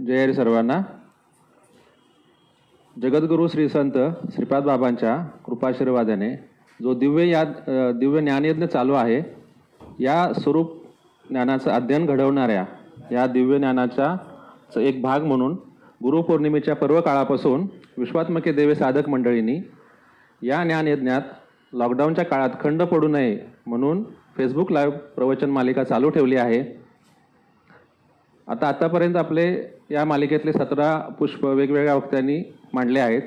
जय हरी सर्वांना. जगद्गुरू श्री संत श्रीपाद बाबांच्या कृपाशीर्वादाने जो दिव्य ज्ञानयज्ञ चालू आहे, या स्वरूप ज्ञानाचं अध्ययन घडवणाऱ्या या दिव्य ज्ञानाचा एक भाग म्हणून गुरुपौर्णिमेच्या पर्व काळापासून विश्वात्मके देवे साधक मंडळींनी या ज्ञानयज्ञात लॉकडाऊनच्या काळात खंड पडू नये म्हणून फेसबुक लाईव्ह प्रवचन मालिका चालू ठेवली आहे. आतापर्यंत आपले या मालिकेतले 17 पुष्प वेगवेगळ्या वक्त्यांनी मांडले आहेत.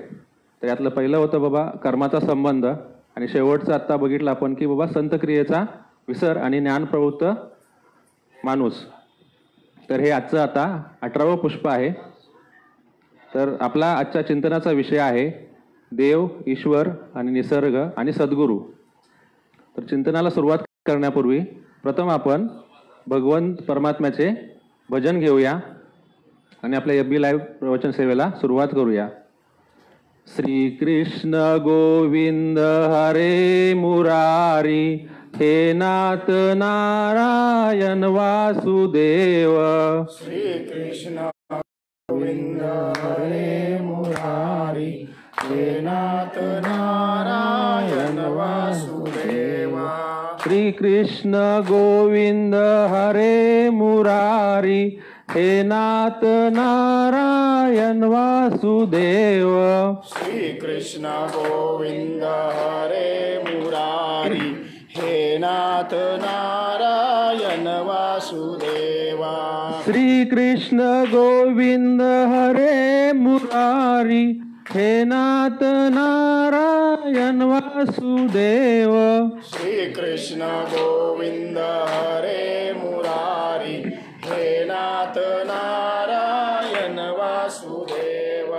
तर यातलं पहिलं होतं बाबा कर्माचा संबंध, आणि शेवटचं आत्ता बघितलं आपण की बाबा संतक्रियेचा विसर आणि ज्ञानप्रवृत्त माणूस. तर हे आजचं आता 18वं पुष्प आहे. तर आपला आजच्या चिंतनाचा विषय आहे देव, ईश्वर आणि निसर्ग आणि सद्गुरू. तर चिंतनाला सुरुवात करण्यापूर्वी प्रथम आपण भगवंत परमात्म्याचे भजन घेऊया आणि आपल्या FB लाईव्ह प्रवचन सेवेला सुरुवात करूया. श्री कृष्ण गोविंद हरे मुरारी, हे नाथ नारायण वासुदेव. श्री कृष्ण गोविंद हरे मुरारी, हे नाथ नारायण वासुदेव. श्री कृष्ण गोविंद हरे मुरारी, हे नाथ नारायण वासुदेव. श्री कृष्ण गोविंद हरे मुरारी, हे नाथ नारायण वासुदेव. श्री कृष्ण गोविंद हरे मुरारी, हे नाथ नारायण वासुदेव. श्री कृष्ण गोविंद हरे मुरारी, हे नाथ नारायण वासुदेव.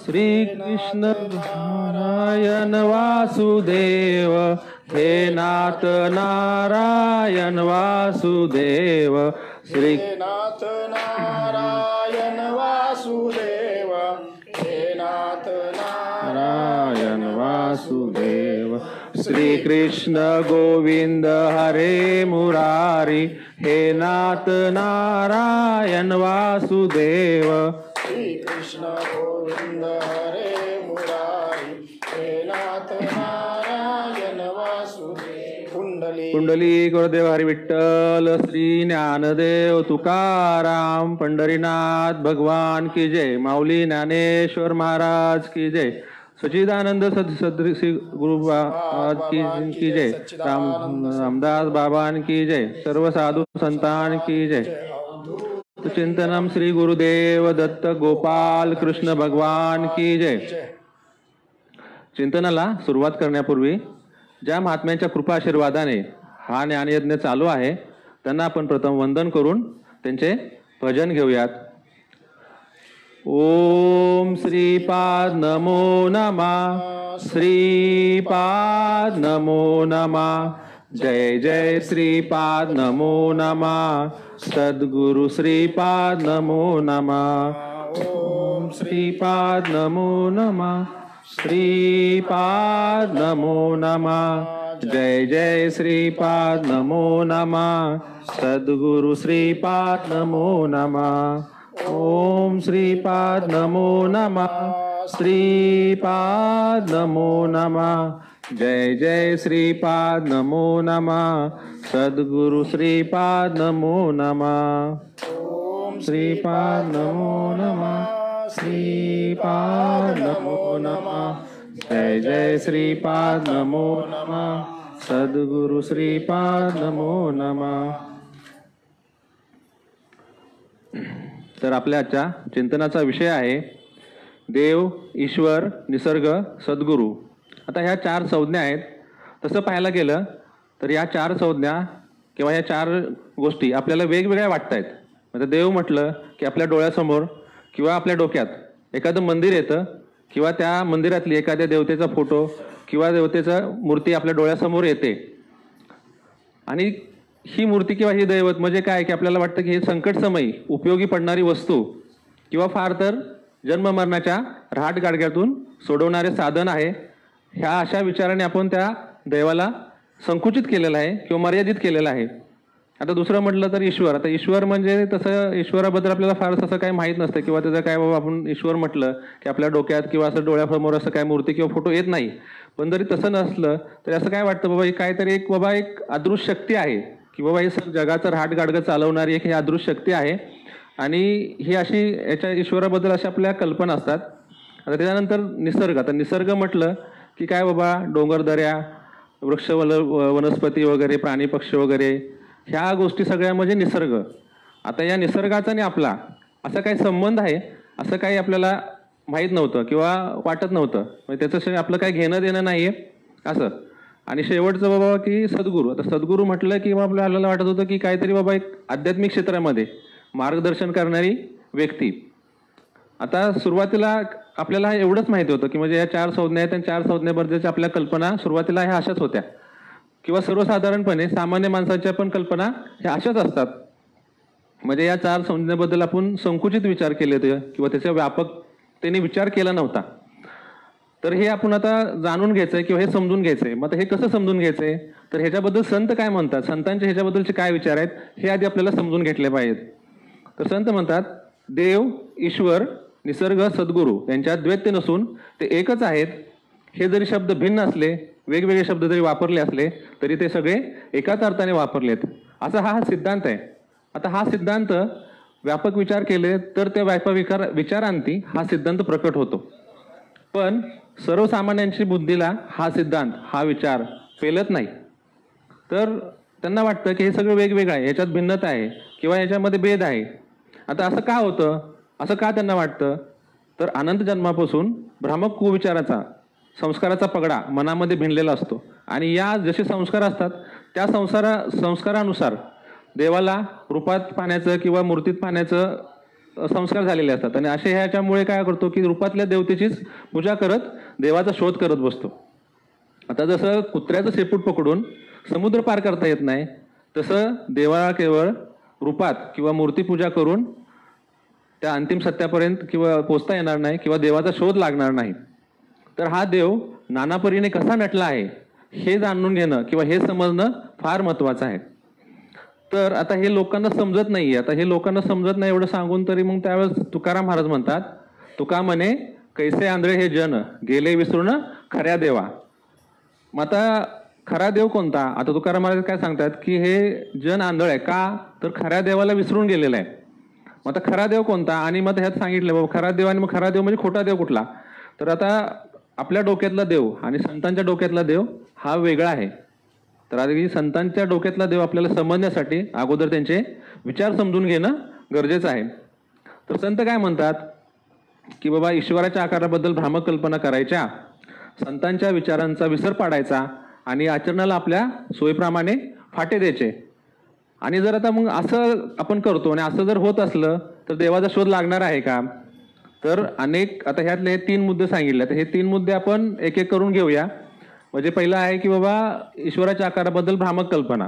श्री कृष्ण नारायण वासुदेव, हे नाथ नारायण वासुदेव. श्री नाथ नारायण वासुदेव, हे नाथ नारायण वासुदेव. श्री कृष्ण गोविंद हरे मुरारी, हे नाथ नारायण वासुदेव. श्री कृष्ण गोविंद हरे मुरारी, हे नाथ नारायण वासुदेव. कुंडली गुरुदेव हरी विठ्ठल. श्री ज्ञानदेव तुकाराम पंढरीनाथ भगवान की जय. माऊली ज्ञानेश्वर महाराज की जय. सच्चिदानंद श्री गुरु की जय. रामदास बाबान की जय. सर्व साधु संतान की जय. चिंतनम श्री गुरुदेव दत्त गोपाल कृष्ण भगवान की जय. चिंतनाला सुरुवात करण्यापूर्वी ज्या महात्म्यांच्या कृपा आशीर्वादाने हा ज्ञानयज्ञ चालू आहे त्यांना आपण प्रथम वंदन करून त्यांचे भजन घेऊयात. ओम श्रीपाद नमो नमः. श्रीपाद नमो नमः. जय जय श्रीपाद नमो नमः. सद्गुरु श्रीपाद नमो नमः. ओम श्रीपाद नमो नमः. श्रीपाद नमो नमः. जय जय श्रीपाद नमो नमः. सद्गुरु श्रीपाद नमो नमः. ओम श्रीपाद नमो नमः. श्रीपाद नमो नमः. जय जय श्रीपाद नमो नमः. सद्गुरु श्रीपाद नमो नमः. ओम श्रीपाद नमो नमः. श्रीपाद नमो नमः. जय जय श्रीपाद नमो नमः. सद्गुरु श्रीपाद नमो नमः. तर आपल्या आजच्या चिंतनाचा विषय आहे देव, ईश्वर, निसर्ग, सद्गुरू. आता ह्या 4 संज्ञा आहेत. तसं पाहायला गेलं तर या 4 संज्ञा किंवा या 4 गोष्टी आपल्याला वेगवेगळ्या वाटत आहेत. आता देव म्हटलं की आपल्या डोळ्यासमोर किंवा आपल्या डोक्यात एखादं मंदिर येतं किंवा त्या मंदिरातली एखाद्या देवतेचा फोटो किंवा देवतेचा मूर्ती आपल्या डोळ्यासमोर येते. आणि ही मूर्ती किंवा ही दैवत म्हणजे काय की आपल्याला वाटतं की हे संकटसमयी उपयोगी पडणारी वस्तू किंवा फार तर जन्ममरणाच्या रहाटगाडग्यातून सोडवणारे साधन आहे. ह्या अशा विचाराने आपण त्या दैवाला संकुचित केलेलं आहे किंवा मर्यादित केलेलं आहे. आता दुसरं म्हटलं तर ईश्वर. आता ईश्वर म्हणजे तसं ईश्वराबद्दल आपल्याला फारसं असं काही माहीत नसतं किंवा त्याचं काय बाबा आपण ईश्वर म्हटलं की आपल्या डोक्यात किंवा असं डोळ्यासमोर असं काय मूर्ती किंवा फोटो येत नाही. पण जरी तसं नसलं तरी असं काय वाटतं बाबा ही काहीतरी एक बाबा एक अदृश्य शक्ती आहे की बाबा ही जगाचं रहाटगाडगं चालवणारी एक ही अदृश्य शक्ती आहे आणि ही अशी याच्या ईश्वराबद्दल अशा आपल्या कल्पना असतात. आता त्याच्यानंतर निसर्ग. आता निसर्ग म्हटलं की काय बाबा डोंगरदऱ्या, वृक्ष वनस्पती वगैरे, प्राणी पक्षी वगैरे, ह्या गोष्टी सगळ्या म्हणजे निसर्ग. आता या निसर्गाचा आणि आपला असा काही संबंध आहे असं काही आपल्याला माहीत नव्हतं किंवा वाटत नव्हतं. म्हणजे त्याचं आपलं काही घेणं देणं नाही आहे असं. आणि शेवटचं बाबा की सद्गुरू. आता सद्गुरू म्हटलं की आपल्याला वाटत होतं की काहीतरी बाबा एक आध्यात्मिक क्षेत्रामध्ये मार्गदर्शन करणारी व्यक्ती. आता सुरुवातीला आपल्याला एवढंच माहिती होतं की म्हणजे या 4 संज्ञा आहेत आणि 4 संज्ञेबद्दलच्या आपल्या कल्पना सुरुवातीला ह्या अशाच होत्या किंवा सर्वसाधारणपणे सामान्य माणसाच्या पण कल्पना ह्या अशाच असतात. म्हणजे या 4 संज्ञेबद्दल आपण संकुचित विचार केले होते किंवा त्याच्या व्यापकतेने विचार केला नव्हता. तर हे आपण आता जाणून घ्यायचंय किंवा हे समजून घ्यायचंय. मग हे कसं समजून घ्यायचंय तर ह्याच्याबद्दल संत काय म्हणतात, संतांचे ह्याच्याबद्दलचे काय विचार आहेत हे आधी आपल्याला समजून घेतले पाहिजेत. तर संत म्हणतात देव, ईश्वर, निसर्ग, सद्गुरू यांच्यात द्वैत नसून ते एकच आहेत. हे जरी शब्द भिन्न असले, वेगवेगळे शब्द जरी वापरले असले तरी ते सगळे एकाच अर्थाने वापरलेत असा हा सिद्धांत आहे. आता हा सिद्धांत व्यापक विचार केले तर त्या व्यापक विचारांती हा सिद्धांत प्रकट होतो. पण सर्वसामान्यांची बुद्धीला हा सिद्धांत, हा विचार पेलत नाही. तर त्यांना वाटतं की हे सगळं वेगवेगळं आहे, ह्याच्यात भिन्नता आहे किंवा याच्यामध्ये भेद आहे. आता असं का होतं, असं का त्यांना वाटतं तर अनंत जन्मापासून भ्रामक कुविचाराचा, संस्काराचा पगडा मनामध्ये भिनलेला असतो आणि या जसे संस्कार असतात त्या संस्कारानुसार देवाला रूपात पाहण्याचं किंवा मूर्तीत पाहण्याचं संस्कार झालेले असतात. आणि असे ह्याच्यामुळे काय करतो की रूपातल्या देवतेचीच पूजा करत देवाचा शोध करत बसतो. आता जसं कुत्र्याचं शेपूट पकडून समुद्र पार करता येत नाही तसं देवाला केवळ रूपात किंवा मूर्तीपूजा करून त्या अंतिम सत्यापर्यंत किंवा पोचता येणार नाही किंवा देवाचा शोध लागणार नाही. तर हा देव नाना परीने कसा नटला आहे हे जाणून घेणं किंवा हे समजणं फार महत्वाचं आहे. तर आता हे लोकांना समजत नाही. आता हे लोकांना समजत नाही एवढं सांगून तरी मग त्यावेळेस तुकाराम महाराज म्हणतात, तुका म्हणे कैसे आंधळे हे जन गेले विसरून खऱ्या देवा. मग आता खरा देव कोणता. आता तुकाराम महाराज काय सांगतात की हे जन आंधळ आहे का तर खऱ्या देवाला विसरून गेलेला आहे. मग आता खरा देव कोणता आणि मग ह्यात सांगितलं बाबा खरा देव आणि मग खरा देव म्हणजे खोटा देव कुठला. तर आता आपल्या डोक्यातला देव आणि संतांच्या डोक्यातला देव हा वेगळा आहे. तर आधी संतांच्या डोक्यातला देव आपल्याला समजण्यासाठी अगोदर त्यांचे विचार समजून घेणं गरजेचं आहे. तर संत काय म्हणतात की बाबा ईश्वराच्या आकाराबद्दल भ्रामक कल्पना करायच्या, संतांच्या विचारांचा विसर पाडायचा आणि आचरणाला आपल्या सोयीप्रमाणे फाटे द्यायचे. आणि जर आता मग असं आपण करतो आणि असं जर होत असलं तर देवाचा शोध लागणार आहे का. तर अनेक आता ह्यातले हे 3 मुद्दे सांगितले. तर हे 3 मुद्दे आपण एक एक करून घेऊया. म्हणजे पहिला आहे की बाबा ईश्वराच्या आकाराबद्दल भ्रामक कल्पना.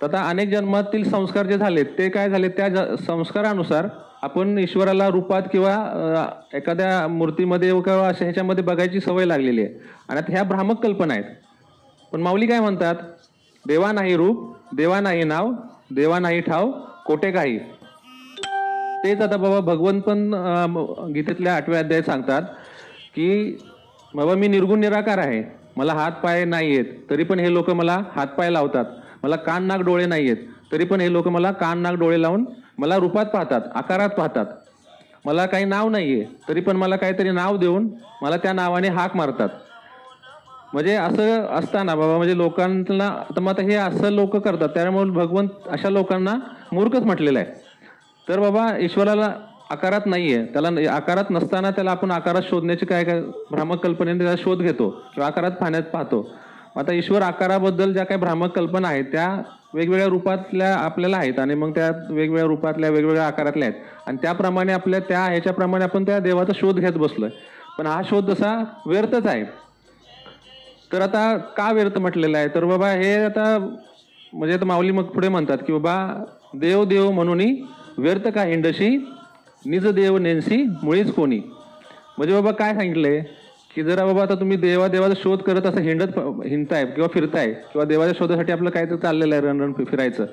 तर आता अनेक जन्मातील संस्कार जे झालेत ते काय झाले, त्या संस्कारानुसार आपण ईश्वराला रूपात किंवा एखाद्या मूर्तीमध्ये किंवा अशा ह्याच्यामध्ये बघायची सवय लागलेली आहे आणि आता ह्या भ्रामक कल्पना आहेत. पण माऊली काय म्हणतात, देवा नाही रूप, देवा नाही नाव, देवा नाही ठाव, कोठे काही. तेच आता बाबा भगवंत पण गीतेतल्या 8व्या अध्यायात सांगतात की बाबा मी निर्गुण निराकार आहे, मला हात पाय नाही आहेत तरी पण हे लोक मला हात पाय लावतात, मला कान नाक डोळे नाही आहेत तरी पण हे लोक मला कान नाक डोळे लावून मला रूपात पाहतात, आकारात पाहतात. मला काही नाव नाहीये तरी पण मला काहीतरी नाव देऊन मला त्या नावाने हाक मारतात. म्हणजे असं असताना बाबा म्हणजे लोकांना तर मग हे असं लोक करतात त्यामुळे भगवंत अशा लोकांना मूर्खच म्हटलेलं आहे. तर बाबा ईश्वराला आकारात नाहीये, त्याला आकारात नसताना त्याला आपण आकारात शोधण्याची काय काय भ्रामक कल्पनेने त्याचा शोध घेतो किंवा आकारात पाहण्यात पाहतो. आता ईश्वर आकाराबद्दल ज्या काही भ्रामक कल्पना आहेत त्या वेगवेगळ्या रूपातल्या आपल्याला आहेत आणि मग त्या वेगवेगळ्या रूपातल्या वेगवेगळ्या आकारातल्या आहेत आणि त्याप्रमाणे आपल्या त्या ह्याच्याप्रमाणे आपण त्या देवाचा शोध घेत बसलोय. पण हा शोध जसा व्यर्थच आहे. तर आता का व्यर्थ म्हटलेला आहे तर बाबा हे आता म्हणजे आता माऊली मग पुढे म्हणतात की बाबा देव देव म्हणून व्यर्थ का हिंडशी, निज देव नेनसी मुळीच कोणी. म्हणजे बाबा काय सांगितलंय की जरा बाबा आता तुम्ही देवाचा शोध करत असं हिंडताय किंवा फिरताय किंवा देवाच्या शोधासाठी आपलं काय तर चाललेलं आहे रणरण फिरायचं.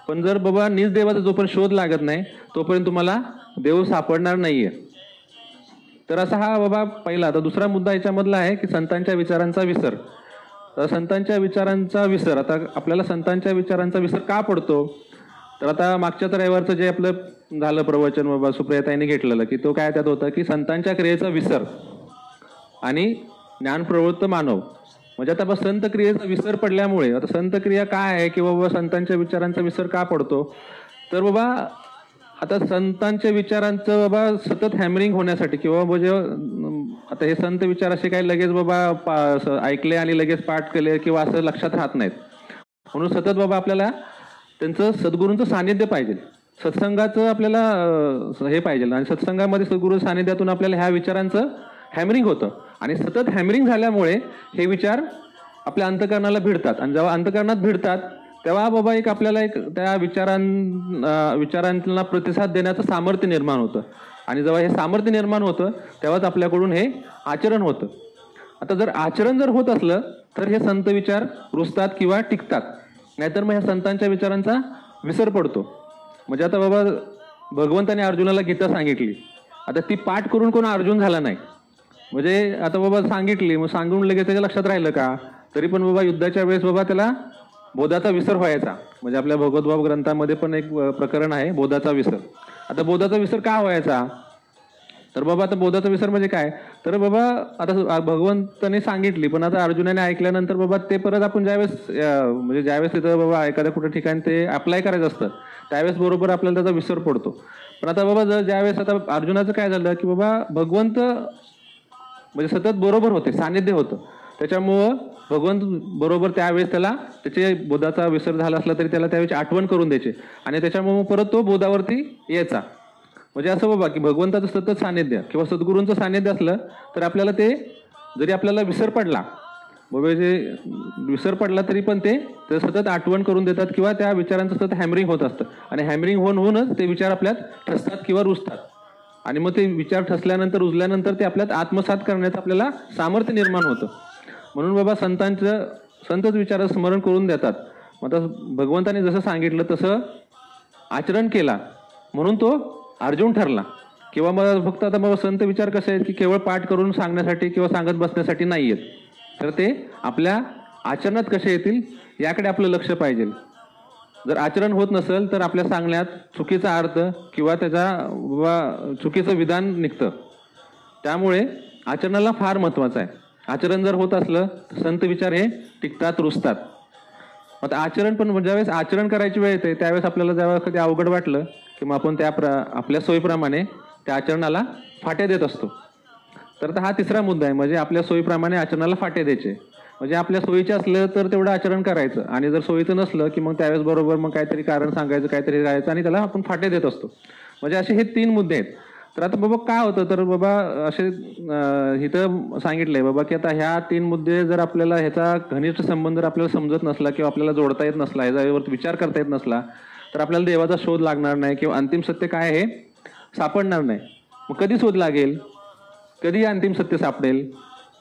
पण जर बाबा निज देवाचा जोपर्यंत शोध लागत नाही तोपर्यंत तुम्हाला देव सापडणार नाहीये. तर असा हा बाबा पहिला. तर दुसरा मुद्दा याच्यामधला आहे की संतांच्या विचारांचा विसर. तर संतांच्या विचारांचा विसर, आता आपल्याला संतांच्या विचारांचा विसर का पडतो? तर आता मागच्या रविवारचं जे आपलं झालं प्रवचन बाबा सुप्रियाताईंनी घेतलेलं, की तो काय त्यात होता की संतांच्या क्रियेचा विसर आणि ज्ञानप्रवृत्त मानव. म्हणजे आता बाबा संत क्रियेचा विसर पडल्यामुळे, आता संत क्रिया काय आहे की बाबा संतांच्या विचारांचा विसर का पडतो? तर बाबा आता संतांच्या विचारांचं बाबा सतत हॅमरिंग होण्यासाठी किंवा म्हणजे आता हे संत विचार असे काही लगेच बाबा ऐकले आणि लगेच पाठ केले किंवा असं लक्षात राहत नाहीत. म्हणून सतत बाबा आपल्याला त्यांचं सद्गुरूंचं सानिध्य पाहिजे, सत्संगाचं आपल्याला हे पाहिजे. आणि सत्संगामध्ये सद्गुरू सानिध्यातून आपल्याला ह्या विचारांचं हॅमरिंग होतं आणि सतत हॅमरिंग झाल्यामुळे हे विचार आपल्या अंतःकरणाला भिडतात. आणि जेव्हा अंतःकरणात भिडतात तेव्हा बाबा एक आपल्याला एक त्या विचारांना प्रतिसाद देण्याचं सामर्थ्य निर्माण होतं. आणि जेव्हा हे सामर्थ्य निर्माण होतं तेव्हाच आपल्याकडून हे आचरण होतं. आता जर आचरण जर होत असलं तर हे संत विचार रुजतात किंवा टिकतात, नाहीतर मग ह्या संतांच्या विचारांचा विसर पडतो. म्हणजे आता बाबा भगवंताने अर्जुनाला गीता सांगितली, आता ती पाठ करून कोण अर्जुन झाला नाही. म्हणजे आता बाबा सांगितली, मग सांगून लगेच त्याच्या लक्षात राहिलं का? तरी पण बाबा युद्धाच्या वेळेस बाबा त्याला बोधाचा विसर व्हायचा. म्हणजे आपल्या भगवद्भाव ग्रंथामध्ये पण एक प्रकरण आहे बोधाचा विसर. आता बोधाचा विसर का व्हायचा? तर बाबा आता बोधाचा विसर म्हणजे काय? तर बाबा आता भगवंताने सांगितली, पण आता अर्जुनाने ऐकल्यानंतर बाबा ते परत आपण ज्यावेळेस म्हणजे ज्यावेळेस तिथं बाबा एखाद्या कुठं ठिकाणी ते अप्लाय करायचं असतं त्यावेळेस बरोबर आपल्याला त्याचा विसर पडतो. पण आता बाबा जर ज्यावेळेस आता अर्जुनाचं काय झालं की बाबा भगवंत म्हणजे सतत बरोबर होते, सानिध्य होतं, त्याच्यामुळं भगवंत बरोबर त्यावेळेस त्याला त्याचे बोधाचा विसर झाला असला तरी त्याला त्यावेळेची आठवण करून द्यायचे आणि त्याच्यामुळे परत तो बोधावरती यायचा. म्हणजे असं बाबा की भगवंताचं सतत सानिध्य किंवा सद्गुरूंचं सानिध्य असलं तर आपल्याला ते जरी आपल्याला विसर पडला बाबा जे विसर पडला तरी पण ते सतत आठवण करून देतात किंवा त्या विचारांचं सतत हॅमरिंग होत असतं. आणि हॅमरिंग होऊनच ते विचार आपल्यात ठसतात किंवा रुजतात. आणि मग ते विचार ठसल्यानंतर रुजल्यानंतर ते आपल्यात आत्मसात करण्याचं आपल्याला सामर्थ्य निर्माण होतं. म्हणून बाबा संतच विचार स्मरण करून देतात. मग आता भगवंताने जसं सांगितलं तसं आचरण केला म्हणून तो अर्जुन ठरला. किंवा मग फक्त आता बाबा संत विचार कसे आहेत की केवळ पाठ करून सांगण्यासाठी किंवा सांगत बसण्यासाठी नाही आहेत, तर ते आपल्या आचरणात कसे येतील याकडे आपलं लक्ष पाहिजे. जर आचरण होत नसेल तर आपल्या सांगण्यात चुकीचा अर्थ किंवा त्याचा चुकीचं विधान निघतं. त्यामुळे आचरणाला फार महत्त्वाचं आहे. आचरण जर होत असलं तर संत विचार हे टिकतात, रुजतात. आता आचरण पण ज्यावेळेस आचरण करायची वेळ येते त्यावेळेस आपल्याला जेव्हा कधी अवघड वाटलं की मग आपण आपल्या सोयीप्रमाणे त्या आचरणाला फाटे देत असतो. तर हा तिसरा मुद्दा आहे, म्हणजे आपल्या सोयीप्रमाणे आचरणाला फाटे द्यायचे. म्हणजे आपल्या सोयीचे असलं तर तेवढं आचरण करायचं आणि जर सोयीचं नसलं की मग त्यावेळेस बरोबर मग काहीतरी कारण सांगायचं, काहीतरी करायचं आणि त्याला आपण फाटे देत असतो. म्हणजे असे हे 3 मुद्दे आहेत. तर आता बाबा काय होतं तर बाबा असे इथं सांगितलंय बाबा की आता ह्या 3 मुद्दे जर आपल्याला ह्याचा घनिष्ठ संबंध जर आपल्याला समजत नसला किंवा आपल्याला जोडता येत नसला, ह्याच्यावर विचार करता येत नसला तर आपल्याला देवाचा शोध लागणार नाही किंवा अंतिम सत्य काय हे सापडणार नाही. मग कधी शोध लागेल, कधी अंतिम सत्य सापडेल?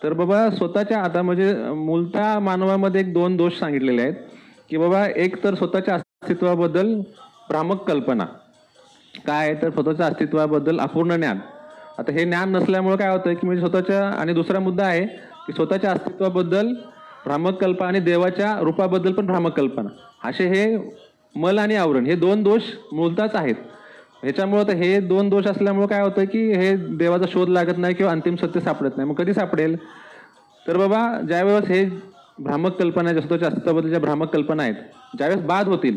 तर बाबा स्वतःच्या आता म्हणजे मूलतः मानवामध्ये एक 2 दोष सांगितलेले आहेत की बाबा एक तर स्वतःच्या अस्तित्वाबद्दल भ्रामक कल्पना, काय तर स्वतःच्या अस्तित्वाबद्दल अपूर्ण ज्ञान. आता हे ज्ञान नसल्यामुळे काय होतं की म्हणजे स्वतःच्या, आणि दुसरा मुद्दा आहे की स्वतःच्या अस्तित्वाबद्दल भ्रामक कल्पना आणि देवाच्या रूपाबद्दल पण भ्रामक कल्पना. असे हे मल आणि आवरण हे 2 दोष मूलतःच आहेत. ह्याच्यामुळे तर हे 2 दोष असल्यामुळे काय होतं की हे देवाचा शोध लागत नाही किंवा अंतिम सत्य सापडत नाही. मग कधी सापडेल? तर बाबा ज्यावेळेस हे भ्रामक कल्पना, स्वतःच्या अस्तित्वाबद्दल ज्या भ्रामक कल्पना आहेत ज्यावेळेस बाद होतील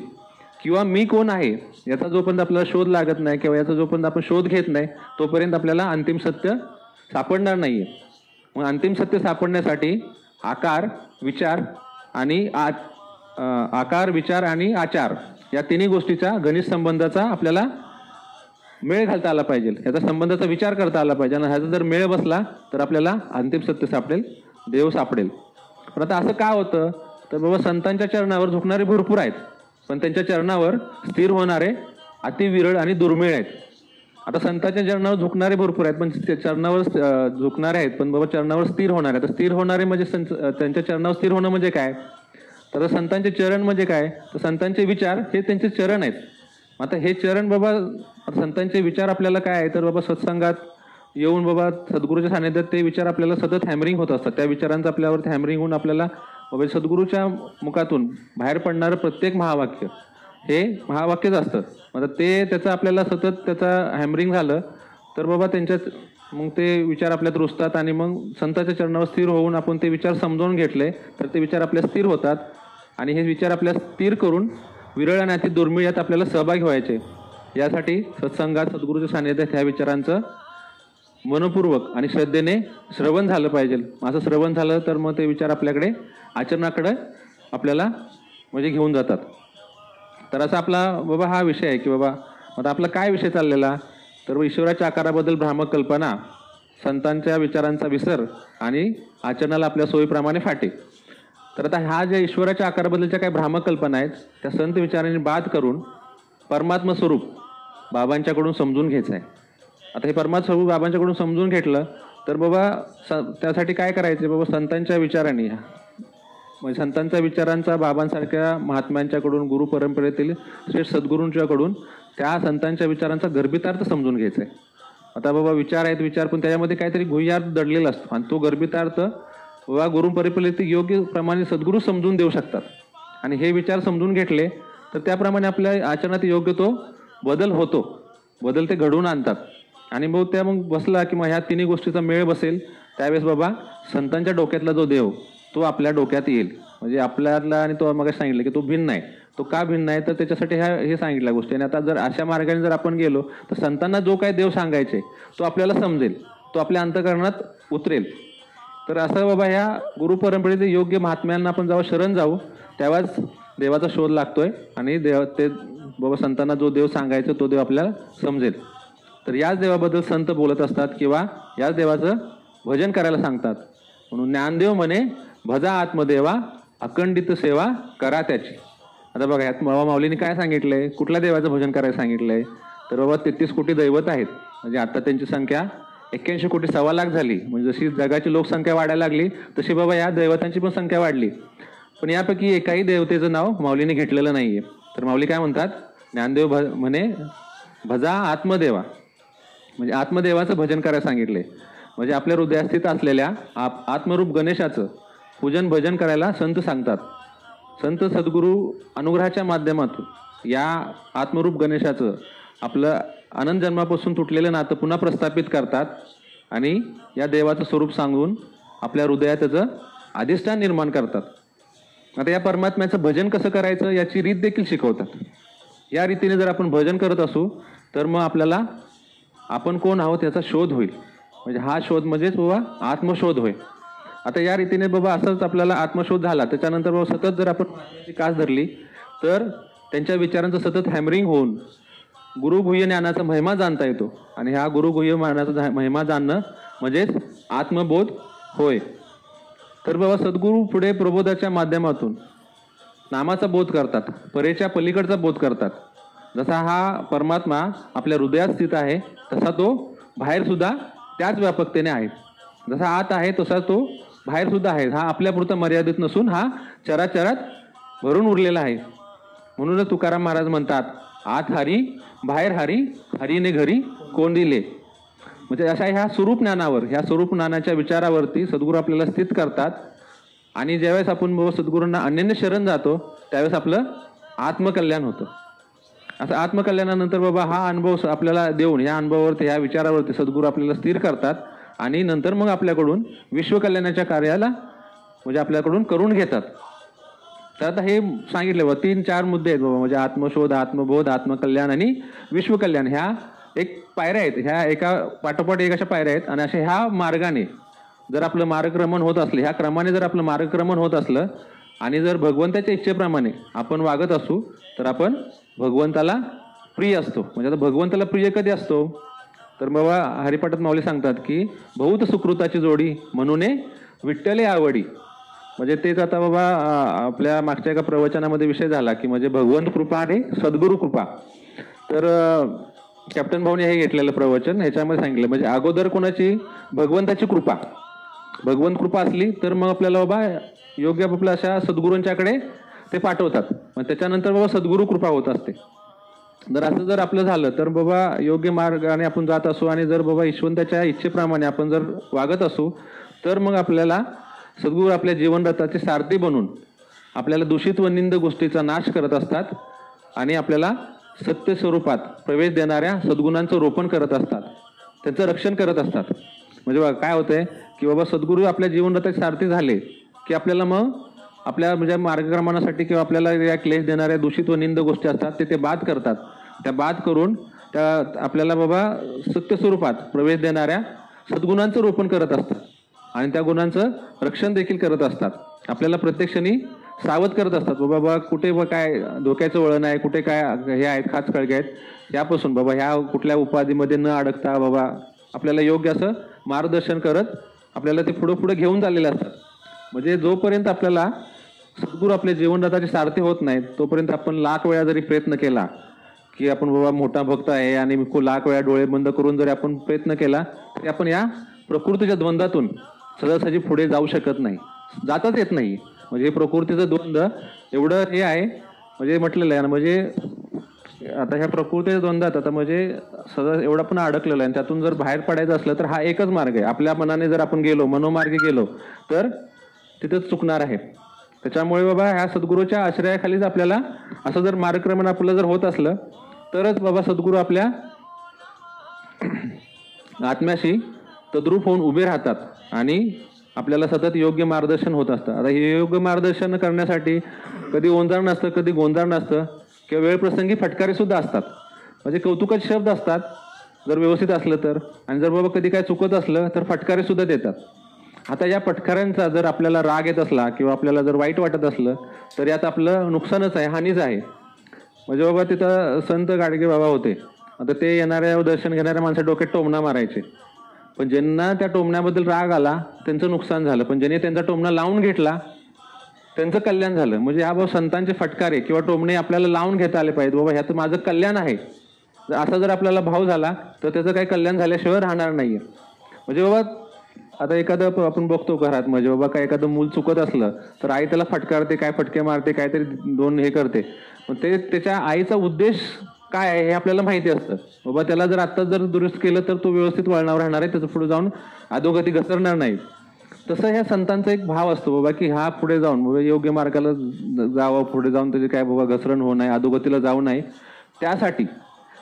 किंवा मी कोण आहे याचा जोपर्यंत आपल्याला शोध लागत नाही किंवा याचा जोपर्यंत आपण शोध घेत नाही तोपर्यंत आपल्याला अंतिम सत्य सापडणार नाहीये. मग अंतिम सत्य सापडण्यासाठी आकार, विचार आणि आचार या 3 गोष्टीचा घनिष्ठ संबंधाचा आपल्याला मेळ घालता आला पाहिजे, याचा संबंधाचा विचार करता आला पाहिजे. आणि ह्याचा जर मेळ बसला तर आपल्याला अंतिम सत्य सापडेल, देव सापडेल. पण आता असं का होतं तर बाबा संतांच्या चरणावर झुकणारे भरपूर आहेत, पण त्यांच्या चरणावर स्थिर होणारे अतिविरळ आणि दुर्मिळ आहेत. आता संतांच्या चरणावर झुकणारे भरपूर आहेत, पण चरणावर झुकणारे आहेत पण बाबा चरणावर स्थिर होणारे. आता स्थिर होणारे म्हणजे त्यांच्या चरणावर स्थिर होणं म्हणजे काय? तर संतांचे चरण म्हणजे काय, तर संतांचे विचार हे त्यांचे चरण आहेत. आता हे चरण बाबा, संतांचे विचार आपल्याला काय आहे, तर बाबा सत्संगात येऊन बाबा सद्गुरूच्या सानिध्यात ते विचार आपल्याला सतत हॅमरिंग होत असतात. त्या विचारांचं आपल्यावरती हॅमरिंग होऊन आपल्याला बाबा सद्गुरूच्या मुखातून बाहेर पडणारं प्रत्येक महावाक्य हे महावाक्यच असतं. आता ते त्याचं आपल्याला सतत त्याचा हॅमरिंग झालं तर बाबा त्यांच्यात मग ते विचार आपल्यात रुजतात आणि मग संतांच्या चरणावर स्थिर होऊन आपण ते विचार समजावून घेतले तर ते विचार आपल्या स्थिर होतात. आणि हे विचार आपल्या स्थिर करून विरळ आणि अति दुर्मिळ यात आपल्याला सहभागी व्हायचे. यासाठी सत्संगात सद्गुरूच्या सानिध्यात ह्या विचारांचं मनपूर्वक आणि श्रद्धेने श्रवण झालं पाहिजे. असं श्रवण झालं तर मग ते विचार आपल्याकडे आचरणाकडे आपल्याला म्हणजे घेऊन जातात. तर असा आपला बाबा हा विषय आहे की बाबा आता आपला काय विषय चाललेला, तर ईश्वराच्या आकाराबद्दल भ्रामक कल्पना, संतांच्या विचारांचा विसर आणि आचरणाला आपल्या सोयीप्रमाणे फाटे. तर आता ह्या ज्या ईश्वराच्या आकाराबद्दलच्या काही भ्रामक कल्पना आहेत त्या संत विचारांनी बाद करून परमात्मा स्वरूप बाबांच्याकडून समजून घ्यायचं आहे. आता हे परमात्मा स्वरूप बाबांच्याकडून समजून घेतलं तर बाबा त्यासाठी काय करायचं बाबा, संतांच्या विचारांनी म्हणजे संतांच्या विचारांचा बाबांसारख्या महात्म्यांच्याकडून गुरु परंपरेतील श्रेष्ठ सद्गुरूंच्याकडून त्या संतांच्या विचारांचा गर्भितार्थ समजून घ्यायचा आहे. आता बाबा विचार आहेत विचार, पण त्याच्यामध्ये काहीतरी गुह्यार्थ दडलेला असतो आणि तो गर्भितार्थ बाबा गुरु परंपरेतील योग्य प्रमाणे सद्गुरू समजून देऊ शकतात. आणि हे विचार समजून घेतले तर त्याप्रमाणे आपल्या आचरणात योग्य तो बदल होतो, बदल ते घडवून आणतात. आणि मग त्या मग बसला की मग ह्या तिन्ही गोष्टीचा मेळ बसेल त्यावेळेस बाबा संतांच्या डोक्यातला जो देव तो आपल्या डोक्यात येईल. म्हणजे आपल्याला, आणि तो मग सांगितलं की तो भिन्न आहे. तो का भिन्न आहे तर त्याच्यासाठी हे सांगितल्या गोष्टी. आणि आता जर अशा मार्गाने जर आपण गेलो तर संतांना जो काही देव सांगायचे तो आपल्याला समजेल, तो आपल्या अंतःकरणात उतरेल. तर असं बाबा ह्या गुरु परंपरेचे योग्य महात्म्यांना आपण जेव्हा शरण जाऊ तेव्हाच देवाचा शोध लागतोय आणि ते बाबा संतांना जो देव सांगायचा तो देव आपल्याला समजेल. तर याच देवाबद्दल संत बोलत असतात किंवा याच देवाचं भजन करायला सांगतात. म्हणून ज्ञानदेव म्हणे भजा आत्मदेवा अखंडित सेवा करा त्याची. आता बघा यात बाबा माऊलीने काय सांगितलंय, कुठल्या देवाचं भजन करायला सांगितलंय, तर बाबा 33 कोटी दैवत आहेत. म्हणजे आता त्यांची संख्या 81 कोटी 1.25 लाख झाली. म्हणजे जशी जगाची लोकसंख्या वाढायला लागली तशी बाबा या दैवतांची पण संख्या वाढली. पण यापैकी एकाही देवतेचं नाव माऊलीने घेतलेलं नाहीये. तर माऊली काय म्हणतात, ज्ञानदेव म्हणे भजा आत्मदेवा, म्हणजे आत्मदेवाचं भजन करायला सांगितले. म्हणजे आपल्या हृदयास्थित असलेल्या आत्मरूप गणेशाचं पूजन भजन करायला संत सांगतात. संत सद्गुरू अनुग्रहाच्या माध्यमातून या आत्मरूप गणेशाचं आपलं अनंत जन्मापासून तुटलेलं नातं पुन्हा प्रस्थापित करतात आणि या देवाचं स्वरूप सांगून आपल्या हृदयात त्याचं अधिष्ठान निर्माण करतात. आता या परमात्म्याचं भजन कसं करायचं याची रीत देखील शिकवतात. या रीतीने जर आपण भजन करत असू तर मग आपल्याला आपण कोण आहोत याचा शोध होईल. म्हणजे हा शोध म्हणजेच बाबा आत्मशोध होय. आता या रीतीने बाबा असंच आपल्याला आत्मशोध झाला त्याच्यानंतर बाबा सतत जर आपण कास धरली तर त्यांच्या विचारांचं सतत हॅमरिंग होऊन गुरुगुह्य ज्ञानाचा महिमा जाणता येतो. आणि हा गुरुगुह्य ज्ञानाचा महिमा जाणणं म्हणजेच आत्मबोध होय. तर बाबा सद्गुरू पुढे प्रबोधाच्या माध्यमातून नामाचा बोध करतात, परेच्या पलीकडचा बोध करतात. जसा हा परमात्मा आपल्या हृदयात स्थित आहे तसा तो बाहेर सुद्धा त्याच व्यापकतेने आहे. जसा आत आहे तसा तो बाहेर सुद्धा आहे. हा आपल्यापुरता मर्यादित नसून हा चराचरात भरून उरलेला आहे. म्हणूनच तुकाराम महाराज म्हणतात, आत हरी बाहेर हरी, हरीने घरी कोण दिले. म्हणजे अशा ह्या स्वरूप ज्ञानावर, ह्या स्वरूप ज्ञानाच्या विचारावरती सद्गुरू आपल्याला स्थित करतात. आणि ज्यावेळेस आपण बाबा सद्गुरूंना अनन्य शरण जातो त्यावेळेस आपलं आत्मकल्याण होतं. असं आत्मकल्याणानंतर बाबा हा अनुभव आपल्याला देऊन या अनुभवावरती, ह्या विचारावरती सद्गुरू आपल्याला स्थिर करतात आणि नंतर मग आपल्याकडून विश्वकल्याणाच्या कार्याला म्हणजे आपल्याकडून करून घेतात. तर आता हे सांगितलं बाबा 3-4 मुद्दे आहेत बाबा, म्हणजे आत्मशोध, आत्मबोध, आत्मकल्याण आणि विश्वकल्याण. ह्या एक पायऱ्या आहेत, ह्या एका पाठोपाठ एक अशा पायऱ्या आहेत. आणि अशा ह्या मार्गाने जर आपलं मार्गक्रमण होत असले, ह्या क्रमाने जर आपलं मार्गक्रमण होत असलं आणि जर भगवंताच्या इच्छेप्रमाणे आपण वागत असू तर आपण भगवंताला प्रिय असतो. म्हणजे आता भगवंताला प्रिय कधी असतो तर बाबा हरिपाठात माऊली सांगतात की बहुत सुकृताची जोडी म्हणून विठ्ठले आवडी. म्हणजे तेच आता बाबा आपल्या मागच्या एका प्रवचनामध्ये विषय झाला की म्हणजे भगवंत कृपा आणि सद्गुरू कृपा. तर कॅप्टन भाऊने हे घेतलेलं प्रवचन ह्याच्यामध्ये सांगितलं म्हणजे अगोदर कोणाची, भगवंताची कृपा. भगवंत कृपा असली तर मग आपल्याला बाबा योग्य आपल्या अशा सद्गुरूंच्याकडे ते पाठवतात. मग त्याच्यानंतर बाबा सद्गुरू कृपा होत असते. जर असं जर आपलं झालं तर बाबा योग्य मार्गाने आपण जात असू आणि जर बाबा ईश्वराच्या इच्छेप्रमाणे आपण जर वागत असू तर मग आपल्याला सद्गुरू आपल्या जीवनरथाचे सारथी बनून आपल्याला दूषित व निंद गोष्टीचा नाश करत असतात आणि आपल्याला सत्य स्वरूपात प्रवेश देणाऱ्या सद्गुणांचं रोपण करत असतात, त्यांचं रक्षण करत असतात. म्हणजे बघा काय होतंय की बाबा सद्गुरू आपल्या जीवनरथाचे सारथी झाले की आपल्याला मग आपल्या म्हणजे मार्गक्रमणासाठी किंवा आपल्याला या क्लेश देणाऱ्या दूषित व निंद गोष्टी असतात ते बाद करतात. त्या बाद करून त्या आपल्याला बाबा सत्य स्वरूपात प्रवेश देणाऱ्या सद्गुणांचं रोपण करत असतात आणि त्या गुणांचं रक्षण देखील करत असतात. आपल्याला प्रत्यक्षाने सावध करत असतात. बाबा कुठे काय धोक्याचं वळण आहे, कुठे काय हे आहेत खाच खळगे आहेत, यापासून बाबा ह्या कुठल्या उपाधीमध्ये न अडकता बाबा आपल्याला योग्य असं मार्गदर्शन करत आपल्याला ते पुढे पुढे घेऊन चाललेले असतात. म्हणजे जोपर्यंत आपल्याला सद्गुरू आपल्या जीवनरथाचे सारथी होत नाहीत तोपर्यंत आपण लाख वेळा जरी प्रयत्न केला की आपण बाबा मोठा भक्त आहे आणि लाख वेळा डोळे बंद करून जरी आपण प्रयत्न केला तरी आपण या प्रकृतीच्या द्वंद्वातून सहजासहजी पुढे जाऊ शकत नाही, जाताच येत नाही. म्हणजे प्रकृतीचं द्वंद्व एवढं हे आहे म्हणजे म्हटलेलं आहे ना, म्हणजे आता ह्या प्रकृतीच्या द्वंद्वात आता म्हणजे सहज एवढा पण अडकलेला आहे. त्यातून जर बाहेर पडायचं असलं तर हा एकच मार्ग आहे. आपल्या मनाने जर आपण गेलो, मनोमार्गे गेलो तर तिथंच चुकणार आहे. त्याच्यामुळे बाबा ह्या सद्गुरूच्या आश्रयाखालीच आपल्याला असं जर मार्गक्रमण आपलं जर होत असलं तरच बाबा सद्गुरू आपल्या आत्म्याशी तद्रूप होऊन उभे राहतात आणि आपल्याला सतत योग्य मार्गदर्शन होत असतं. आता हे योग्य मार्गदर्शन करण्यासाठी कधी ओंजार नसतं, कधी गोंजार नसतं किंवा वेळप्रसंगी फटकारे सुद्धा असतात. म्हणजे कौतुकाचे शब्द असतात जर व्यवस्थित असलं तर, आणि जर बाबा कधी काय चुकत असलं तर फटकारे सुद्धा देतात. आता या फटकाऱ्यांचा जर आपल्याला राग येत असला किंवा आपल्याला जर वाईट वाटत असलं तर यात आपलं नुकसानच आहे, हानीच आहे. म्हणजे बाबा तिथं संत गाडगे बाबा होते. आता ते येणाऱ्या दर्शन घेणाऱ्या माणसं डोक्यात टोमणा मारायचे, पण ज्यांना त्या टोमण्याबद्दल राग आला त्यांचं नुकसान झालं, पण ज्यांनी त्यांचा टोमणा लावून घेतला त्यांचं कल्याण झालं. म्हणजे हा बाबा संतांचे फटकारे किंवा टोमणे आपल्याला लावून घेता आले पाहिजे. बाबा ह्याचं माझं कल्याण आहे असा जर आपल्याला भाव झाला तर त्याचं काही कल्याण झाल्याशिवाय राहणार नाहीये. म्हणजे बाबा आता एखादं आपण बघतो घरात, म्हणजे बाबा काय एखादं मूल चुकत असलं तर आई त्याला फटकारते, काय फटके मारते, काहीतरी दोन हे करते. मग ते त्याच्या आईचा उद्देश काय आहे हे आपल्याला माहिती असतं. बाबा त्याला जर आत्ताच जर दुरुस्त केलं तर तो व्यवस्थित वळणावर राहणार आहे, त्याचं पुढे जाऊन अधोगती घसरणार नाही. तसं ह्या संतांचा एक भाव असतो बाबा की हा पुढे जाऊन बाबा योग्य मार्गाला जावं, पुढे जाऊन त्याची काय बाबा घसरण होऊ नये, अधोगतीला जाऊ नये. त्यासाठी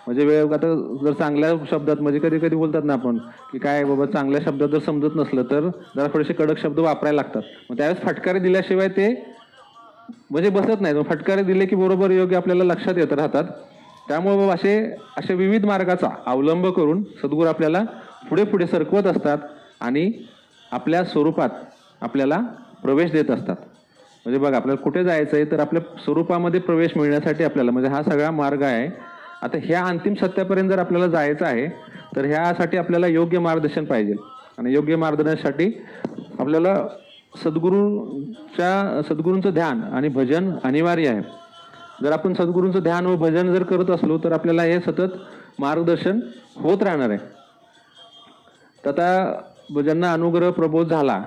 म्हणजे वेळ आता जर चांगल्या शब्दात म्हणजे कधी कधी बोलतात ना आपण की काय बाबा चांगल्या शब्दात जर समजत नसलं तर जरा थोडेसे कडक शब्द वापरायला लागतात. मग त्यावेळेस फटकारे दिल्याशिवाय ते म्हणजे बसत नाही. मग फटकारे दिले की बरोबर योग्य आपल्याला लक्षात येत राहतात. त्यामुळे बाबा असे विविध मार्गाचा अवलंब करून सद्गुरू आपल्याला पुढे पुढे सरकवत असतात आणि आपल्या स्वरूपात आपल्याला प्रवेश देत असतात. म्हणजे बघा आपल्याला कुठे जायचं आहे तर आपल्या स्वरूपामध्ये प्रवेश मिळण्यासाठी आपल्याला म्हणजे हा सगळा मार्ग आहे. आता ह्या अंतिम सत्यापर्यंत जर आपल्याला जायचं आहे तर ह्यासाठी आपल्याला योग्य मार्गदर्शन पाहिजे आणि योग्य मार्गदर्शनासाठी आपल्याला सद्गुरूंचं ध्यान आणि भजन अनिवार्य आहे. जर आपण सद्गुरूंचं ध्यान व भजन जर करत असलो तर आपल्याला हे सतत मार्गदर्शन होत राहणार आहे. तर आता ज्यांना अनुग्रह प्रबोध झाला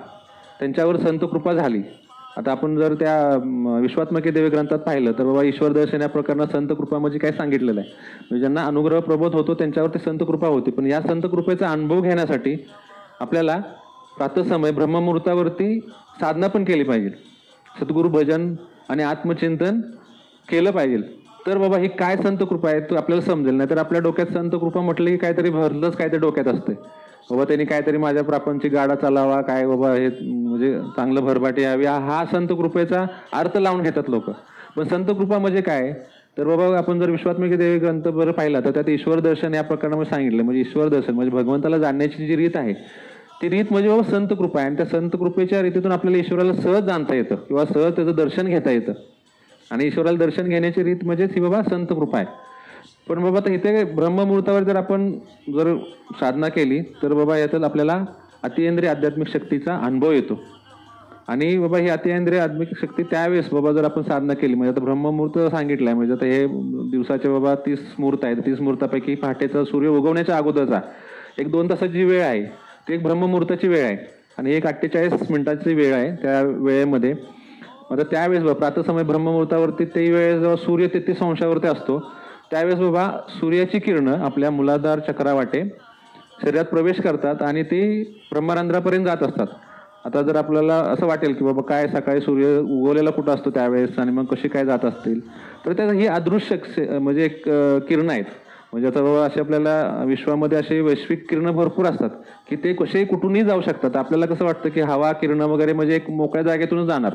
त्यांच्यावर संत कृपा झाली. आता आपण जर त्या विश्वात्मके देवी ग्रंथात पाहिलं तर बाबा ईश्वर दर्शन या प्रकरणात संत कृपा म्हणजे काय सांगितलेलं आहे. म्हणजे ज्यांना अनुग्रह प्रबोध होतो त्यांच्यावरती संत कृपा होती. पण या संत कृपेचा अनुभव घेण्यासाठी आपल्याला प्रातःसमय ब्रह्ममुहूर्तावरती साधना पण केली पाहिजे, सद्गुरू भजन आणि आत्मचिंतन केलं पाहिजे. तर बाबा ही काय संत कृपा आहे तो आपल्याला समजेल. नाही तर आपल्या डोक्यात संत कृपा म्हटलं की काहीतरी भरलंच काहीतरी डोक्यात असते. बाबा त्यांनी काहीतरी माझ्या प्रापांची गाडा चालावा, काय बाबा हे म्हणजे चांगलं भरभाटी यावी, हा संत कृपेचा अर्थ लावून घेतात लोक. पण संत कृपा म्हणजे काय तर बाबा आपण जर विश्वात्मके देवी ग्रंथ बरं पाहिला तर त्यात ईश्वर दर्शन या प्रकरणामध्ये सांगितलं. म्हणजे ईश्वर दर्शन म्हणजे भगवंताला जाणण्याची जी रीत आहे ती रीत म्हणजे बाबा संत कृपा आहे. आणि त्या संत कृपेच्या रीतीतून आपल्याला ईश्वराला सहज जाणता येतं किंवा सहज त्याचं दर्शन घेता येतं. आणि ईश्वराला दर्शन घेण्याची रीत म्हणजेच ही बाबा संत कृपा आहे. पण बाबा आता इथे ब्रह्ममुहूर्तावर जर आपण जर साधना केली तर बाबा याच्यात आपल्याला अतिइंद्रिय आध्यात्मिक शक्तीचा अनुभव येतो. आणि बाबा ही अतिइंद्रिय आध्यात्मिक शक्ती त्यावेळेस बाबा जर आपण साधना केली म्हणजे आता ब्रह्ममुहूर्त सांगितलाय म्हणजे आता हे दिवसाचे बाबा 30 मुहूर्त आहेत. 30 मुहूर्तापैकी पहाटेचा सूर्य उगवण्याच्या अगोदरचा 1-2 तासाची वेळ आहे ती एक ब्रह्ममुहूर्ताची वेळ आहे आणि एक 48 मिनिटाची वेळ आहे. त्या वेळेमध्ये आता त्यावेळेस बाबा प्रातःसमय ब्रह्ममुहूर्तावरती ते वेळेस जेव्हा सूर्य 33 अंशावरती असतो त्यावेळेस बाबा सूर्याची किरणं आपल्या मूलाधार चक्रावाटे शरीरात प्रवेश करतात आणि ती ब्रह्मरंध्रापर्यंत जात असतात. आता जर आपल्याला असं वाटेल की बाबा काय सकाळी सूर्य उगवलेला कुठं असतो त्यावेळेस आणि मग कशी काय जात असतील, तर त्याचं ही अदृश्य म्हणजे एक किरणं आहेत. म्हणजे आता बाबा असे आपल्याला विश्वामध्ये असे वैश्विक किरणं भरपूर असतात की ते कसेही कुठूनही जाऊ शकतात. आपल्याला कसं वाटतं की हवा किरणं वगैरे म्हणजे एक मोकळ्या जागेतूनच जाणार,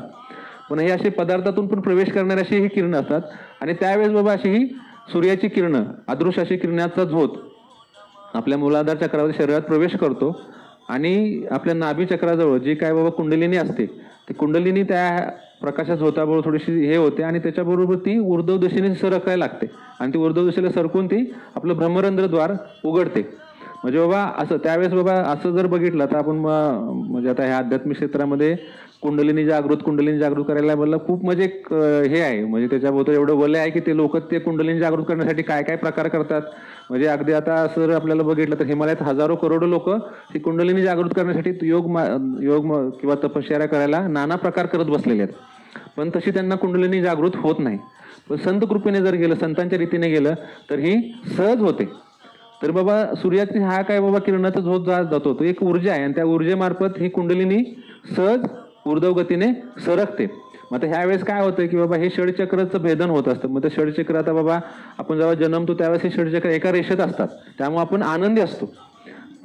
पण हे असे पदार्थातून पण प्रवेश करणारे अशी ही किरणं असतात. आणि त्यावेळेस बाबा अशी ही सूर्याची किरणं अदृश्य अशी किरणाचा झोत आपल्या मूलाधार चक्रावरती शरीरात प्रवेश करतो आणि आपल्या नाभी चक्राजवळ जी काय बाबा कुंडलिनी असते ती कुंडलिनी त्या प्रकाशात झोताबरोबर थोडीशी हे होते आणि त्याच्याबरोबर ती ऊर्ध्व दिशेने सरकायला लागते आणि ती ऊर्ध्व दिशेला सरकून ती आपलं ब्रह्मरंध्रद्वार उघडते. म्हणजे बाबा असं त्यावेळेस बाबा असं जर बघितलं तर आपण म्हणजे आता ह्या आध्यात्मिक क्षेत्रामध्ये कुंडलिनी जागृत करायला मला खूप म्हणजे एक हे आहे, म्हणजे त्याच्याबद्दल एवढं वलय आहे की ते लोक ते कुंडलिनी जागृत करण्यासाठी काय काय प्रकार करतात. म्हणजे अगदी आता असं जर आपल्याला बघितलं तर हिमालयात हजारो करोडो लोक ही कुंडलिनी जागृत करण्यासाठी योग किंवा तपश्चर्या करायला नाना प्रकार करत बसलेले आहेत, पण तशी त्यांना कुंडलिनी जागृत होत नाही. पण संत कृपेने जर गेलं, संतांच्या रीतीने गेलं तर ही सहज होते. तर बाबा सूर्याची हा काय बाबा किरणाचा झोत जातो तो एक ऊर्जा आहे आणि त्या ऊर्जेमार्फत ही कुंडलिनी सहज ऊर्ध्व गतीने सरकते. मग आता ह्या वेळेस काय होतं की बाबा हे षडचक्रचं भेदन होत असतं. मग ते षडचक्र आता बाबा आपण जेव्हा जन्मतो त्यावेळेस हे षडचक्र एका रेषेत असतात, त्यामुळे आपण आनंदी असतो.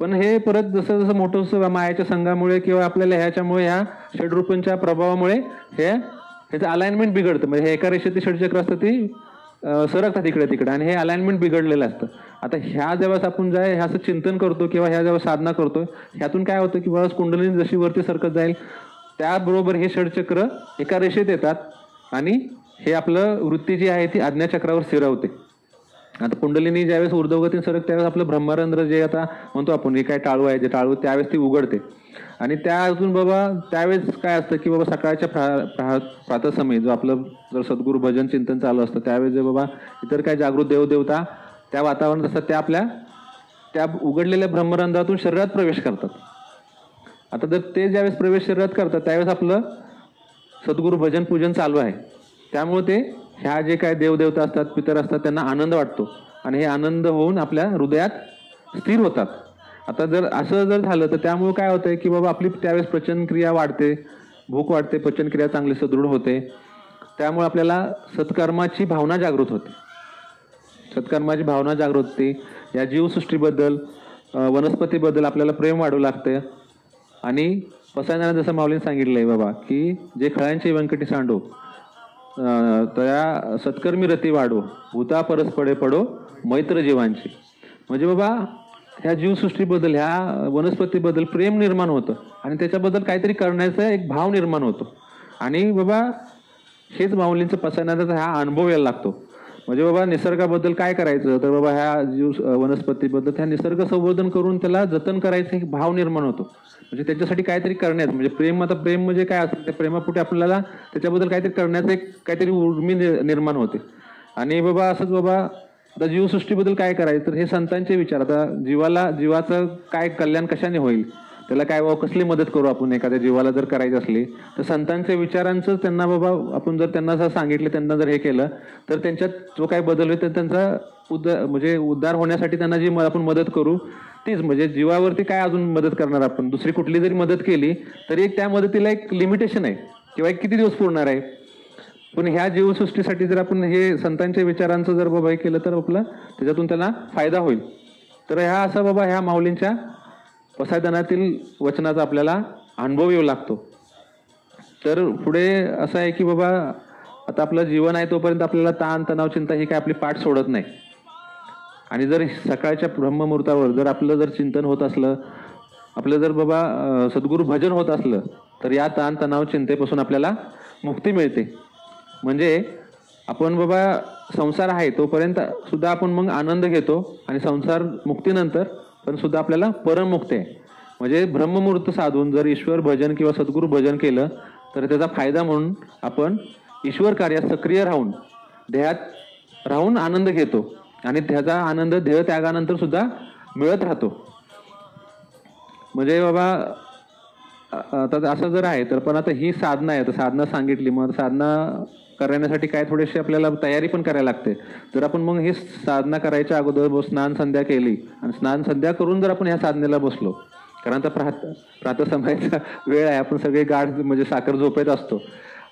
पण हे परत जसं जसं मोठं मायाच्या संघामुळे किंवा आपल्याला ह्याच्यामुळे ह्या षडरूपांच्या प्रभावामुळे ह्याचं अलाइनमेंट बिघडतं. म्हणजे हे एका रेषेतली षडचक्र असतं ती सरकतात इकडे तिकडे आणि हे अलाइनमेंट बिघडलेलं असतं. आता ह्या जेव्हा आपण ह्या असं चिंतन करतो किंवा ह्या जेव्हा साधना करतो ह्यातून काय होतं की बाबा कुंडलिनी जशी वरती सरकत जाईल त्याबरोबर हे षडचक्र एका रेषेत येतात आणि हे आपलं वृत्ती जी आहे ती आज्ञाचक्रावर स्थिरावते. आता कुंडलिनी ज्यावेळेस ऊर्ध्वगतीने सरकते त्यावेळेस आपलं ब्रह्मरंध्र जे आता म्हणतो आपण हे काय टाळू आहे जे टाळू त्यावेळेस ती उघडते आणि त्या अजून बाबा त्यावेळेस काय असतं की बाबा सकाळच्या प्रातःसमयी जो आपलं जर सद्गुरू भजन चिंतन चालू असतं त्यावेळेस जे बाबा इतर काय जागृत देवदेवता त्या वातावरणात असतात त्या आपल्या त्या उघडलेल्या ब्रह्मरंध्रातून शरीरात प्रवेश करतात. आता जर ते ज्यावेळेस प्रवेश शरीरात करतात त्यावेळेस आपलं सद्गुरू भजन पूजन चालू आहे, त्यामुळे ते ह्या जे काय देवदेवता असतात पितर असतात त्यांना आनंद वाटतो आणि हे आनंद होऊन आपल्या हृदयात स्थिर होतात. आता जर असं जर झालं तर त्यामुळे काय होतंय की बाबा आपली त्यावेळेस पचनक्रिया वाढते, भूक वाढते, पचनक्रिया चांगली सुदृढ होते. त्यामुळे आपल्याला सत्कर्माची भावना जागृत होते. सत्कर्माची भावना जागृत होते. या जीवसृष्टीबद्दल वनस्पतीबद्दल आपल्याला प्रेम वाढू लागते आणि पसायदाने जसं माऊलीने सांगितलंय बाबा की जे खळ्यांचे व्यंकटी सांडो त्या सत्कर्मी रती वाढो भूता परस्पडे पडो मैत्र जीवांची. म्हणजे बाबा ह्या जीवसृष्टीबद्दल ह्या वनस्पतीबद्दल प्रेम निर्माण होतं आणि त्याच्याबद्दल काहीतरी करण्याचा एक भाव निर्माण होतो आणि बाबा हेच माऊलींचं पसायदानाचा हा अनुभव यायला लागतो. म्हणजे बाबा निसर्गाबद्दल काय करायचं तर बाबा ह्या जीव वनस्पतीबद्दल ह्या निसर्ग संवर्धन करून त्याला जतन करायचा एक भाव निर्माण होतो. म्हणजे त्याच्यासाठी काहीतरी करण्यात म्हणजे प्रेम, आता प्रेम म्हणजे काय असतं त्या प्रेमापुढे आपल्याला त्याच्याबद्दल काहीतरी करण्याचं एक काहीतरी उर्मी निर्माण होते. आणि बाबा असंच बाबा आता जीवसृष्टीबद्दल काय करायचं तर हे संतांचे विचार. आता जीवाचं काय कल्याण कशाने होईल, त्याला काय बाबा कसली मदत करू आपण एखाद्या जीवाला जर करायची असली तर संतांच्या विचारांचं त्यांना बाबा आपण जर त्यांना असं सांगितलं त्यांना जर हे केलं तर त्यांच्यात जो काही बदल होईल तर त्यांचा म्हणजे उद्धार होण्यासाठी त्यांना जी आपण मदत करू तीच. म्हणजे जीवावरती काय अजून मदत करणार आपण, दुसरी कुठली जरी मदत केली तरी एक त्या मदतीला एक लिमिटेशन आहे किंवा एक किती दिवस पुरणार आहे. पण ह्या जीवसृष्टीसाठी जर आपण हे संतांच्या विचारांचं जर बाबा हे केलं तर आपलं त्याच्यातून त्यांना फायदा होईल. तर ह्या असं बाबा ह्या माऊलींच्या पसायदानातील वचनाचा आपल्याला अनुभव येऊ लागतो. तर पुढे असं आहे की बाबा आता आपलं जीवन आहे तोपर्यंत आपल्याला ताण तणाव चिंता ही काय आपली पाठ सोडत नाही. आणि जर सकाळच्या ब्रह्ममुहूर्तावर जर आपलं जर चिंतन होत असलं, आपलं जर बाबा सद्गुरू भजन होत असलं तर या ताण तणाव चिंतेपासून आपल्याला मुक्ती मिळते. म्हणजे आपण बाबा संसार आहे तोपर्यंत सुद्धा आपण मग आनंद घेतो आणि संसार मुक्तीनंतर पण सुद्धा आपल्याला परममुक्ती आहे. म्हणजे ब्रह्ममुहूर्त साधून जर ईश्वर भजन किंवा सद्गुरू भजन केलं तर त्याचा फायदा म्हणून आपण ईश्वर कार्यात सक्रिय राहून ध्येयात राहून आनंद घेतो आणि त्याचा आनंद ध्येय त्यागानंतर सुद्धा मिळत राहतो. म्हणजे बाबा आता असं जर आहे तर पण आता ही साधना आहे, तर साधना सांगितली, मग साधना करण्यासाठी काय थोडीशी आपल्याला तयारी पण करायला लागते. जर आपण मग ही साधना करायच्या अगोदर स्नान संध्या केली आणि स्नान संध्या करून जर आपण ह्या साधनेला बसलो, कारण आता प्रातःसमयाचा वेळ आहे, आपण सगळे गाढ म्हणजे साखर झोपेत असतो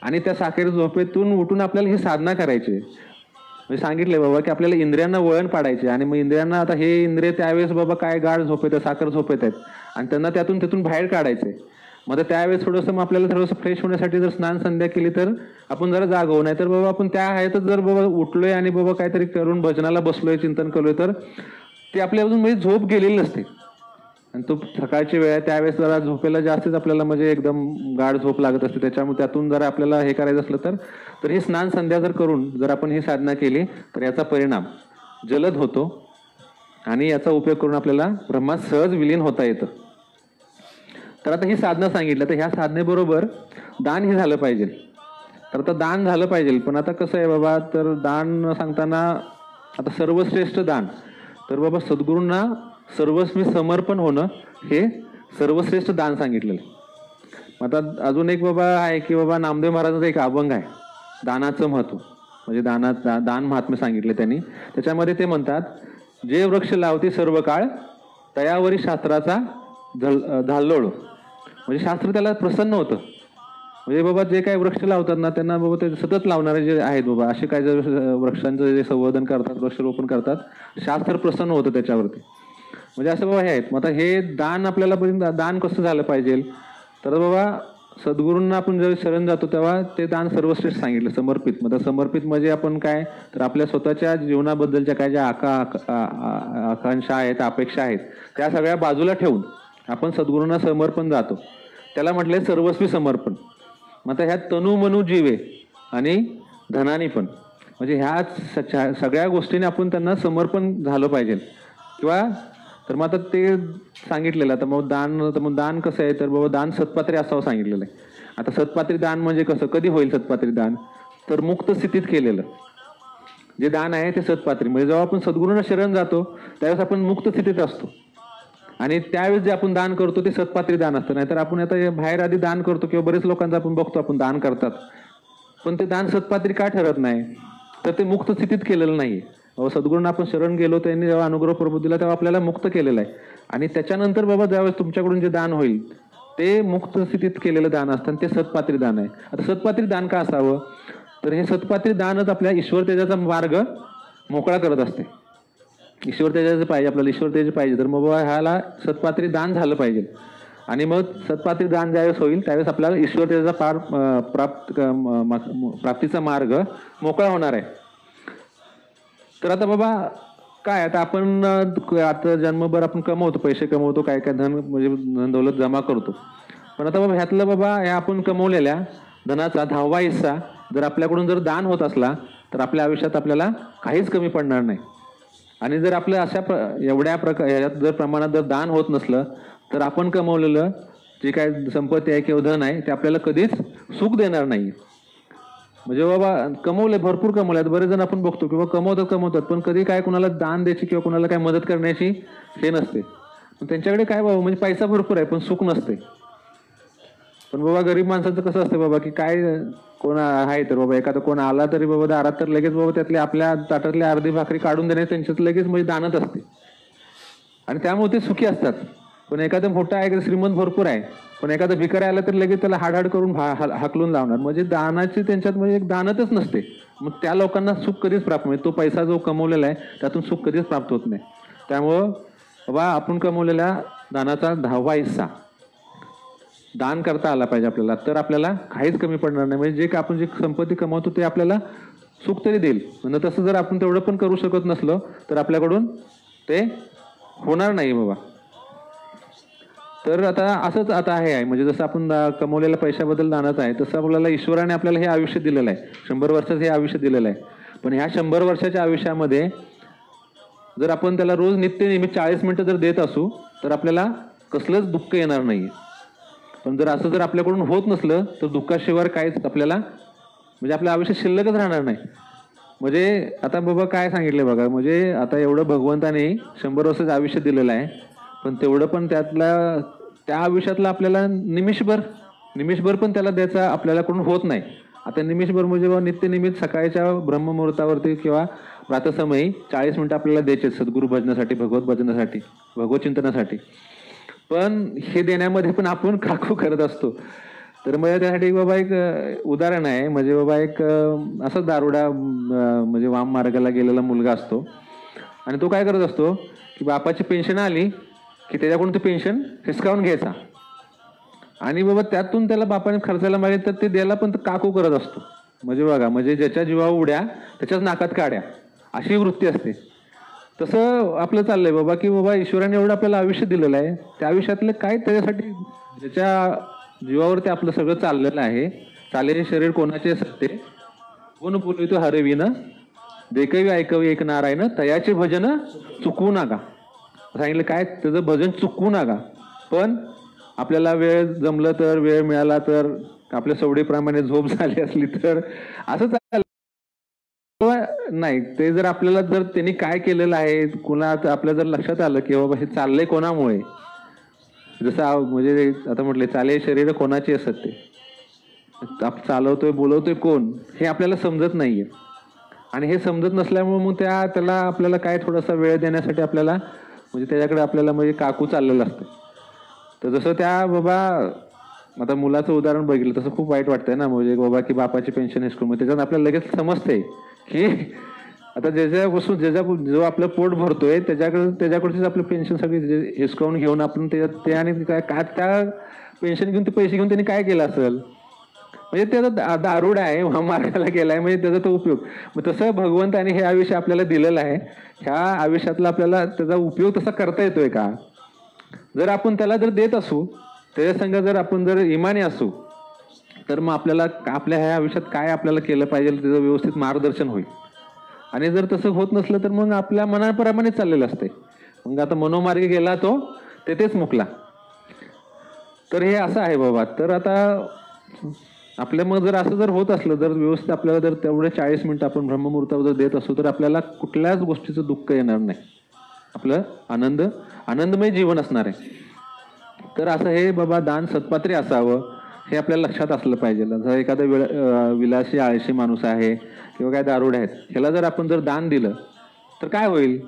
आणि त्या साखर झोपेतून उठून आपल्याला ही साधना करायची. म्हणजे सांगितले बाबा की आपल्याला इंद्रियांना वळण पाडायचे आणि मग इंद्रियांना आता हे इंद्रिय त्यावेळेस बाबा काय गाढ झोपेत आहेत, साखर झोपेत आहेत आणि त्यांना तिथून बाहेर काढायचे. मग त्यावेळेस थोडंसं मग आपल्याला थोडंसं फ्रेश होण्यासाठी जर स्नान संध्या केली तर आपण जरा जाग होऊ, नाही तर बाबा आपण त्या आहेतच जर बाबा उठलोय आणि बाबा काहीतरी करून भजनाला बसलोय, चिंतन करलोय, तर ते आपल्या अजून म्हणजे झोप गेलेली नसते आणि तो सकाळची वेळ आहे, त्यावेळेस जरा झोपेला जास्तच आपल्याला म्हणजे एकदम गाढ झोप लागत असते. त्याच्यामुळे त्यातून जर आपल्याला हे करायचं असलं तर ही स्नान संध्या जर करून जर आपण ही साधना केली तर याचा परिणाम जलद होतो आणि याचा उपयोग करून आपल्याला ब्रह्मात सहज विलीन होता येतं. तर आता ही साधना सांगितलं, तर ह्या साधनेबरोबर दान हे झालं पाहिजे. तर आता दान झालं पाहिजे, पण आता कसं आहे बाबा, तर दान सांगताना आता सर्वश्रेष्ठ दान तर बाबा सद्गुरूंना सर्वस्वी समर्पण होणं हे सर्वश्रेष्ठ दान सांगितलेलं. आता अजून एक बाबा आहे की बाबा नामदेव महाराजांचा एक अभंग आहे दानाचं महत्व, म्हणजे दान महात्म्य सांगितले त्यांनी. त्याच्यामध्ये ते म्हणतात, जे वृक्ष लावती सर्व काळ तयावरी शास्त्राचा झाल्लोळ. म्हणजे शास्त्र त्याला प्रसन्न होतं. म्हणजे बाबा जे काही वृक्ष लावतात ना त्यांना बाबा ते सतत लावणारे जे आहेत बाबा, असे काही जर वृक्षांचं जे संवर्धन करतात, वृक्षारोपण करतात, शास्त्र प्रसन्न होतं त्याच्यावरती. म्हणजे असं बाबा हे आहेत. मग आता हे दान आपल्याला दान कसं झालं पाहिजे, तर बाबा सद्गुरूंना आपण जेव्हा शरण जातो तेव्हा ते दान सर्वश्रेष्ठ सांगितलं, समर्पित. मग समर्पित म्हणजे आपण काय, तर आपल्या स्वतःच्या जीवनाबद्दलच्या काय ज्या आकांक्षा आहेत, अपेक्षा आहेत, त्या सगळ्या बाजूला ठेवून आपण सद्गुरूंना समर्पण जातो. त्याला म्हटलंय सर्वस्वी समर्पण. मग आता ह्या तनु मनु जीवे आणि धनानी पण, म्हणजे ह्या सगळ्या गोष्टीने आपण त्यांना समर्पण झालं पाहिजे. किंवा तर मग आता ते सांगितलेलं. आता मग दान कसं आहे, तर बाबा दान सत्पात्री असावं सांगितलेलं आहे. आता सत्पात्री दान म्हणजे कसं, कधी होईल सत्पात्री दान, तर मुक्त स्थितीत केलेलं जे दान आहे ते सत्पात्री. म्हणजे जेव्हा आपण सद्गुरूंना शरण जातो त्यावेळेस आपण मुक्त स्थितीत असतो आणि त्यावेळेस जे आपण दान करतो ते सत्पात्री दान असतं. नाहीतर आपण आता बाहेर आधी दान करतो किंवा बरेच लोकांचं आपण बघतो आपण दान करतात, पण ते दान सत्पात्री का ठरत नाही, तर ते मुक्त स्थितीत केलेलं नाही. सद्गुरूंना आपण शरण गेलो, त्यांनी जेव्हा अनुग्रह प्रभू दिला तेव्हा आपल्याला मुक्त केलेलं आहे आणि त्याच्यानंतर बाबा ज्यावेळेस तुमच्याकडून जे दान होईल ते मुक्त स्थितीत केलेलं दान असतं आणि ते सत्पात्री दान आहे. आता सत्पात्री दान का असावं, तर हे सत्पात्री दानच आपल्या ईश्वर तेजाचा मार्ग मोकळा करत असते. ईश्वर तेजाचं पाहिजे आपल्याला, ईश्वर तेज पाहिजे, तर मग बाबा ह्याला सत्पात्री दान झालं पाहिजे. आणि मग सत्पात्री दान ज्यावेळेस होईल त्यावेळेस आपल्याला ईश्वर तेजाचा प्राप्तीचा मार्ग मोकळा होणार आहे. तर आता बाबा काय, आता आपण आता जन्मभर आपण कमवतो, पैसे कमवतो, काय काय धन म्हणजे धन दौलत जमा करतो, पण आता बाबा ह्यातलं बाबा ह्या आपण कमवलेल्या धनाचा 10वा हिस्सा जर आपल्याकडून जर दान होत असला तर आपल्या आयुष्यात आपल्याला काहीच कमी पडणार नाही. आणि जर आपलं एवढ्या ह्याच्यात जर प्रमाणात जर दान होत नसलं तर आपण कमवलेलं जे काय संपत्ती आहे किंवा धन आहे ते आपल्याला कधीच सुख देणार नाही. म्हणजे बाबा कमवले, भरपूर कमवल्यात, बरेच जण आपण बघतो किंवा कमवतात पण कधी काय कोणाला दान द्यायची किंवा कोणाला काय मदत करण्याची हे नसते. पण त्यांच्याकडे काय बाबा म्हणजे पैसा भरपूर आहे पण सुख नसते. पण बाबा गरीब माणसाचं कसं असतं बाबा की काय कोण आहे तर बाबा एखादा कोण आला तरी बाबा दारात तर लगेच बाबा त्यातले आपल्या ताटातली अर्धी भाकरी काढून देणे त्यांच्यात लगेच म्हणजे दानच असते आणि त्यामुळे ते सुखी असतात. पण एखादा मोठा आहे, श्रीमंत भरपूर आहे, पण एखादा भिकारी आला तर लगेच त्याला हाडहाड करून हाकलून लावणार. म्हणजे दानाची त्यांच्यात म्हणजे एक दानतच नसते. मग त्या लोकांना सुख कधीच प्राप्त म्हणजे तो पैसा जो कमवलेला आहे त्यातून सुख कधीच प्राप्त होत नाही. त्यामुळं बाबा आपण कमवलेल्या दानाचा 10वा हिस्सा दान करता आला पाहिजे आपल्याला, तर आपल्याला काहीच कमी पडणार नाही. म्हणजे जे आपण जी संपत्ती कमवतो ते आपल्याला सुख तरी देईल. म्हणजे तसं जर आपण तेवढं पण करू शकत नसलो तर आपल्याकडून ते होणार नाही बाबा. तर आता असंच आता आहे म्हणजे जसं आपण कमवलेल्या पैशाबद्दल दानच आहे तसं आपल्याला ईश्वराने आपल्याला हे आयुष्य दिलेलं आहे, 100 वर्षाचं हे आयुष्य दिलेलं आहे. पण ह्या 100 वर्षाच्या आयुष्यामध्ये जर आपण त्याला रोज नित्यनेहमी 40 मिनिटं जर देत असू तर आपल्याला कसलंच दुःख येणार नाही. पण जर असं जर आपल्याकडून होत नसलं तर दुःखाशिवाय काहीच आपल्याला म्हणजे आपलं आयुष्य शिल्लकच राहणार नाही. म्हणजे आता बाबा काय सांगितले बघा, म्हणजे आता एवढं भगवंताने 100 वर्षाचं आयुष्य दिलेलं आहे पण तेवढं पण त्यातला त्या आयुष्यातला आपल्याला निमिषभर पण त्याला द्यायचा आपल्यालाकडून होत नाही. आता निमिषभर म्हणजे नित्यनिमित्त सकाळच्या ब्रह्ममुहूर्तावरती किंवा प्रातःसमयी 40 मिनिटं आपल्याला द्यायचे सद्गुरू भजनासाठी, भगवत भजनासाठी, भगवत चिंतनासाठी. पण हे देण्यामध्ये पण आपण काकू करत असतो. तर मग त्यासाठी बाबा एक उदाहरण आहे. म्हणजे बाबा एक असाच दारुडा म्हणजे वाम मार्गाला गेलेला मुलगा असतो आणि तो काय करत असतो की बापाची पेन्शन आली की त्याच्याकडून ते पेन्शन हिसकावून घ्यायचा आणि बाबा त्यातून त्याला बापाने खर्चायला मागितलं तर ते द्यायला पण काकू करत असतो. म्हणजे बघा, म्हणजे ज्याच्या जीवावर उड्या त्याच्याच नाकात काड्या, अशी वृत्ती असते. तसं आपलं चाललंय बाबा की बाबा ईश्वराने एवढं आपल्याला आयुष्य दिलेलं आहे, त्या आयुष्यातलं काय त्याच्यासाठी ज्याच्या जीवावरती आपलं सगळं चाललेलं आहे. चालेले शरीर कोणाचे सत्ते, कोण बोलवितो हरवीन, देखवी ऐकवी एक नारायण, तयाचे भजन चुकवू नका. सांगितलं काय, त्याचं भजन चुकवू नका. पण आपल्याला वेळ जमलं तर, वेळ मिळाला तर, आपल्या सवडीप्रमाणे झोप झाली असली तर असं चालेल नाही. ते जर आपल्याला जर त्यांनी काय केलेलं आहे कुणा आपल्या जर लक्षात आलं की बाबा हे चाललंय कोणामुळे, जसं म्हणजे आता म्हटले चाले शरीर कोणाची असत, ते चालवतोय बोलवतोय कोण हे आपल्याला समजत नाहीये. आणि हे समजत नसल्यामुळे मग त्याला आपल्याला काय थोडासा वेळ देण्यासाठी आपल्याला म्हणजे त्याच्याकडे आपल्याला म्हणजे काकू चाललेलं असतं. तर जसं त्या बाबा आता मुलाचं उदाहरण बघितलं तसं खूप वाईट वाटतंय ना. म्हणजे बाबा की बापाची पेन्शन हिसकून, मग त्याच्यात आपल्याला लगेच समजते की आता ज्याच्यापासून जो आपलं पोट भरतोय त्याच्याकडचीच आपलं पेन्शन सगळी हिसकावून घेऊन आपण ते आणि काय त्या पेन्शन घेऊन ते पैसे घेऊन त्यांनी काय केलं असेल, म्हणजे त्याचा दारुड आहे, मार्गाला गेलाय, म्हणजे त्याचा तो उपयोग. मग तसं भगवंताने हे आयुष्य आपल्याला दिलेलं आहे, ह्या आयुष्यातला आपल्याला त्याचा उपयोग तसा करता येतोय का. जर आपण त्याला जर देत असू, त्याच्या संग जर आपण जर इमानी असू, तर मग आपल्याला आपल्या ह्या आयुष्यात काय आपल्याला केलं पाहिजे त्याचं व्यवस्थित मार्गदर्शन होईल. आणि जर तसं होत नसलं तर मग आपल्या मनाप्रमाणे चाललेलं असते. मग आता मनोमार्गे गेला तो तेथेच मुकला. तर हे असं आहे बाबा. तर आता आपल्या मग जर असं जर होत असलं, जर व्यवस्थित आपल्याला जर तेवढे 40 मिनिटं आपण ब्रह्ममुहूर्तावर जर देत असू तर आपल्याला कुठल्याच गोष्टीचं दुःख येणार नाही. आपलं आनंदमय जीवन असणार आहे. तर असं हे बाबा दान सत्पात्री असावं हे आपल्याला लक्षात असलं पाहिजे. जर एखादा विलासी आळशी माणूस आहे किंवा काय दारुड आहेत, ह्याला जर आपण जर दान दिलं तर काय होईल,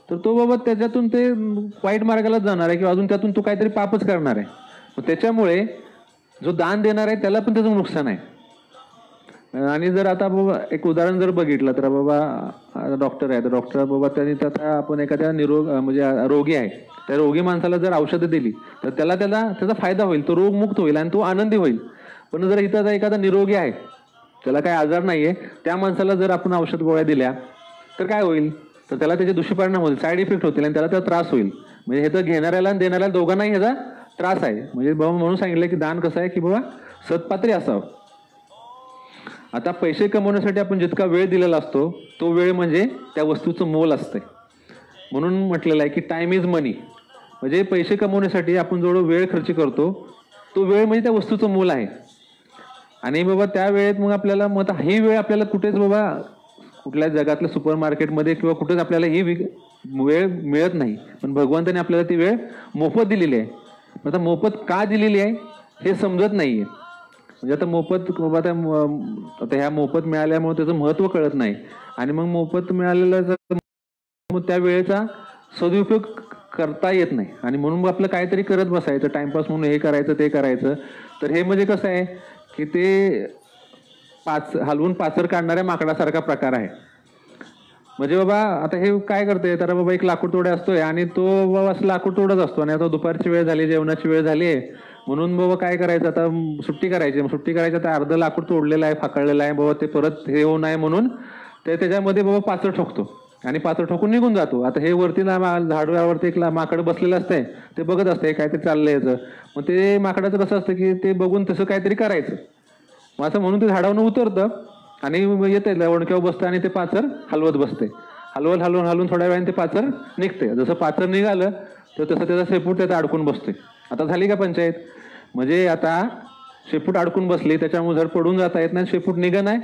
तर तो बाबा त्याच्यातून ते वाईट मार्गालाच जाणार आहे किंवा अजून त्यातून तो काहीतरी पापच करणार आहे. मग त्याच्यामुळे जो दान देणार आहे त्याला पण त्याचं नुकसान आहे. आणि जर आता बाबा एक उदाहरण जर बघितलं तर बाबा डॉक्टर आहे, तर डॉक्टर बाबा त्यांनी आता आपण एखाद्या म्हणजे रोगी आहे, त्या रोगी माणसाला जर औषधं दिली तर त्याचा फायदा होईल, तो रोगमुक्त होईल आणि तो आनंदी होईल. पण जर इथं एखादा निरोगी आहे, त्याला काही आजार नाहीये, त्या माणसाला जर आपण औषध गोळ्या दिल्या तर काय होईल, तर त्याला त्याचे दुष्परिणाम होतील, साईड इफेक्ट होतील आणि त्याला त्रास होईल. म्हणजे हे तर घेणाऱ्याला आणि देणाऱ्याला दोघांनाही ह्याचा त्रास आहे. म्हणजे बाबा म्हणून सांगितलं की दान कसं आहे की बाबा सत्पात्री असावं. आता पैसे कमवण्यासाठी आपण जितका वेळ दिलेला असतो तो वेळ म्हणजे त्या वस्तूचं मोल असतंय. म्हणून म्हटलेलं आहे की टाइम इज मनी. म्हणजे पैसे कमवण्यासाठी आपण जेवढा वेळ खर्च करतो तो वेळ म्हणजे त्या वस्तूचं मोल आहे. आणि बाबा त्या वेळेत मग आपल्याला मग ही वेळ आपल्याला कुठेच बाबा कुठल्या जगातल्या सुपर मार्केटमध्ये किंवा कुठेच आपल्याला ही वेळ मिळत नाही. पण भगवंताने आपल्याला ती वेळ मोफत दिलेली आहे. आता मोफत का दिलेली आहे हे समजत नाहीये. म्हणजे आता मोफत बाबा आता ह्या मोफत मिळाल्यामुळे त्याचं महत्व कळत नाही. आणि मग मोफत मिळालेलं मग त्या वेळेचा सदुपयोग करता येत नाही. आणि म्हणून मग आपलं काहीतरी करत बसायचं टाइमपास म्हणून, हे करायचं ते करायचं. तर हे म्हणजे कसं आहे की ते हलवून पाचर काढणाऱ्या माकडासारखा प्रकार आहे. म्हणजे बाबा आता हे काय करते, तर बाबा एक लाकूड तोडा असतोय आणि तो बाबा असं लाकूड तोडत असतो आणि आता दुपारची वेळ झाली, जेवणाची वेळ झाली आहे, म्हणून बाबा काय करायचं, आता सुट्टी करायची तर अर्ध लाकूड तोडलेलं आहे, फाकळलेलं आहे बाबा, ते परत हे होऊ नये म्हणून ते त्याच्यामध्ये बाबा पाचर ठोकतो आणि पाचर ठोकून निघून जातो. आता हे वरती झाडावरती एक माकड बसलेलं असतंय, ते बघत असतंय काय ते चाललंय याचं. मग ते माकडाचं कसं असतं की ते बघून तसं काहीतरी करायचं. मग असं म्हणून ते झाडावरून उतरतं आणि येते लवणक्यावर बसतं आणि ते पाचर हलवत बसते. हलवून थोड्या वेळाने ते पाचर निघते. जसं पाचर निघालं तर तसं त्याचा शेपूट त्यात अडकून बसतोय. आता झाली का पंचायत. म्हणजे आता शेपूट अडकून बसली, त्याच्यामुळे झड पडून जाता येत नाही, शेपूट निघत नाही,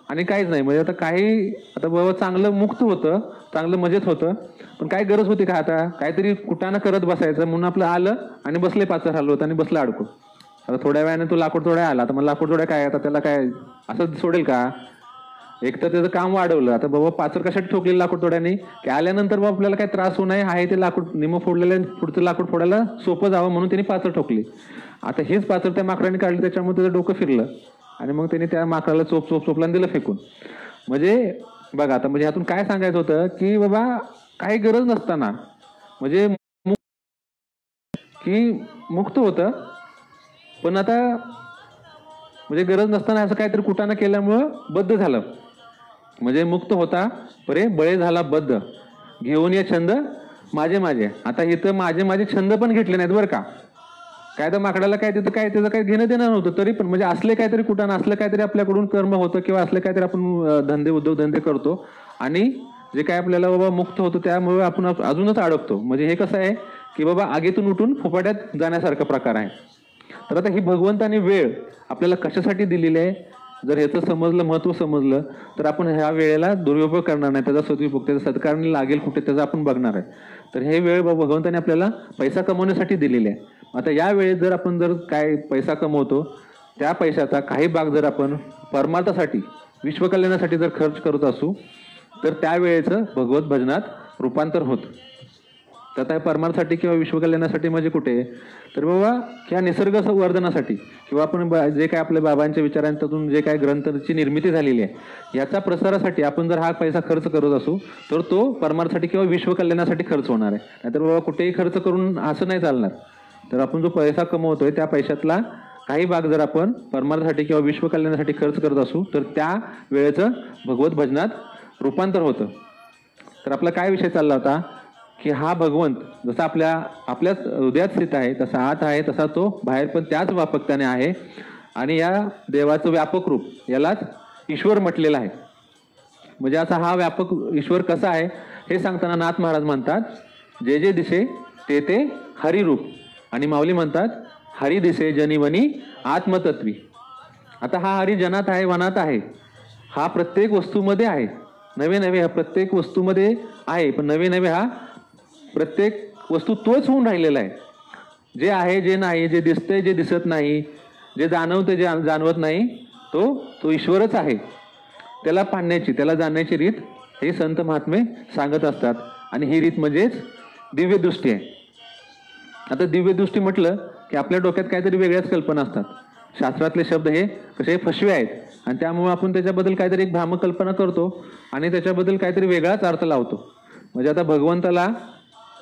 आणि काहीच नाही. म्हणजे आता काही आता बाबा चांगलं मुक्त होतं, चांगलं मजेत होतं, पण काय गरज होती का? आता काहीतरी कुटाणा करत बसायचं म्हणून आपलं आलं आणि बसले पाचर हलवत आणि बसलं अडकून. आता थोड्या वेळाने तो लाकूड तोड्या आला, तर मग लाकूड तोड्या काय आता त्याला काय असं सोडेल का? एक तर त्याचं काम वाढवलं. आता बाबा पाचर कशासाठी ठोकलेलं लाकूड तोड्याने, की आल्यानंतर बाबा आपल्याला काही त्रास होऊ नये, आहे ते लाकूड निम फोडलेलं पुढचं लाकूड फोडायला सोपं जावं म्हणून त्यांनी पाचर ठोकली. आता हेच पाचर त्या माकडाने काढली, त्याच्यामुळे त्याचं डोकं फिरलं आणि मग त्यांनी त्या माकडाला चोपला आणि दिलं फेकून. म्हणजे बघा आता, म्हणजे यातून काय सांगायचं होतं की बाबा काही गरज नसताना म्हणजे की मुक्त होतं, पण आता म्हणजे गरज नसताना असं काहीतरी कुटाणा केल्यामुळं बद्ध झालं. म्हणजे मुक्त होता परे बळे झाला बद्ध, घेऊन ये छंद माझे माझे. आता इथं माझे माझे छंद पण घेतले नाहीत बरं का. काय तर माकडाला काय तिथं काय त्याचं काही घेणं देणं नव्हतं, तरी पण म्हणजे असले काहीतरी कुटाणा, असलं काहीतरी आपल्याकडून कर्म होतं किंवा असले काहीतरी आपण धंदे उद्योगधंदे करतो आणि जे काय आपल्याला बाबा मुक्त होतं त्यामुळे आपण अजूनच अडकतो. म्हणजे हे कसं आहे की बाबा आगीतून उठून फुफाट्यात जाण्यासारखा प्रकार आहे. तर आता ही भगवंताने वेळ आपल्याला कशासाठी दिलेली आहे, जर ह्याचं समजलं, महत्व समजलं, तर आपण ह्या वेळेला दुरुपयोग करणार नाही, त्याचा सदुपयोग, त्याचा सत्कार लागेल कुठे त्याचा आपण बघणार आहे. तर हे वेळ भगवंताने आपल्याला पैसा कमवण्यासाठी दिलेली आहे. आता या वेळेत जर आपण जर काय पैसा कमवतो, त्या पैशाचा काही भाग जर आपण परमार्थासाठी, विश्वकल्याणासाठी जर खर्च करत असू, तर त्यावेळेचं भगवत भजनात रूपांतर होतं. तर आता परमार्थासाठी किंवा विश्वकल्याणासाठी म्हणजे कुठे, तर बाबा ह्या निसर्ग संवर्धनासाठी किंवा आपण जे काय आपल्या बाबांच्या विचारांतून जे काय ग्रंथाची निर्मिती झालेली आहे याचा प्रसारासाठी आपण जर हा पैसा खर्च करत असू, तर तो परमार्थासाठी किंवा विश्वकल्याणासाठी खर्च होणार आहे. नाहीतर बाबा कुठेही खर्च करून असं नाही चालणार. तर आपण जो पैसा कमवतोय त्या पैशातला काही भाग जर आपण परमार्थासाठी किंवा विश्वकल्याणासाठी खर्च करत असू, तर त्या वेळेचं भगवत भजनात रूपांतर होतं. तर आपला काय विषय चालला होता की हा भगवंत जसा आपल्याच हृदयात स्थित आहे, तसा आत आहे, तसा तो बाहेर पण त्याच व्यापकतेने आहे. आणि या देवाचं व्यापक रूप यालाच ईश्वर म्हटलेलं आहे. म्हणजे असा हा व्यापक ईश्वर कसा आहे हे सांगताना नाथ महाराज म्हणतात, जे जे दिसे ते ते हरिरूप. आणि माऊली म्हणतात, हरी दिसे जनिवनी आत्मतत्वी. आता हा हरी जनात आहे, वनात आहे, हा प्रत्येक वस्तूमध्ये आहे, नवे नवे हा प्रत्येक वस्तूमध्ये आहे, पण नवे नवे हा प्रत्येक वस्तू तोच होऊन राहिलेला आहे. जे आहे जे नाही, जे दिसतंय जे दिसत नाही, जे जाणवते जे जाणवत नाही, तो ईश्वरच आहे. त्याला पाहण्याची, त्याला जाणण्याची रीत हे संत महात्मे सांगत असतात. आणि ही रीत म्हणजेच दिव्यदृष्टी आहे. आता दिव्यदृष्टी म्हटलं की आपल्या डोक्यात काहीतरी वेगळ्याच कल्पना असतात. शास्त्रातले शब्द हे कसे फसवे आहेत आणि त्यामुळे आपण त्याच्याबद्दल काहीतरी एक भ्रामक कल्पना करतो आणि त्याच्याबद्दल काहीतरी वेगळाच अर्थ लावतो. म्हणजे आता भगवंताला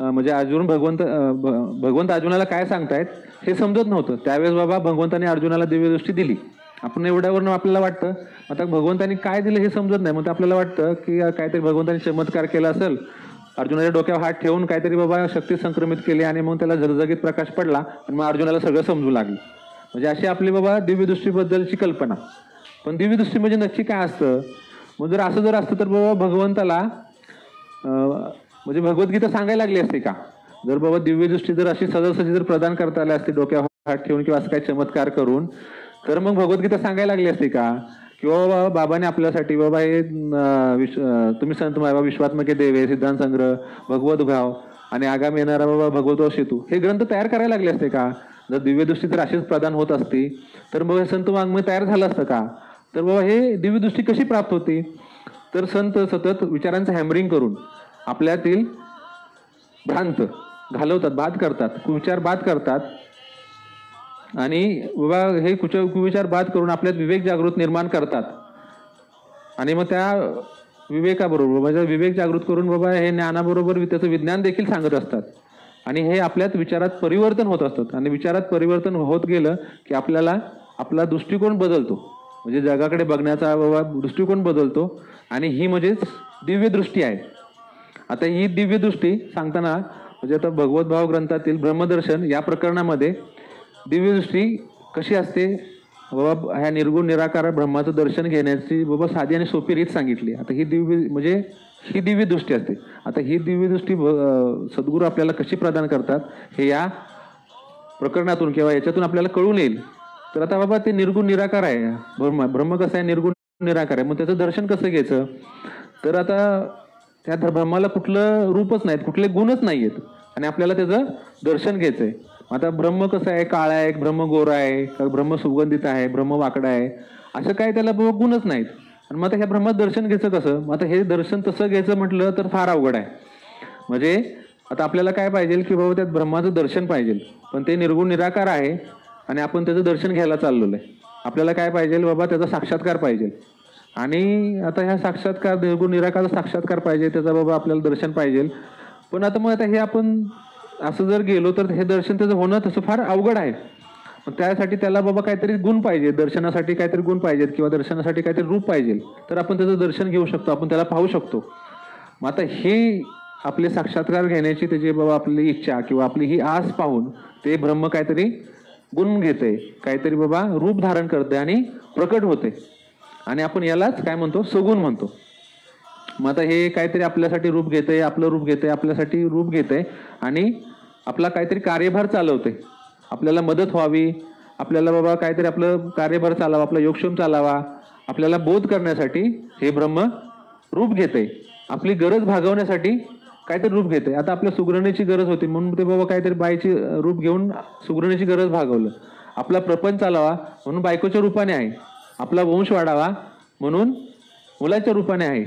म्हणजे भगवंत अर्जुनाला काय सांगतायत हे समजत नव्हतं. त्यावेळेस बाबा भगवंताने अर्जुनाला दिव्यदृष्टी दिली. आपण एवढ्यावरून आपल्याला वाटतं आता भगवंतानी काय दिलं हे समजत नाही, मग आपल्याला वाटतं की काहीतरी भगवंतानी चमत्कार केला असेल, अर्जुनाच्या डोक्यावर हात ठेवून काहीतरी बाबा शक्ती संक्रमित केली आणि मग त्याला झगझगीत प्रकाश पडला आणि मग अर्जुनाला सगळं समजू लागलं. म्हणजे अशी आपली बाबा दिव्यदृष्टीबद्दलची कल्पना. पण दिव्यदृष्टी म्हणजे नक्की काय असतं? मग जर असतं तर बाबा भगवंताला म्हणजे भगवद्गीता सांगायला लागली असते का? जर बाबा दिव्यदृष्टी जर अशी सहजासहजी जर प्रदान करता आली असते डोक्यावर हात ठेवून किंवा असं काही चमत्कार करून, तर मग भगवद्गीता सांगायला लागली असते का? किंवा बाबाने आपल्यासाठी बाबा हे तुम्ही संत बाबा विश्वात्मके देवे, सिद्धांत संग्रह, भगवत भाव आणि आगामी येणारा बाबा भगवतो सेतू हे ग्रंथ तयार करायला लागले असते का? जर दिव्यदृष्टी जर अशीच प्रदान होत असती तर मग संत वाङ्मय तयार झालं असतं का? तर बाबा हे दिव्यदृष्टी कशी प्राप्त होती? तर संत सतत विचारांचं हॅमरिंग करून आपल्यातील भ्रांत घालवतात, बाद करतात, कुविचार बाद करतात आणि बाबा हे कुविचार बाद करून आपल्यात विवेक जागृत निर्माण करतात. आणि मग त्या विवेकाबरोबर म्हणजे विवेक जागृत करून बाबा हे ज्ञानाबरोबर त्याचं विज्ञान देखील सांगत असतात. आणि हे आपल्यात विचारात परिवर्तन होत असतात. आणि विचारात परिवर्तन होत गेलं की आपल्याला आपला दृष्टिकोन बदलतो, म्हणजे जगाकडे बघण्याचा बाबा दृष्टिकोन बदलतो. आणि ही म्हणजेच दिव्यदृष्टी आहे. आता ही दिव्यदृष्टी सांगताना म्हणजे आता भगवत भाव ग्रंथातील ब्रह्मदर्शन या प्रकरणामध्ये दिव्यदृष्टी कशी असते बाबा, ह्या निर्गुण निराकार ब्रह्माचं दर्शन घेण्याची बाबा साधी आणि सोपी रीत सांगितली. आता ही ही दिव्यदृष्टी असते. आता ही दिव्यदृष्टी सद्गुरू आपल्याला कशी प्रदान करतात हे या प्रकरणातून किंवा याच्यातून आपल्याला कळून येईल. तर आता बाबा ते निर्गुण निराकार आहे ब्रह्म कसं आहे, निर्गुण निराकार आहे, मग त्याचं दर्शन कसं घ्यायचं? तर आता त्या ब्रह्माला कुठलं रूपच नाहीत, कुठले गुणच नाहीयेत आणि आपल्याला त्याचं दर्शन घ्यायचंय. आता ब्रह्म कसं आहे? काळा आहे, ब्रह्म गोरा आहे, का ब्रह्म सुगंधित आहे, ब्रह्म वाकडा आहे, असं काय त्याला गुणच नाहीत. आणि मग आता ह्या ब्रह्माचं दर्शन घ्यायचं कसं? मग आता हे दर्शन तसं घ्यायचं म्हटलं तर फार अवघड आहे. म्हणजे आता आपल्याला काय पाहिजे की बाबा त्यात ब्रह्माचं दर्शन पाहिजे, पण ते निर्गुण निराकार आहे आणि आपण त्याचं दर्शन घ्यायला चाललेलो आहे. आपल्याला काय पाहिजे बाबा? त्याचा साक्षात्कार पाहिजे. आणि आता ह्या साक्षात्कार, निर्गुण निराकारचा साक्षात्कार पाहिजे, त्याचा बाबा आपल्याला दर्शन पाहिजे. पण आता मग आता हे आपण असं जर गेलो तर हे दर्शन त्याचं होणं तसं फार अवघड आहे. त्यासाठी त्याला बाबा काहीतरी गुण पाहिजे, दर्शनासाठी काहीतरी गुण पाहिजेत किंवा दर्शनासाठी काहीतरी रूप पाहिजे, तर आपण त्याचं दर्शन घेऊ शकतो, आपण त्याला पाहू शकतो. मग आता हे आपले साक्षात्कार घेण्याची त्याची बाबा आपली इच्छा किंवा आपली ही आस पाहून ते ब्रह्म काहीतरी गुण घेते, काहीतरी बाबा रूप धारण करते आणि प्रकट होते. आणि आपण यालाच काय म्हणतो? सगुण म्हणतो. मग आता हे काहीतरी आपल्यासाठी रूप घेते, आपलं रूप घेते, आपल्यासाठी रूप घेते आणि आपला काहीतरी कार्यभार चालवते. आपल्याला मदत व्हावी, आपल्याला बाबा काहीतरी आपलं कार्यभार चालावा, आपला योगक्षेम चालावा, आपल्याला बोध करण्यासाठी हे ब्रह्म रूप घेते. आपली गरज भागवण्यासाठी काहीतरी रूप घेते. आता आपल्या सुगरणीची गरज होती म्हणून ते बाबा काहीतरी बाईची रूप घेऊन सुगरणीची गरज भागवलं. आपला प्रपंच चालावा म्हणून बायकोच्या रूपाने आहे. आपला वंश वाढावा म्हणून मुलाच्या रूपाने आहे.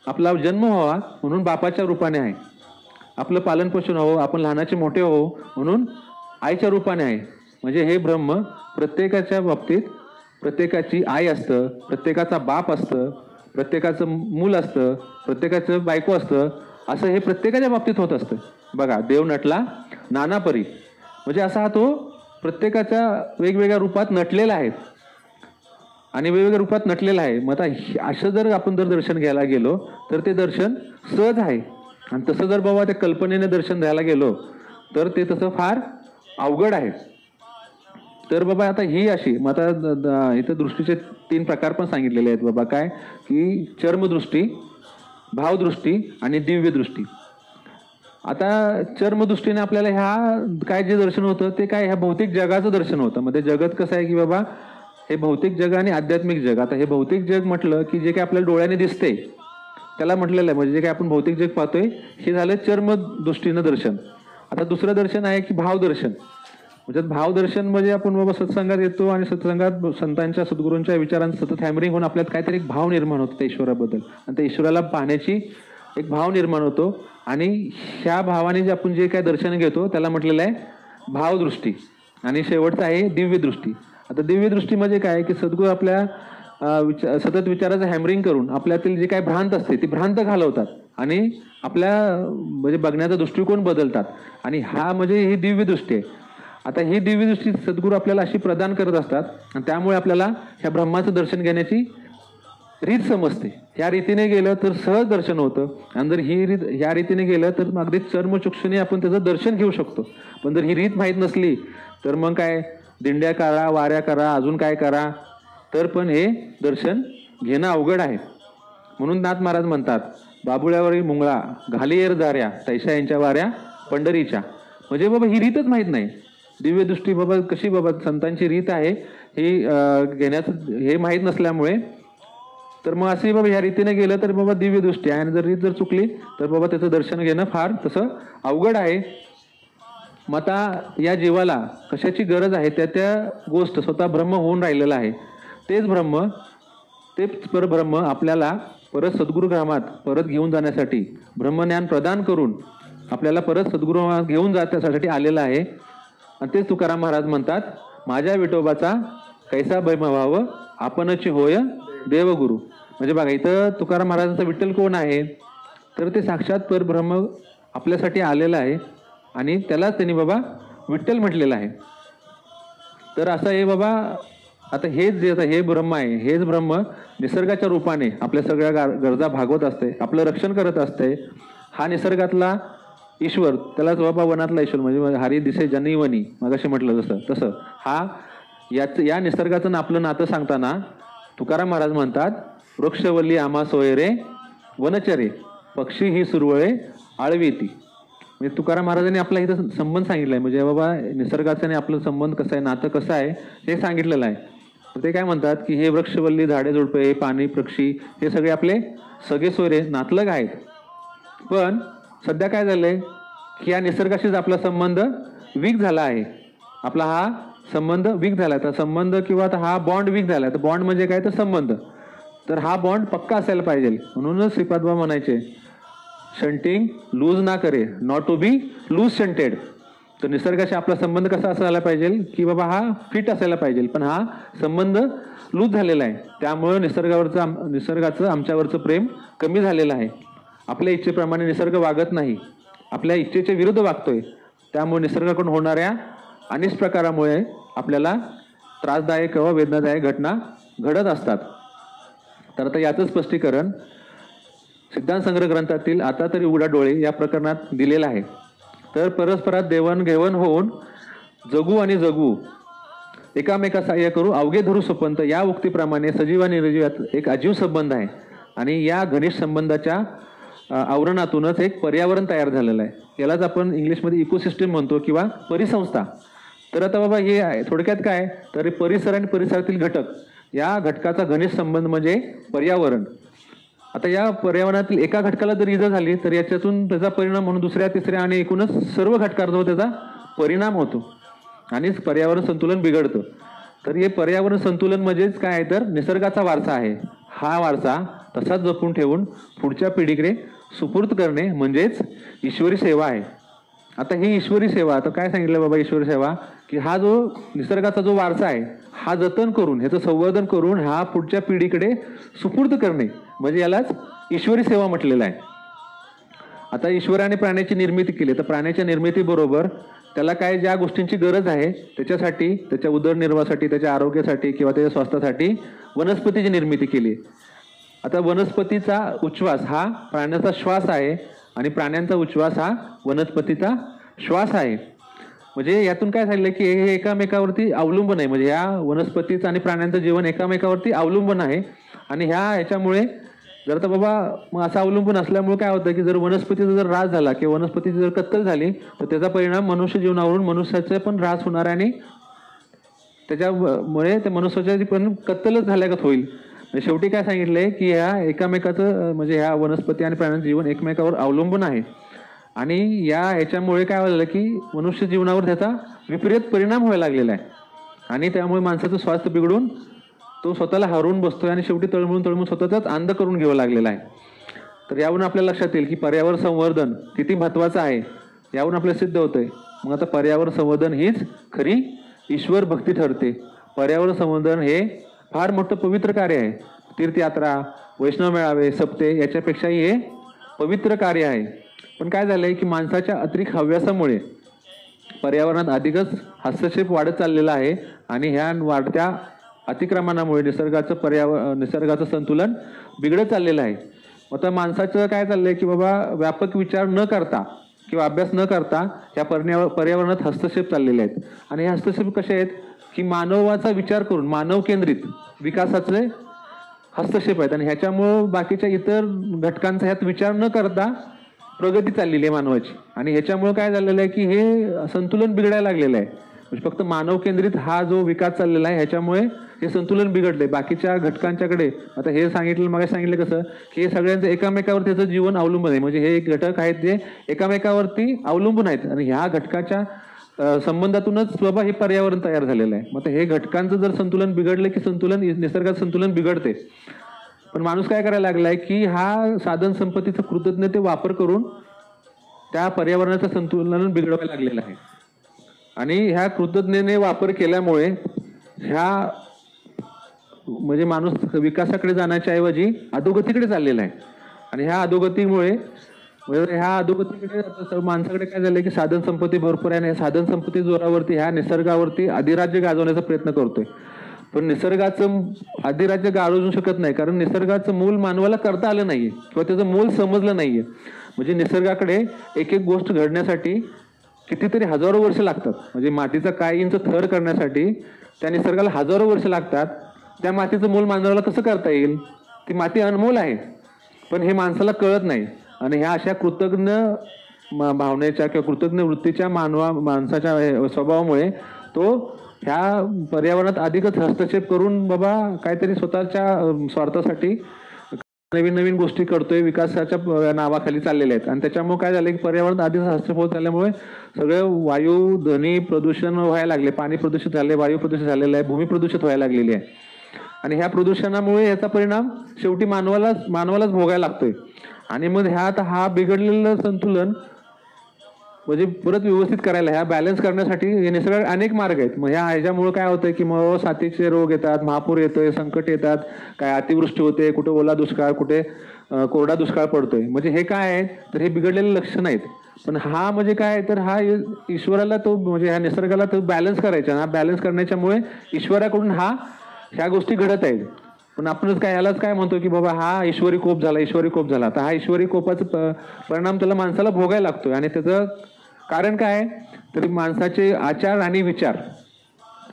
आपला जन्म व्हावा म्हणून बापाच्या रूपाने आहे. आपलं पालनपोषण व्हावं, आपण लहानाचे मोठे हो म्हणून आईच्या रूपाने आहे. म्हणजे हे ब्रह्म प्रत्येकाच्या बाबतीत प्रत्येकाची आई असतं, प्रत्येकाचा बाप असतं, प्रत्येकाचं मूल असतं, प्रत्येकाचं बायको असतं, असं हे प्रत्येकाच्या बाबतीत होत असतं. बघा, देव नटला नाना परी, म्हणजे असा हा तो प्रत्येकाच्या वेगवेगळ्या रूपात नटलेला आहे आणि वेगवेगळ्या रूपात नटलेला आहे. मग आता असं जर आपण दर्शन घ्यायला गेलो तर ते दर्शन सहज आहे. आणि तसं जर बाबा त्या कल्पनेने दर्शन घ्यायला गेलो तर ते तसं फार अवघड आहे. तर बाबा आता ही अशी, मग आता इथं दृष्टीचे 3 प्रकार पण सांगितलेले आहेत बाबा. काय की चर्मदृष्टी, भावदृष्टी आणि दिव्य दृष्टी. आता चर्मदृष्टीने आपल्याला ह्या काय जे दर्शन होतं ते काय, ह्या भौतिक जगाचं दर्शन होतं. मग ते जगत कसं आहे की बाबा हे भौतिक जग आणि आध्यात्मिक जग. आता हे भौतिक जग म्हटलं की जे काही आपल्याला डोळ्याने दिसते त्याला म्हटलेलं आहे, म्हणजे जे काही आपण भौतिक जग पाहतोय हे झालं चर्मदृष्टीनं दर्शन. आता दुसरं दर्शन आहे की भावदर्शन. म्हणजे भावदर्शन म्हणजे आपण बाबा सत्संगात येतो आणि सत्संगात संतांच्या सद्गुरूंच्या विचारांचं सतत हॅमरिंग होऊन आपल्यात काहीतरी एक भाव निर्माण होतो त्या ईश्वराबद्दल आणि त्या ईश्वराला पाहण्याची एक भाव निर्माण होतो. आणि ह्या भावाने जे आपण जे काय दर्शन घेतो त्याला म्हटलेलं आहे भावदृष्टी. आणि शेवटचं आहे दिव्य दृष्टी. आता दिव्य दृष्टी म्हणजे काय की सद्गुरू आपल्या सतत विचाराचं हॅमरिंग करून आपल्यातील जे काय भ्रांत असते ती भ्रांत घालवतात आणि आपल्या म्हणजे बघण्याचा दृष्टिकोन बदलतात. आणि हा म्हणजे ही दिव्य दृष्टी आहे. आता ही दिव्य दृष्टी सद्गुरू आपल्याला अशी प्रदान करत असतात आणि त्यामुळे आपल्याला ह्या ब्रह्माचं दर्शन घेण्याची रीत समजते. ह्या रीतीने गेलं तर सहज दर्शन होतं आणि जर ही रीत ह्या रीतीने गेलं तर अगदी चर्मचक्षुने आपण त्याचं दर्शन घेऊ शकतो. पण जर ही रीत माहीत नसली तर मग काय दिंड्या करा, वाऱ्या करा, अजून काय करा, तर पण हे दर्शन घेणं अवघड आहे. म्हणून नाथ महाराज म्हणतात, बाबुळ्यावरील मुंगळा घालीयर जाऱ्या तैशा यांच्या वाऱ्या पंढरीच्या. म्हणजे बाबा ही रीतच माहीत नाही. दिव्य दृष्टी बाबा कशी बाबा संतांची रीत आहे ही घेण्याचं हे माहीत नसल्यामुळे तर मग असे बाबा ह्या रीतीने गेलं तर बाबा दिव्य दृष्टी आहे. आणि जर रीत जर चुकली तर बाबा त्याचं दर्शन घेणं फार तसं अवघड आहे. मग आता या जीवाला कशाची गरज आहे त्या त्या गोष्ट स्वतः ब्रह्म होऊन राहिलेला आहे. तेच ब्रह्म, तेच परब्रह्म आपल्याला परत सद्गुरुग्रामात परत घेऊन जाण्यासाठी ब्रह्मज्ञान प्रदान करून आपल्याला परत सद्गुरुग्रामात घेऊन जाण्यासाठी आलेला आहे. आणि तेच तुकाराम महाराज म्हणतात, माझ्या विठोबाचा कैसा भैमभाव आपणची होय देवगुरु. म्हणजे बघा इथं तुकाराम महाराजांचा विठ्ठल कोण आहे तर ते साक्षात परब्रह्म आपल्यासाठी आलेला आहे आणि त्यालाच त्यांनी बाबा विठ्ठल म्हटलेलं आहे. तर असं हे बाबा आता हेच जे आता हे ब्रह्म आहे, हेच ब्रह्म निसर्गाच्या रूपाने आपल्या सगळ्या गरजा भागवत असते, आपलं रक्षण करत असते. हा निसर्गातला ईश्वर, त्यालाच बाबा वनातला ईश्वर म्हणजे हरी दिसे जनी वनी मगाशी म्हटलं तसं हा या निसर्गाचं आपलं नातं सांगताना तुकाराम महाराज म्हणतात, वृक्षवल्ली आम्हा सोय रे वनचरे पक्षी ही सुरवळे आळवीती. म्हणजे तुकाराम महाराजांनी आपला इथं संबंध सांगितलाय. म्हणजे बाबा निसर्गाचा आणि आपलं संबंध कसा आहे, नातं कसं आहे हे सांगितलेलं आहे. ते काय म्हणतात की हे वृक्षवल्ली, झाडे झुडपे, पाणी, पक्षी हे सगळे आपले सगळे सोयरे नातलग आहेत. पण सध्या काय झालंय की या निसर्गाशीच आपला संबंध वीक झाला आहे. आपला हा संबंध वीक झाला. तर संबंध किंवा हा बॉन्ड वीक झाला. तर बॉन्ड म्हणजे काय, तर संबंध. तर हा बॉन्ड पक्का असायला पाहिजे. म्हणूनच श्रीपादबा म्हणायचे शंटिंग लूज ना करे, not to be loose shunted. तर निसर्गाशी आपला संबंध कसा असायला पाहिजे की बाबा हा फिट असायला पाहिजे, पण हा संबंध लूज झालेला आहे. त्यामुळे निसर्गाचं आमच्यावरचं प्रेम कमी झालेलं आहे. आपल्या इच्छेप्रमाणे निसर्ग वागत नाही, आपल्या इच्छेच्या विरुद्ध वागतोय. त्यामुळे निसर्गाकडून होणाऱ्या अनेक प्रकारामुळे आपल्याला त्रासदायक किंवा वेदनादायक घटना घडत असतात. तर आता याचं स्पष्टीकरण सिद्धांत संग्रह ग्रंथातील आता तरी उघडा डोळे या प्रकरणात दिलेलं आहे. तर परस्परात देवाणघेवाण होऊन जगू आणि जगू, एकामेका सहाय्य करू, अवघे धरू स्वपंत या उक्तीप्रमाणे सजीव आणि निर्जीवात एक अजीव संबंध आहे. आणि या घनिष्ठ संबंधाच्या आवरणातूनच एक पर्यावरण तयार झालेलं आहे. यालाच आपण इंग्लिशमध्ये इकोसिस्टम म्हणतो किंवा परिसंस्था. तर आता बाबा हे आहे थोडक्यात काय, तर परिसर आणि परिसरातील घटक या घटकाचा घनिष्ठ संबंध म्हणजे पर्यावरण. आता या पर्यावरणातील एका घटकाला जर इजा झाली तर याच्यातून त्याचा परिणाम म्हणून दुसऱ्या, तिसऱ्या आणि एकूणच सर्व घटकांवर त्याचा परिणाम होतो आणि पर्यावरण संतुलन बिघडतं. तर हे पर्यावरण संतुलन म्हणजेच काय आहे, तर निसर्गाचा वारसा आहे. हा वारसा तसाच जपून ठेवून पुढच्या पिढीकडे सुपूर्द करणे म्हणजेच ईश्वरी सेवा आहे. आता ही ईश्वरी सेवा, आता काय सांगितलं बाबा ईश्वरी सेवा, की हा जो निसर्गाचा जो वारसा आहे हा जतन करून, ह्याचं संवर्धन करून हा पुढच्या पिढीकडे सुपूर्द करणे म्हणजे यालाच ईश्वरी सेवा म्हटलेलं आहे. आता ईश्वराने प्राण्याची निर्मिती केली, तर प्राण्याच्या निर्मितीबरोबर त्याला काय ज्या गोष्टींची गरज आहे त्याच्यासाठी, त्याच्या उदरनिर्वाहासाठी, त्याच्या आरोग्यासाठी किंवा त्याच्या स्वास्थ्यासाठी वनस्पतीची निर्मिती केली. आता वनस्पतीचा उच्छ्वास हा प्राण्याचा श्वास आहे आणि प्राण्यांचा उच्छ्वास हा वनस्पतीचा श्वास आहे. म्हणजे यातून काय सांगितलं की हे एकामेकावरती अवलंबून आहे. म्हणजे ह्या वनस्पतीचं आणि प्राण्यांचं जीवन एकामेकावरती अवलंबून आहे. आणि ह्याच्यामुळे जर तर बाबा मग असं अवलंबून असल्यामुळे काय होतं की जर वनस्पतीचा जर ऱ्हास झाला किंवा वनस्पतीची जर कत्तल झाली तर त्याचा परिणाम मनुष्य जीवनावरून मनुष्याचे पण ऱ्हास होणार आहे आणि त्याच्यामुळे त्या मनुष्याची पण कत्तलच झाल्यागत होईल. शेवटी काय सांगितलंय की ह्या एकामेकाचं म्हणजे ह्या वनस्पती आणि प्राण्यांचं जीवन एकमेकावर अवलंबून आहे. आणि ह्याच्यामुळे काय झालं की मनुष्य जीवनावर त्याचा विपरीत परिणाम व्हायला लागलेला आहे. आणि त्यामुळे माणसाचं स्वास्थ्य बिघडून तो स्वतःला हरवून बसतोय आणि शेवटी तळमळून स्वतःचाच अंध करून घ्यावं लागलेला आहे. तर यावरून आपल्याला लक्षात येईल की पर्यावरण संवर्धन किती महत्त्वाचं आहे. यावरून आपल्याला सिद्ध होतंय. मग आता पर्यावरण संवर्धन हीच खरी ईश्वर भक्ती ठरते. पर्यावरण संवर्धन हे फार मोठं पवित्र कार्य आहे. तीर्थयात्रा, वैष्णव मेळावे, सप्ते याच्यापेक्षाही हे पवित्र कार्य आहे. पण काय झालंय की माणसाच्या अतिरिक्त हव्यासामुळे पर्यावरणात अधिकच हस्तक्षेप वाढत चाललेला आहे आणि ह्या वाढत्या अतिक्रमणामुळे निसर्गाचं संतुलन बिघडत चाललेलं आहे. आता माणसाचं काय चाललंय की बाबा व्यापक विचार न करता किंवा अभ्यास न करता ह्या पर्यावरणात हस्तक्षेप चाललेले आहेत. आणि हे हस्तक्षेप कसे आहेत की मानवाचा विचार करून मानव केंद्रित विकासाचे हस्तक्षेप आहेत. आणि ह्याच्यामुळं बाकीच्या इतर घटकांचा ह्यात विचार न करता प्रगती चाललेली आहे मानवाची. आणि ह्याच्यामुळं काय झालेलं आहे की हे संतुलन बिघडायला लागलेलं आहे. म्हणजे फक्त मानव केंद्रित हा जो विकास चाललेला आहे ह्याच्यामुळे हे संतुलन बिघडलंय. बाकीच्या घटकांच्याकडे आता हे सांगितलं, मग सांगितलं कसं की हे सगळ्यांचं एकामेकावर त्याचं जीवन अवलंबून आहे. म्हणजे हे एक घटक आहेत जे एकामेकावरती अवलंबून आहेत आणि ह्या घटकाच्या संबंधातूनच बाबा हे पर्यावरण तयार झालेलं आहे. मग हे घटकांचं जर संतुलन बिघडलं की निसर्गाचं संतुलन बिघडते. पण माणूस काय करायला लागलाय की हा साधन संपत्तीचा कृतज्ञते वापर करून त्या पर्यावरणाचं संतुलन बिघडवायला लागलेलं आहे. आणि ह्या कृतज्ञतेने वापर केल्यामुळे म्हणजे माणूस विकासाकडे जाण्याच्या ऐवजी अधोगतीकडे चाललेला आहे. आणि ह्या अधोगतीमुळे माणसाकडे काय झालंय की साधन संपत्ती भरपूर आहे आणि साधन संपत्ती जोरावरती ह्या निसर्गावरती अधिराज्य गाजवण्याचा प्रयत्न करतोय. पण निसर्गाचं अधिराज्य गाजवू शकत नाही, कारण निसर्गाचं मूल मानवाला करता आलं नाहीये किंवा त्याचं मूल समजलं नाहीये. म्हणजे निसर्गाकडे एक एक गोष्ट घडण्यासाठी कितीतरी हजारो वर्ष लागतात. म्हणजे मातीचा काय इंच थर करण्यासाठी त्या निसर्गाला हजारो वर्ष लागतात. त्या मातीचं मूल मानवाला कसं करता येईल? ती माती अनमोल आहे, पण हे माणसाला कळत नाही. आणि ह्या अशा कृतज्ञ भावनेच्या किंवा कृतज्ञ वृत्तीच्या माणसाच्या स्वभावामुळे तो ह्या पर्यावरणात अधिकच हस्तक्षेप करून बाबा काहीतरी स्वतःच्या स्वार्थासाठी नवीन नवीन गोष्टी करतोय, विकासाच्या नावाखाली चाललेल्या आहेत. आणि त्याच्यामुळे काय झालं की पर्यावरण आधीच हस्तक्षेप होत झाल्यामुळे सगळं वायू ध्वनी प्रदूषण व्हायला लागले, पाणी प्रदूषित झाले, वायू प्रदूषित झालेलं आहे, भूमी प्रदूषित व्हायला लागलेली आहे. आणि ह्या प्रदूषणामुळे याचा परिणाम शेवटी मानवालाच भोगायला लागतोय. आणि मग हा बिघडलेलं संतुलन म्हणजे परत व्यवस्थित करायला, ह्या बॅलन्स करण्यासाठी हे निसर्गात अनेक मार्ग आहेत. मग ह्याच्यामुळे काय होतंय की मग साथीचे रोग येतात, महापूर येतोय, संकट येतात, काय अतिवृष्टी होते, कुठे ओला दुष्काळ, कुठे कोरडा दुष्काळ पडतोय. म्हणजे हे काय आहे तर हे बिघडलेले लक्षण आहेत. पण हा म्हणजे काय तर हा ईश्वराला तो म्हणजे ह्या निसर्गाला तो बॅलन्स करायचा. हा बॅलन्स करण्याच्यामुळे ईश्वराकडून ह्या गोष्टी घडत आहेत. पण आपणच काय ह्यालाच काय म्हणतो की बाबा हा ईश्वरी कोप झाला. तर हा ईश्वरी कोपाचा परिणाम त्याला माणसाला भोगायला लागतोय. आणि त्याचं कारण काय आहे तर माणसाचे आचार आणि विचार,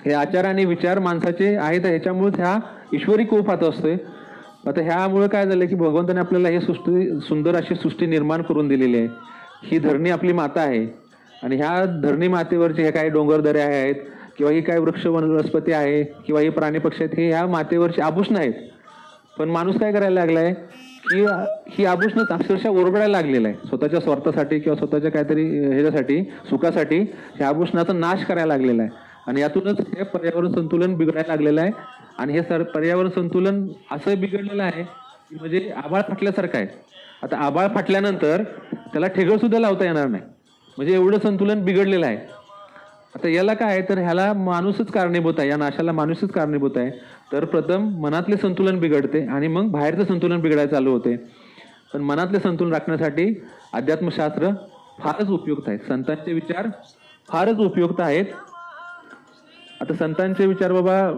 हे आचार आणि विचार माणसाचे आहेत, ह्याच्यामुळेच ह्या ईश्वरी कोप हात असतोय. आता ह्यामुळे काय झालं की भगवंताने आपल्याला हे सुंदर अशी सृष्टी निर्माण करून दिलेली आहे. ही धरणी आपली माता आहे. आणि ह्या धरणी मातेवरचे हे काही डोंगरदऱ्या आहेत किंवा ही काय वृक्ष वनस्पती आहे किंवा ही प्राणी पक्षी आहेत, हे ह्या मातेवरची आभूषणं आहेत. पण माणूस काय करायला लागलाय की ही आभूषणं अक्षरशः ओरबडायला लागलेलं आहे. स्वतःच्या स्वार्थासाठी किंवा स्वतःच्या काहीतरी ह्याच्यासाठी सुखासाठी ह्या आभूषणाचा नाश करायला लागलेला आहे. आणि यातूनच हे पर्यावरण संतुलन बिघडायला लागलेलं आहे. आणि हे पर्यावरण संतुलन असं बिघडलेलं आहे की म्हणजे आभाळ फाटल्यासारखं आहे. आता आभाळ फाटल्यानंतर त्याला ठेगळ सुद्धा लावता येणार नाही, म्हणजे एवढं संतुलन बिघडलेलं आहे. आता याला काय आहे तर ह्याला माणूसच कारणीभूत आहे, या नाशाला माणूसच कारणीभूत आहे. तर प्रथम मनातले संतुलन बिघडते आणि मग बाहेरचं संतुलन बिघडायला चालू होते. पण मनातले संतुलन राखण्यासाठी अध्यात्मशास्त्र फारच उपयुक्त आहे. संतांचे विचार फारच उपयुक्त आहेत. आता संतांचे विचार बाबा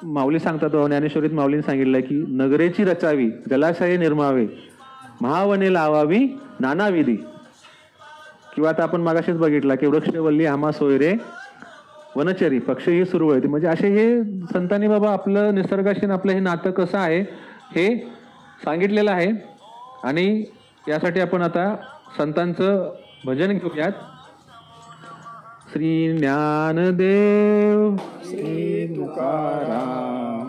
माऊली सांगतात, ज्ञानेश्वरीत माऊलीने सांगितलंय की नगरेची रचावी, जलाशये निर्मावे, महावने लावावी नानाविधी. किंवा आता आपण मागाशीच बघितला की वृक्षवल्ली आम्हा सोयरे, वनचरी पक्षी ही सुरवळती. म्हणजे असे हे संतांनी बाबा आपलं निसर्गाशी आपलं हे नातं कसं आहे हे सांगितलेलं आहे. आणि यासाठी आपण आता संतांचं भजन घेऊयात. श्री ज्ञानदेव श्री तुकाराम,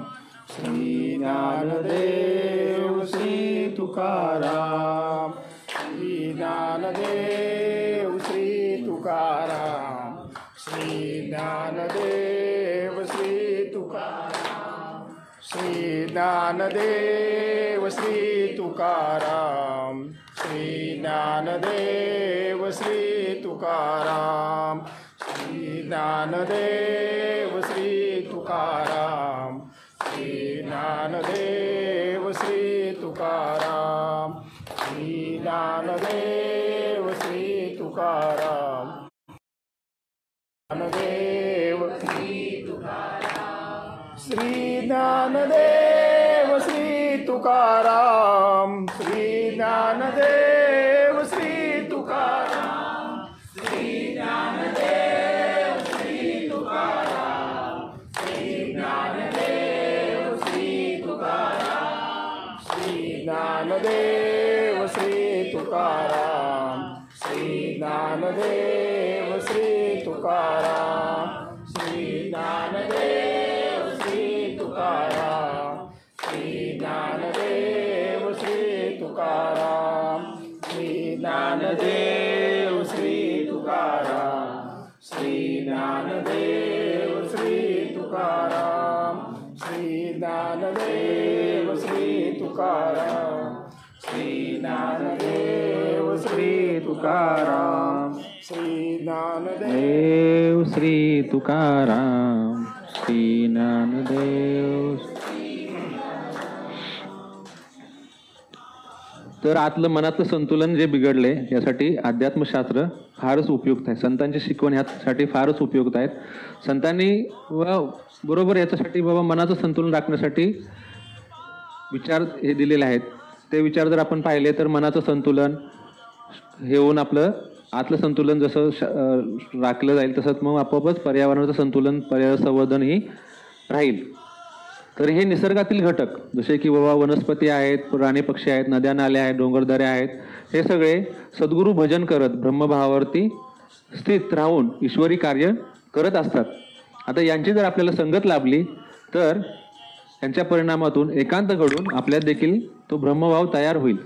श्री ज्ञानदेव श्री तुकाराम, श्री ज्ञानदेव श्री तुकाराम, श्री ज्ञानदेव श्री तुकाराम, श्री ज्ञानदेव श्री तुकाराम, श्री ज्ञानदेव श्री तुकाराम, श्री ज्ञानदेव श्री तुकाराम, श्री ज्ञानदेव श्री तुकाराम, श्री ज्ञानदेव श्री तुकाराम, ज्ञानदेव श्री तुकाराम, श्री ज्ञानदेव श्री तुकाराम, श्री ज्ञानदेव श्री तुकाराम, श्री ज्ञानदेव श्री तुकाराम, श्री ज्ञानदेव श्री तुकाराम, श्री ज्ञानदेव श्री तुकाराम, श्री ज्ञानदेव श्री तुकाराम, श्री ज्ञानदेव श्री तुकाराम, श्री ज्ञानदेव श्री तुकाराम, श्री ज्ञानदेव श्री तुकाराम, श्री ज्ञानदेव श्री तुकाराम, श्री ज्ञानदेव श्री तुकाराम, श्री ज्ञानदेव श्री तुकाराम, श्री ज्ञानदेव श्री तुकाराम, श्री ज्ञानदेव. तर आतलं मनातलं संतुलन जे बिघडले यासाठी अध्यात्मशास्त्र फारच उपयुक्त आहे. संतांची शिकवण ह्यासाठी फारच उपयुक्त आहेत. संतांनी बरोबर याच्यासाठी बाबा मनाचं संतुलन राखण्यासाठी विचार हे दिलेले आहेत. ते विचार जर आपण पाहिले तर मनाचं संतुलन हे होऊन आपलं आतलं संतुलन जसं राखलं जाईल तसंच मग आपोआपच पर्यावरणाचं संतुलन, पर्यावरण संवर्धन ही राहील. तर हे निसर्गातील घटक जसे की बाबा वनस्पती आहेत, प्राणी पक्षी आहेत, नद्या नाल्या आहेत, डोंगरदऱ्या आहेत, हे सगळे सद्गुरू भजन करत ब्रह्मभावावरती स्थित राहून ईश्वरी कार्य करत असतात. आता यांची जर आपल्याला संगत लाभली तर यांच्या परिणामातून एकांत घडून आपल्यात देखील तो ब्रह्मभाव तयार होईल.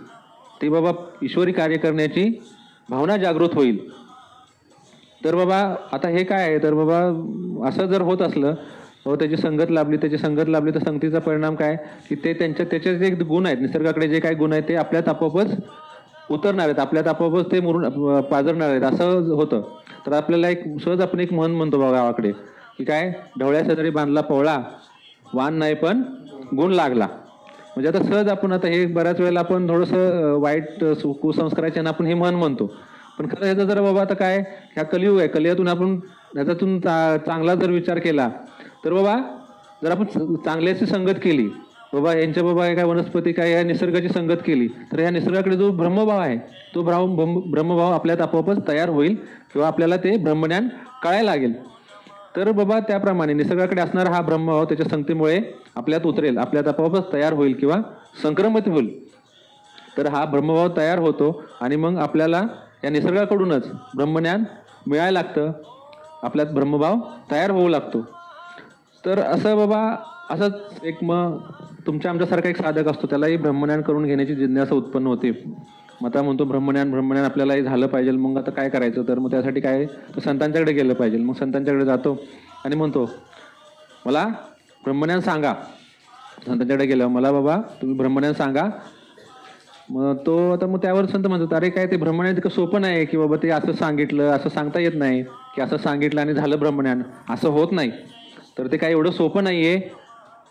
ती बाबा ईश्वरी कार्य करण्याची भावना जागृत होईल. तर बाबा आता हे काय आहे, तर बाबा असं जर होत असलं त्याची संगत लाभली तर संगतीचा परिणाम काय की ते त्याचे जे गुण आहेत, निसर्गाकडे जे काही गुण आहेत ते आपल्यात आपोआपच उतरणार आहेत, आपल्यात आपोआपच ते मुरून पाजरणार आहेत असं होतं. तर आपल्याला एक सहज आपण एक म्हण म्हणतो बघा गावाकडे की काय, ढवळ्या शेजारी बांधला पवळा, वान नाही पण गुण लागला. म्हणजे आता सहज आपण आता हे बऱ्याच वेळेला आपण थोडंसं वाईट कुसंस्काराच्या आपण हे म्हण म्हणतो, पण खरं ह्याचा जर बाबा आता काय ह्या कलियुग आहे, कलियातून आपण ह्याच्यातून चांगला जर विचार केला तर बाबा जर आपण चांगल्याची संगत केली बाबा, यांच्या बाबा काय वनस्पती काय या निसर्गाची संगत केली तर या निसर्गाकडे जो ब्रह्मभाव आहे तो ब्रह्मभाव आपल्यात आपोआपच तयार होईल किंवा आपल्याला ते ब्रह्मज्ञान कळायला लागेल. तर बाबा त्याप्रमाणे निसर्गाकडे असणारा हा ब्रह्मभाव त्याच्या संगतीमुळे आपल्यात उतरेल, आपल्यात आपोआपच तयार होईल किंवा संक्रमित होईल. तर हा ब्रह्मभाव तयार होतो आणि मग आपल्याला या निसर्गाकडूनच ब्रह्मज्ञान मिळायला लागतं, आपल्यात ब्रह्मभाव तयार होऊ लागतो. तर असं बाबा असंच एक मग तुमच्या आमच्यासारखा एक साधक असतो, त्यालाही ब्रह्मज्ञान करून घेण्याची जिज्ञासा उत्पन्न होते. मग आता म्हणतो ब्रह्मज्ञान आपल्यालाही झालं पाहिजे, मग आता काय करायचं, तर मग त्यासाठी काय संतांच्याकडे गेलं पाहिजे. मग संतांच्याकडे जातो आणि म्हणतो मला ब्रह्मज्ञान सांगा. संतांच्याकडे गेल्यावर मला बाबा तुम्ही ब्रह्मज्ञान सांगा. मग तो आता मग त्यावर संत म्हणतात अरे काय ते ब्रह्मज्ञान इतकं सोपं नाही की बाबा ते असं सांगितलं असं सांगता येत नाही की असं सांगितलं आणि झालं ब्रह्मज्ञान, असं होत नाही. तर ते काय एवढं सोपं नाहीये.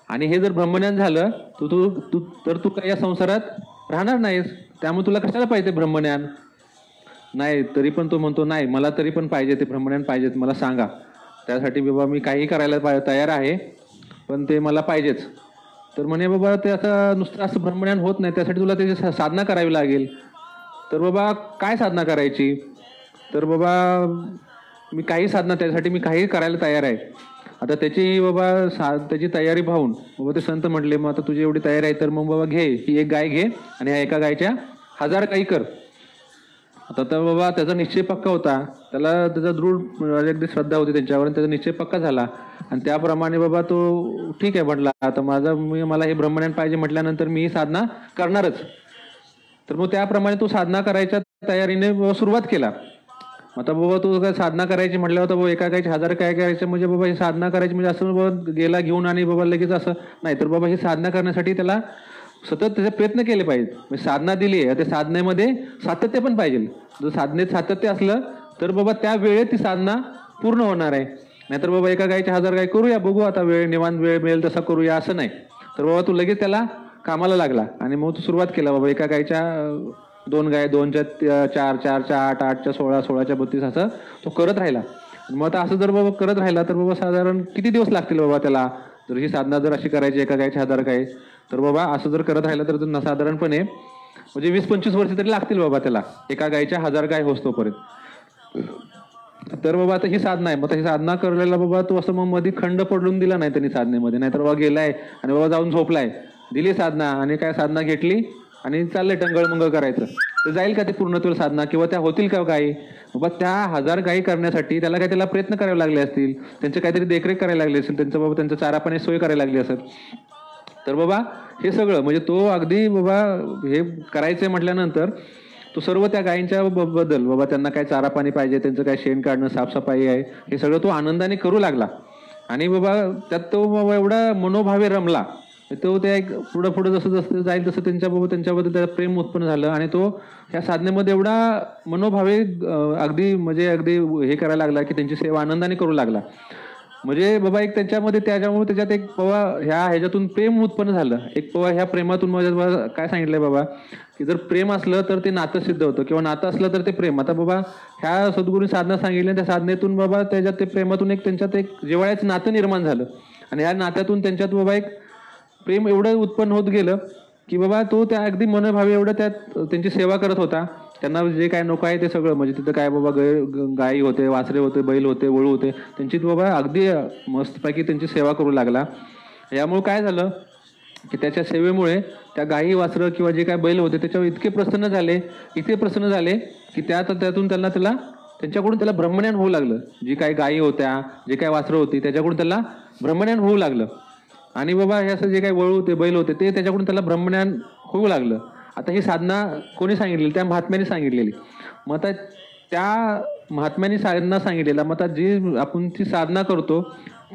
आणि हे जर ब्रह्मज्ञान झालं तर तू काय या संसारात राहणार नाहीस, त्यामुळे तुला कशाला पाहिजे ब्रह्मज्ञान. नाही तरी पण तो म्हणतो नाही मला तरी पण पाहिजे ते ब्रह्मज्ञान पाहिजेत, मला सांगा. त्यासाठी बाबा मी काही करायला तयार आहे पण ते मला पाहिजेच. तर म्हणे बाबा ते आता नुसतं असं ब्रह्मज्ञान होत नाही, त्यासाठी तुला त्याची साधना करावी लागेल. तर बाबा काय साधना करायची, तर बाबा मी काही साधना त्यासाठी मी काही करायला तयार आहे. आता त्याची बाबा त्याची तयारी पाहून बाबा ते संत म्हटले मग आता तुझी एवढी तयारी आहे तर मग बाबा घे ही एक गाय घे आणि ह्या एका गायच्या 1000 गायी कर. आता तर बाबा त्याचा निश्चय पक्का होता, त्याला त्याचा दृढ अगदी श्रद्धा होती त्यांच्यावर, त्याचा निश्चय पक्का झाला आणि त्याप्रमाणे बाबा तो ठीक आहे म्हटला आता मला हे ब्रह्मज्ञान पाहिजे म्हटल्यानंतर मी ही साधना करणारच. तर मग त्याप्रमाणे तो साधना करायच्या तयारीने सुरुवात केला. आता बाबा तू काय साधना करायची म्हटल्यावर बाबा एका गायची 1000 काय करायचं म्हणजे बाबा ही साधना करायची म्हणजे असं बाबा गेला घेऊन आणि बाबा लगेच असं नाही. तर बाबा ही साधना करण्यासाठी त्याला सतत त्याचे प्रयत्न केले पाहिजेत. म्हणजे साधना दिली आहे त्या साधनेमध्ये सातत्य पण पाहिजे. जर साधनेत सातत्य असलं तर बाबा त्या वेळेत ती साधना पूर्ण होणार आहे. नाहीतर बाबा एका गायच्या 1000 गाय करूया बघू आता निवांत वेळ मिळेल तसा करूया असं नाही. तर बाबा तू लगेच त्याला कामाला लागला आणि मग तू सुरुवात केला बाबा एका गायच्या 2 गाय 2च्या 4 4च्या 8 8च्या 16 16च्या 32 असं तो करत राहिला. मग आता असं जर बाबा करत राहिला तर बाबा साधारण किती दिवस लागतील बाबा त्याला, जर ही साधना जर अशी करायची एका गायच्या 1000 गाय तर बाबा असं जर करत राहिलं तर साधारणपणे म्हणजे 20-25 वर्ष तरी लागतील बाबा त्याला एका गायच्या 1000 गाय होतोपर्यंत. तर बाबा आता ही साधना आहे, मग ही साधना करायला बाबा तो असं मग मध्ये खंड पडून दिला नाही त्यांनी साधनेमध्ये. नाहीतर बाबा गेलाय आणि बाबा जाऊन झोपलाय, दिली साधना आणि काय साधना घेतली आणि चाललंय टंगळ मंगळ करायचं, तर जाईल का ते पूर्णत्व साधना किंवा त्या होतील का गायी. बाबा त्या 1000 गायी करण्यासाठी त्याला प्रयत्न करावे लागले असतील, त्यांचे काहीतरी देखरेख करायला लागली असेल, त्यांचं बाबा त्यांचं चारा पाणी सोय करायला लागली असेल. तर बाबा हे सगळं म्हणजे तो अगदी बाबा हे करायचंय म्हटल्यानंतर तो सर्व त्या गायींच्या बद्दल बाबा त्यांना काय चारा पाणी पाहिजे, त्यांचं काय शेण काढणं साफसफाई आहे हे सगळं तो आनंदाने करू लागला. आणि बाबा त्यात तो बाबा एवढा मनोभावे रमला, तो त्या एक पुढं जसं जसं जाईल तसं त्यांच्याबद्दल त्याला प्रेम उत्पन्न झालं आणि तो ह्या साधनेमध्ये एवढा मनोभावे अगदी हे करायला लागला की त्यांची सेवा आनंदाने करू लागला. म्हणजे बाबा एक त्याच्यामुळे त्याच्यात एक बाबा ह्याच्यातून प्रेम उत्पन्न झालं. एक बाबा ह्या प्रेमातून माझ्या काय सांगितलंय बाबा की जर प्रेम असलं तर ते नातं सिद्ध होतं किंवा नातं असलं तर ते प्रेम. आता बाबा ह्या सद्गुरूंनी साधना सांगितली, त्या साधनेतून बाबा त्याच्यात ते प्रेमातून एक त्यांच्यात एक जिव्हाळ्याचं नातं निर्माण झालं आणि ह्या नात्यातून त्यांच्यात बाबा एक प्रेम एवढं उत्पन्न होत गेलं की बाबा तो त्या अगदी मनोभावे एवढं त्यात त्यांची सेवा करत होता. त्यांना जे काय नको आहे ते सगळं म्हणजे तिथं काय बाबा गायी होते, वासरे होते, बैल होते, वळू होते, त्यांची बाबा अगदी मस्तपैकी त्यांची सेवा करू लागला. यामुळे काय झालं की त्याच्या सेवेमुळे त्या गायी वासरं किंवा जे काय बैल होते त्याच्यावर इतके प्रसन्न झाले की त्यातून त्याला त्यांच्याकडून त्याला ब्रह्मज्ञान होऊ लागलं. जी काही गायी होत्या, जे काही वासरं होती, त्याच्याकडून त्याला ब्रह्मज्ञान होऊ लागलं. आणि बाबा हे असं जे काही वळू होते, बैल होते, ते त्याच्याकडून त्याला ब्रह्मज्ञान होऊ लागलं. आता ही साधना कोणी सांगितलेली? त्या महात्म्याने सांगितलेली. मग आता त्या महात्म्याने साधना सांगितलेला, मग आता जी आपण ती साधना करतो,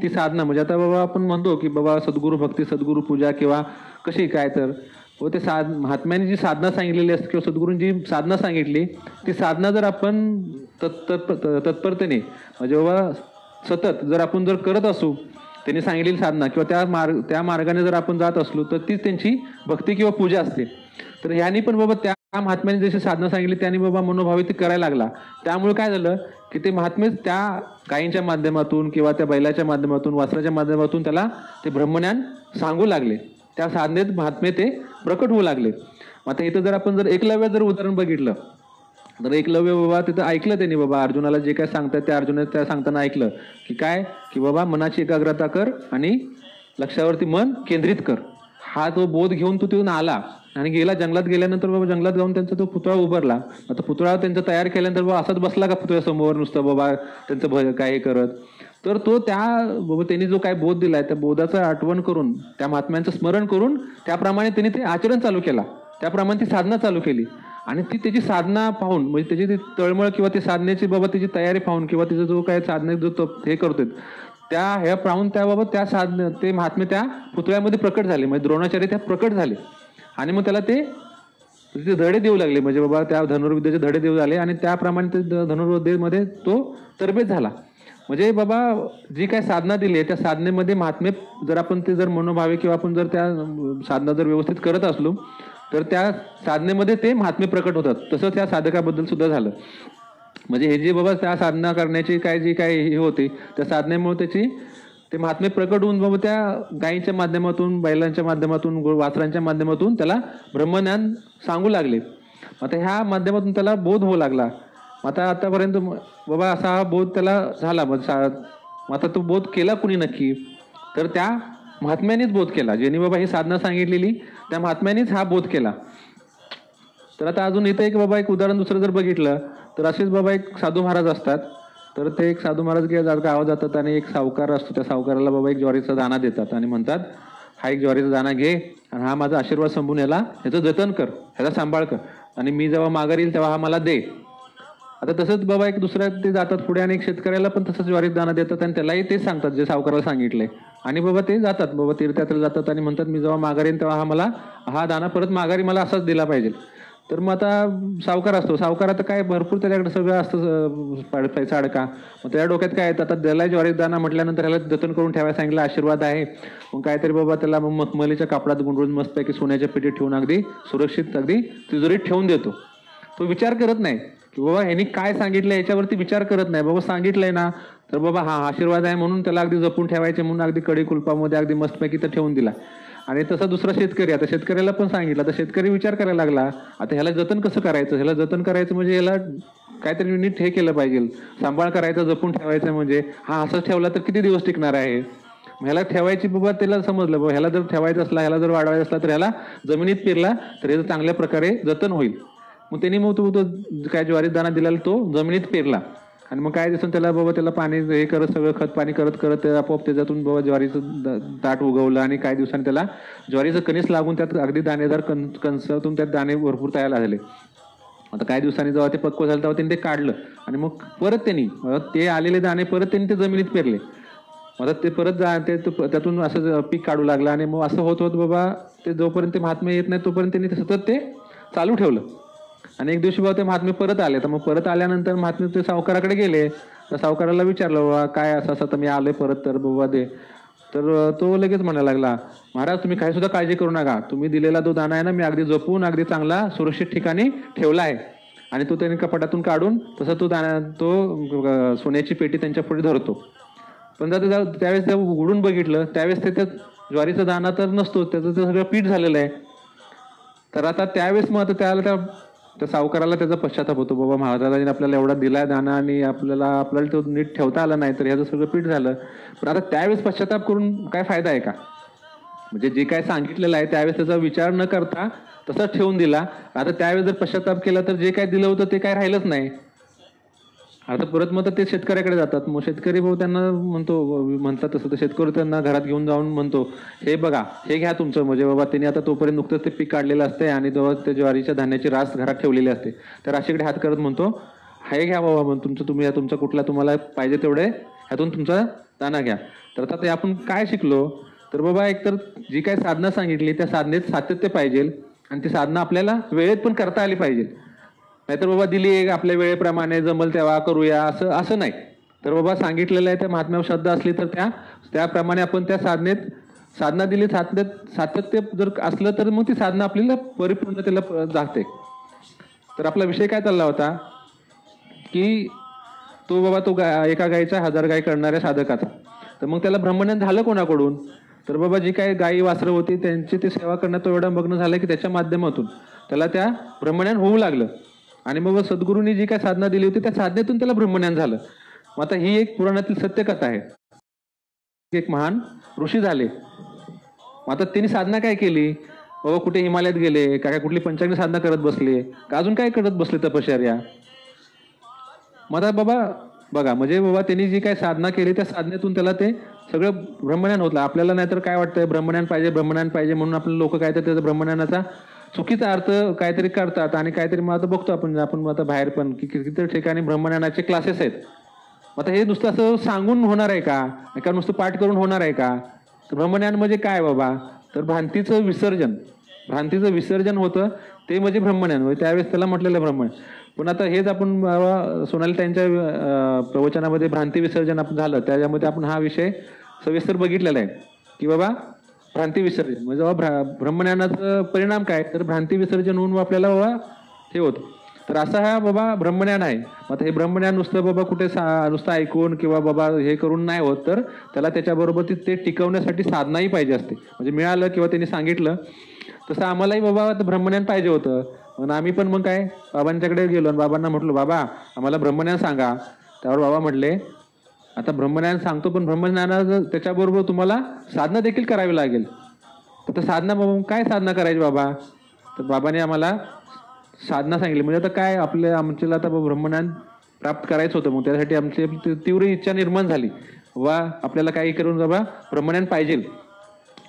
ती साधना म्हणजे आता बाबा आपण म्हणतो की बाबा सद्गुरू भक्ती, सद्गुरू पूजा किंवा कशी काय, तर व ते महात्म्याने जी साधना सांगितलेली असते किंवा सद्गुरूंची जी साधना सांगितली, ती साधना जर आपण तत्परतेने म्हणजे बाबा सतत जर आपण जर करत असू, त्यांनी सांगितलेली साधना किंवा त्या मार्गाने जर आपण जात असलो, तर तीच त्यांची भक्ती किंवा पूजा असते. तर ह्यानी पण बाबा त्या महात्म्याने जशी साधना सांगितली त्याने बाबा मनोभावे ते करायला लागला. त्यामुळे काय झालं की ते महात्मेच त्या गायींच्या माध्यमातून किंवा त्या बैलाच्या माध्यमातून, वासराच्या माध्यमातून त्याला ते ब्रह्मज्ञान सांगू लागले. त्या साधनेत महात्मे ते प्रकट होऊ लागले. आता इथं जर आपण जर एकलव्य जर उदाहरण बघितलं, तर एकलव्य बाबा तिथं ऐकलं त्यांनी, बाबा अर्जुनाला जे काय सांगतात त्या अर्जुनाला त्या सांगताना ऐकलं की काय, की बाबा मनाची एकाग्रता कर आणि लक्षावरती मन केंद्रित कर. हा तो बोध घेऊन तो तिथून आला आणि गेला. जंगलात गेल्यानंतर बाबा जंगलात जाऊन त्यांचा तो पुतळा उभारला. आता पुतळा त्यांचा तयार केल्यानंतर बाबा असाच बसला का पुतळ्यासमोर नुसतं बाबा त्यांचं काय करत, तर तो त्या बाबा त्यांनी जो काय बोध दिलाय त्या बोधाचं आठवण करून, त्या महात्म्यांचं स्मरण करून त्याप्रमाणे त्यांनी ते आचरण चालू केला, त्याप्रमाणे ती साधना चालू केली. आणि ती त्याची साधना पाहून म्हणजे त्याची ती तळमळ किंवा ती साधनेची बाबा त्याची तयारी पाहून किंवा तिचा जो काय साधने जो हे करतोय त्या ह्या पाहून त्याबाबत त्या साधने ते महात्मे त्या पुतळ्यामध्ये प्रकट झाले. म्हणजे द्रोणाचार्य त्या प्रकट झाले आणि मग त्याला ते धडे देऊ लागले. म्हणजे बाबा त्या धनुर्विद्येचे धडे देऊ झाले आणि त्याप्रमाणे ते धनुर्विद्येमध्ये तो तरबेज झाला. म्हणजे बाबा जी काय साधना दिली आहे त्या साधनेमध्ये महात्मे जर आपण ते जर मनोभावे किंवा आपण जर त्या साधना जर व्यवस्थित करत असलो तर त्या साधनेमध्ये ते महात्मे प्रकट होतात. तसं त्या साधकाबद्दल सुद्धा झालं. म्हणजे हे जे बाबा त्या साधना करण्याची काय जी काय हे होती त्या साधनेमुळे त्याची ते महात्मे प्रकट होऊन बाबा त्या गायींच्या माध्यमातून, बैलांच्या माध्यमातून, वासरांच्या माध्यमातून त्याला ब्रह्मज्ञान सांगू लागले. आता ह्या माध्यमातून त्याला बोध होऊ लागला. आता आतापर्यंत बाबा असा हा बोध त्याला झाला. मग आता तो बोध केला कुणी नक्की, तर त्या महात्म्यानेच बोध केला. ज्यांनी बाबा ही साधना सांगितलेली त्या महात्म्यानेच हा बोध केला. तर आता अजून इथं एक बाबा एक उदाहरण दुसरं जर बघितलं तर असेच बाबा एक साधू महाराज असतात. तर ते एक साधू महाराज गावात जातात आणि एक सावकार असतो, त्या सावकाराला बाबा एक ज्वारीचा दाणा देतात आणि म्हणतात हा एक ज्वारीचा दाणा घे आणि हा माझा आशीर्वाद संपून ह्याचं जतन कर, ह्याचा सांभाळ कर आणि मी जेव्हा माघारी येईल तेव्हा हा मला दे. आता तसंच बाबा एक दुसऱ्या ते जातात पुढे आणि एक शेतकऱ्याला पण तसंच ज्वारीचा दाणा देतात आणि त्यालाही तेच सांगतात जे सावकाराला सांगितलंय. आणि बाबा ते जातात बाबा तीर्थयात्रेला जातात आणि म्हणतात मी जेव्हा माघारी येईल तेव्हा हा दाणा परत माघारी मला असाच दिला पाहिजे. तर मग आता सावकार असतो, सावकार आता काय भरपूर त्याच्याकडे सगळं असतं पैसा अडका. मग त्याच्या डोक्यात काय येतं, आता त्याला ज्वारीचा दाणा म्हटल्यानंतर ह्याला जतन करून ठेवायला सांगितलं, आशीर्वाद आहे. मग काहीतरी बाबा त्याला मग मखमलीच्या कापडात गुंडळून मस्तपैकी सोन्याच्या पेटीत ठेवून अगदी सुरक्षित अगदी तिजोरीत ठेवून देतो. तो विचार करत नाही की बाबा ह्यांनी काय सांगितलं याच्यावरती विचार करत नाही. बाबा सांगितलंय ना तर बाबा हा आशीर्वाद आहे म्हणून त्याला अगदी जपून ठेवायचे म्हणून अगदी कडी कुलपामध्ये अगदी मस्तपैकी तर ठेवून दिला. आणि तसा दुसरा शेतकरी, आता शेतकऱ्याला पण सांगितलं, आता शेतकरी विचार करायला लागला आता ह्याला जतन कसं करायचं, ह्याला जतन करायचं म्हणजे ह्याला काहीतरी नीट हे केलं पाहिजे, सांभाळ करायचा, जपून ठेवायचं. म्हणजे हा असंच ठेवला तर किती दिवस टिकणार आहे. ह्याला ठेवायची बाबा त्याला समजलं बाबा ह्याला जर ठेवायचं असला, ह्याला जर वाढवायचं असला तर ह्याला जमिनीत पेरला तर ह्याचं चांगल्या प्रकारे जतन होईल. मग त्यांनी मग तो काय ज्वारीचा दाणा दिलेला तो जमिनीत पेरला आणि मग काय दिसून त्याला बाबा त्याला पाणी हे करत सगळं खत पाणी करत करत आपोआप त्याच्यातून बाबा ज्वारीचं ताट उगवलं आणि काही दिवसांनी त्याला ज्वारीचं कणीस लागून त्यात अगदी दाणेदार कणसातून त्यात दाणे भरपूर तयार झाले. आता काही दिवसांनी जेव्हा ते पक्व झालं तेव्हा त्यांनी ते काढलं आणि मग परत त्यांनी ते आलेले दाणे परत त्यांनी ते जमिनीत पेरले. आता ते परत त्यातून असं पीक काढू लागलं आणि मग असं होत होत बाबा ते जोपर्यंत महात्मे येत नाही तोपर्यंत त्यांनी सतत ते चालू ठेवलं. आणि एक दिवशी बाबा ते महात्मे परत आले. तर मग परत आल्यानंतर महात्मे ते सावकाराकडे गेले. तर सावकाराला विचारलं बाबा काय असं तर मी आलोय परत तर बाबा दे. तर तो लगेच म्हणायला लागला महाराज तुम्ही काही सुद्धा काळजी करू नका, तुम्ही दिलेला तो दाणा आहे ना मी अगदी जपून अगदी चांगला सुरक्षित ठिकाणी ठेवला आहे. आणि तो त्यांनी कपाटातून काढून तसा तो सोन्याची पेटी त्यांच्या पुढे धरतो. पण जर त्यावेळेस जर उघडून बघितलं त्यावेळेस त्याच्यात ज्वारीचा दाणा तर नसतो, त्याचं ते सगळं पीठ झालेलं आहे. तर आता त्यावेळेस मग आता त्या सावकाराला त्याचा पश्चाताप होतो, बाबा महाराजांनी आपल्याला एवढा दिलाय दाणा आणि आपल्याला तो नीट ठेवता आला नाही तर ह्याचं सगळं पीठ झालं. पण आता त्यावेळेस पश्चाताप करून काय फायदा आहे का. म्हणजे जे काय सांगितलेलं आहे त्यावेळेस त्याचा विचार न करता तसंच ठेवून दिला. आता त्यावेळेस जर पश्चाताप केला तर जे काय दिलं होतं ते काय राहिलंच नाही. आता परत मग ते शेतकऱ्याकडे जातात. मग शेतकरी भाऊ त्यांना म्हणतात तसं, तर शेतकरी त्यांना घरात घेऊन जाऊन म्हणतो, हे बघा, हे घ्या तुमचं. म्हणजे बाबा त्यांनी आता तोपर्यंत नुकतंच ते पीक काढलेलं असते आणि तेव्हा ते ज्वारीच्या धान्याची रास घरात ठेवलेली असते. तर राशीकडे हात करत म्हणतो, हे घ्या बाबा, मग तुम्ही तुमचा कुठला तुम्हाला पाहिजे तेवढे ह्यातून तुमचा दाना घ्या. तर आता ते आपण काय शिकलो, तर बाबा एकतर जी काही साधनं सांगितली त्या साधनेत सातत्य पाहिजे आणि ती साधनं आपल्याला वेळेत पण करता आली पाहिजे. नाहीतर बाबा दिली एक आपल्या वेळेप्रमाणे जमल तेव्हा करूया असं नाही. तर बाबा सांगितलेलं आहे त्या महात्म्यावर श्रद्धा असली तर त्याप्रमाणे आपण त्या साधना दिली, सातत्य जर असलं तर मग ती साधना आपल्याला परिपूर्णतेला जाते. तर आपला विषय काय चालला होता की तो एका गायीचा 1000 गायी करणाऱ्या साधकाचा. तर मग त्याला ब्रह्मज्ञान झालं कोणाकडून, तर बाबा जी काही गायी वासरं होती त्यांची ते सेवा करण्यात तो एवढा मग्न झाला की त्याच्या माध्यमातून त्याला त्या ब्रह्मज्ञान होऊ लागलं. आणि मग सद्गुरूंनी जी काही साधना दिली होती त्या साधनेतून त्याला ब्रह्मज्ञान झालं. मग आता ही एक पुराणातील सत्यकथा आहे. एक महान ऋषी झाले. मग आता त्यांनी साधना काय केली, बाबा कुठे हिमालयात गेले काय कुठली पंचांगी साधना करत बसले का अजून काय करत बसले तपश्चर्या. मग आता बाबा बघा, म्हणजे बाबा त्यांनी जी काही साधना केली त्या साधनेतून त्याला ते सगळं ब्रह्मज्ञान होतं. आपल्याला नाहीतर काय वाटतंय, ब्रह्मज्ञान पाहिजे म्हणून आपले लोक काय तर त्याचा ब्रह्मज्ञानाचा चुकीचा अर्थ काहीतरी करतात आणि काहीतरी. मग आता बघतो आपण आता बाहेर पण की कितीतरी ठिकाणी ब्रह्मज्ञानाचे क्लासेस आहेत. आता हे नुसतं असं सांगून होणार आहे का नुसतं पाठ करून होणार आहे का. तर ब्रह्मज्ञान म्हणजे काय बाबा, तर भ्रांतीचं विसर्जन होतं ते म्हणजे ब्रह्मज्ञान होय. त्यावेळेस त्याला म्हटलेलं ब्रह्मज्ञान. पण आता हेच आपण सोनाली त्यांच्या प्रवचनामध्ये भ्रांती विसर्जन आपण झालं, त्याच्यामध्ये आपण हा विषय सविस्तर बघितलेला आहे की बाबा भ्रांती विसर्जन म्हणजे बाबा ब्रह्मज्ञानाचं परिणाम काय, तर भ्रांती विसर्जन होऊन आपल्याला बाबा हे होतं. तर असा हा बाबा ब्रह्मज्ञान आहे. आता हे ब्रह्मज्ञान नुसतं बाबा कुठे नुसतं ऐकून किंवा बाबा हे करून नाही होत, तर त्याला त्याच्याबरोबर ते टिकवण्यासाठी साधनाही पाहिजे असते. म्हणजे मिळालं किंवा त्यांनी सांगितलं तसं आम्हालाही बाबा ब्रह्मज्ञान पाहिजे होतं. मग आम्ही पण मग काय बाबांच्याकडे गेलो आणि बाबांना म्हटलो, बाबा आम्हाला ब्रह्मज्ञान सांगा. त्यावर बाबा म्हटले, आता ब्रह्मज्ञान सांगतो पण ब्रह्मज्ञानाचं त्याच्याबरोबर तुम्हाला साधना देखील करावी लागेल. तर साधना काय साधना करायची बाबा, तर बाबाने आम्हाला साधना सांगितली. म्हणजे आता काय आमच्याला आता ब्रह्मज्ञान प्राप्त करायचं होतं. मग त्यासाठी आमची तीव्र इच्छा निर्माण झाली, वा आपल्याला काही करून बाबा ब्रह्मज्ञान पाहिजे.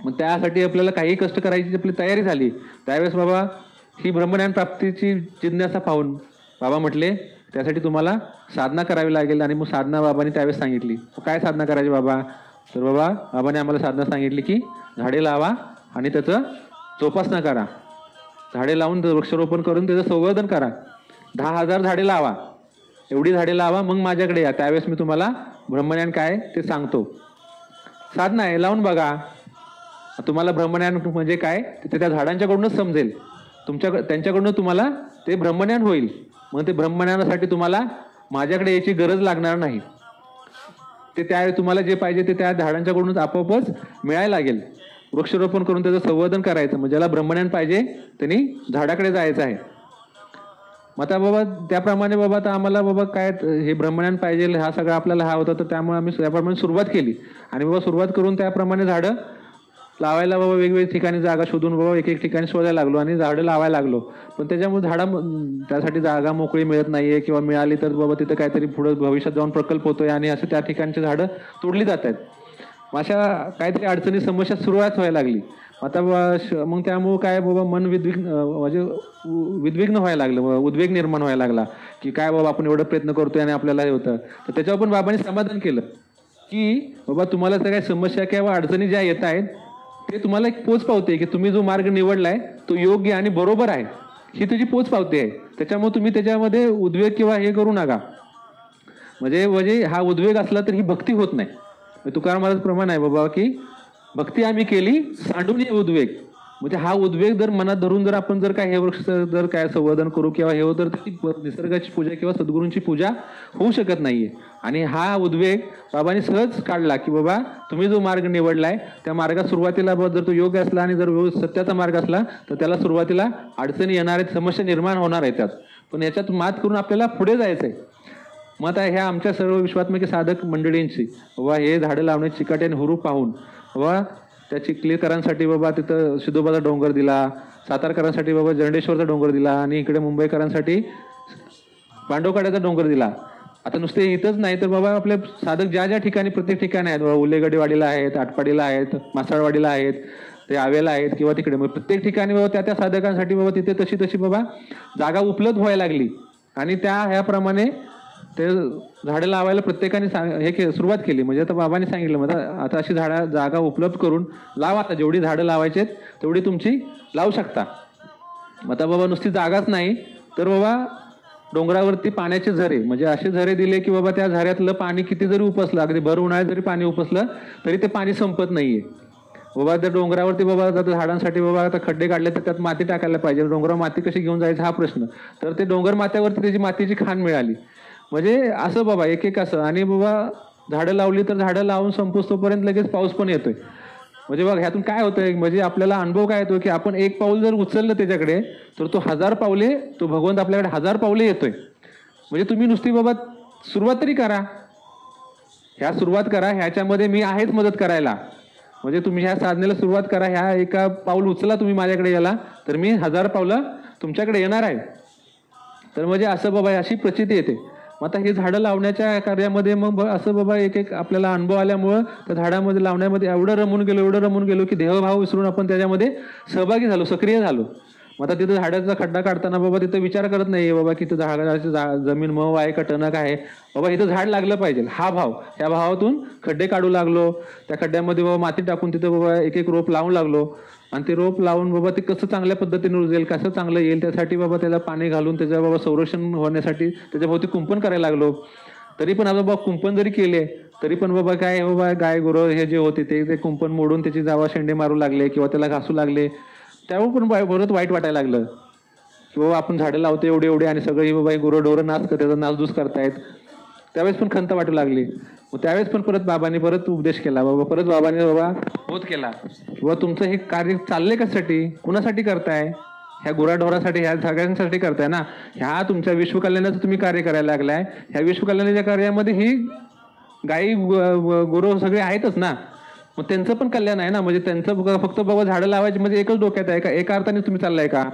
मग त्यासाठी आपल्याला काही कष्ट करायची आपली तयारी झाली. त्यावेळेस बाबा ही ब्रह्मज्ञान प्राप्तीची जिज्ञासा पाहून बाबा म्हटले, त्यासाठी तुम्हाला साधना करावी लागेल. आणि मग साधना बाबांनी त्यावेळेस सांगितली. काय साधना करायची बाबा, तर बाबाने आम्हाला साधना सांगितली की झाडे लावा आणि त्याचं जोपासना करा. झाडे लावून वृक्षारोपण करून त्याचं संवर्धन करा. 10,000 झाडे लावा, एवढी झाडे लावा, मग माझ्याकडे या. त्यावेळेस मी तुम्हाला ब्रह्मज्ञान काय ते सांगतो. साधना आहे, लावून बघा. तुम्हाला ब्रह्मज्ञान म्हणजे काय ते त्या झाडांच्याकडूनच समजेल. त्यांच्याकडून तुम्हाला ते ब्रह्मज्ञान होईल. मग ते ब्रह्मज्ञानासाठी तुम्हाला माझ्याकडे यायची गरज लागणार नाही. ते तुम्हाला जे पाहिजे ते त्या झाडांच्याकडूनच आपोआपच मिळायला लागेल. वृक्षारोपण करून त्याचं संवर्धन करायचं. म्हणजे ज्याला ब्रह्मज्ञान पाहिजे त्यांनी झाडाकडे जायचं आहे. मग आता बाबा त्याप्रमाणे बाबा आता आम्हाला बाबा काय हे ब्रह्मज्ञान पाहिजे हा सगळा आपल्याला हा होता. तर त्यामुळे आम्ही त्याप्रमाणे सुरुवात केली आणि बाबा सुरुवात करून त्याप्रमाणे झाडं लावायला बाबा वेगवेगळ्या ठिकाणी जागा शोधून बाबा एक ठिकाणी शोधायला लागलो आणि झाडं लावायला लागलो. पण त्याच्यामुळे त्यासाठी जागा मोकळी मिळत नाहीये किंवा मिळाली तर बाबा तिथं काहीतरी पुढे भविष्यात जाऊन प्रकल्प होतोय आणि असं त्या ठिकाणची झाडं तोडली जात आहेत. अशा काहीतरी अडचणी समस्या सुरुवात व्हायला लागली. आता मग त्यामुळे काय बाबा मन म्हणजे विद्विग्न व्हायला लागलं, उद्वेग निर्माण व्हायला लागला की काय बाबा आपण एवढं प्रयत्न करतोय आणि आपल्याला हे होतं. तर त्याच्यावर पण बाबांनी समाधान केलं की बाबा तुम्हाला त्या काही समस्या किंवा अडचणी ज्या येत आहेत ते तुम्हाला एक पोच पावते की तुम्ही जो मार्ग निवडलाय तो योग्य आणि बरोबर आहे, ही तुझी पोच पावते आहे. त्याच्यामुळे तुम्ही त्याच्यामध्ये उद्वेग किंवा हे करू नका. म्हणजे हा उद्वेग असला तर ही भक्ती होत नाही. तुकाराम महाराज प्रमाण आहे बाबा की भक्ती आम्ही केली सांडून हे उद्वेग. म्हणजे हा उद्वेग जर मनात धरून जर आपण जर काय हे वृक्ष जर काय संवर्धन करू किंवा हे तर ती निसर्गाची पूजा किंवा सद्गुरूंची पूजा होऊ शकत नाहीये. आणि हा उद्वेग बाबांनी सहज काढला की बाबा तुम्ही जो मार्ग निवडलाय त्या मार्गात सुरुवातीला जर तो योग्य असला आणि जर सत्याचा मार्ग असला तर त्याला सुरुवातीला अडचणी येणार आहेत, समस्या निर्माण होणार आहेत त्यात. पण याच्यात मात करून आपल्याला पुढे जायचंय. मग आता ह्या आमच्या सर्व विश्वात्मक साधक मंडळींची बाबा हे झाडं लावण्याची चिकाटी आणि हुरूप पाहून बाबा त्या चिखलीकरांसाठी बाबा तिथं सिद्धोबाचा डोंगर दिला, सातारकरांसाठी बाबा जरंडेश्वरचा डोंगर दिला आणि इकडे मुंबईकरांसाठी पांडवकड्याचा डोंगर दिला. आता नुसते इथंच नाही तर बाबा आपले साधक ज्या ज्या ठिकाणी प्रत्येक ठिकाणी आहेत बाबा, उल्लेगडेवाडीला आहेत, आटपाडीला आहेत, मासाळवाडीला आहेत, ते आवेला आहेत किंवा तिकडे, मग प्रत्येक ठिकाणी बाबा त्या त्या साधकांसाठी बाबा तिथे तशी तशी बाबा जागा उपलब्ध व्हायला लागली आणि त्या ह्याप्रमाणे ते झाडं लावायला प्रत्येकाने सुरुवात केली. म्हणजे आता बाबांनी सांगितलं मग आता अशी जागा उपलब्ध करून लावा, आता जेवढी झाडं लावायची आहेत तेवढी तुमची लावू शकता. मग आता बाबा नुसती जागाच नाही तर बाबा डोंगरावरती पाण्याचे झरे, म्हणजे असे झरे दिले की बाबा त्या झऱ्यातलं पाणी किती जरी उपसलं, अगदी भर उन्हाळ्यात जरी पाणी उपसलं तरी ते पाणी संपत नाहीये. बाबा त्या डोंगरावरती बाबा आता झाडांसाठी बाबा आता खड्डे काढले तर त्यात माती टाकायला पाहिजे. डोंगरावर माती कशी घेऊन जायचं हा प्रश्न. तर ते डोंगर माथ्यावरती त्याची मातीची खाण मिळाली. म्हणजे असं बाबा एक एक असं. आणि बाबा झाडं लावली तर झाडं लावून संपुस्तोपर्यंत लगेच पाऊस पण येतोय. म्हणजे बघ ह्यातून काय होतंय, म्हणजे आपल्याला अनुभव काय येतो की आपण एक पाऊल जर उचललं त्याच्याकडे तर तो 1000 पावले, तो भगवंत आपल्याकडे 1000 पावले येतोय. म्हणजे तुम्ही नुसती बाबा सुरुवात तरी करा, सुरुवात करा, ह्याच्यामध्ये मी आहेच मदत करायला. म्हणजे तुम्ही ह्या साधनेला सुरुवात करा, ह्या एका पाऊल उचला तुम्ही माझ्याकडे याला तर मी 1000 पावलं तुमच्याकडे येणार आहे. तर म्हणजे असं बाबा अशी प्रचिती येते. मग आता हे झाडं लावण्याच्या कार्यामध्ये मग असं बाबा एक एक आपल्याला अनुभव आल्यामुळं त्या झाडामध्ये लावण्यामध्ये एवढं रमून गेलो की देहभाव विसरून आपण त्याच्यामध्ये सहभागी झालो, सक्रिय झालो. मग आता तिथं झाडाचा खड्डा काढताना बाबा तिथं विचार करत नाही बाबा की तिथं झाडाची जमीन मऊ आहे का टणक आहे, बाबा इथं झाड लागलं पाहिजे हा भाव. त्या भावातून खड्डे काढू लागलो, त्या खड्ड्यामध्ये बाबा माती टाकून तिथं बाबा एक एक रोप लावून लागलो. आणि ते रोप लावून बाबा ते कसं चांगल्या पद्धतीने रुजेल, कसं चांगलं येईल त्यासाठी बाबा त्याला पाणी घालून त्याच्या बाबा संरक्षण होण्यासाठी त्याच्याभोवती कुंपण करायला लागलो. तरी पण आता बाबा कुंपण जरी केले तरी पण बाबा काय बाबा गाय गुरं हे जे होते ते कुंपण मोडून त्याची जावा शेंडे मारू लागले किंवा त्याला घासू लागले. त्यावर पण परत वाईट वाटायला लागलं की बाबा आपण झाडं लावतो एवढे एवढे आणि सगळी बाबा गुरं डोरं त्याचा नासधूस करतायत. त्यावेळेस पण खंत वाटू लागली. मग त्यावेळेस पण परत बाबांनी परत उपदेश केला, बाबा परत बाबांनी बाबा बोध केला किंवा तुमचं हे कार्य चाललंय कशासाठी, कुणासाठी करताय, ह्या गुराढोरासाठी ह्या सगळ्यांसाठी करताय ना, ह्या तुमच्या विश्वकल्याणाचं तुम्ही कार्य करायला लागलाय. ह्या विश्वकल्याणाच्या कार्यामध्ये ही गायी गुरु सगळे आहेतच ना, मग त्यांचं पण कल्याण आहे ना. म्हणजे त्यांचं फक्त बाबा झाडं लावायची म्हणजे एकच डोक्यात आहे का, एका अर्थाने तुम्ही चाललाय का,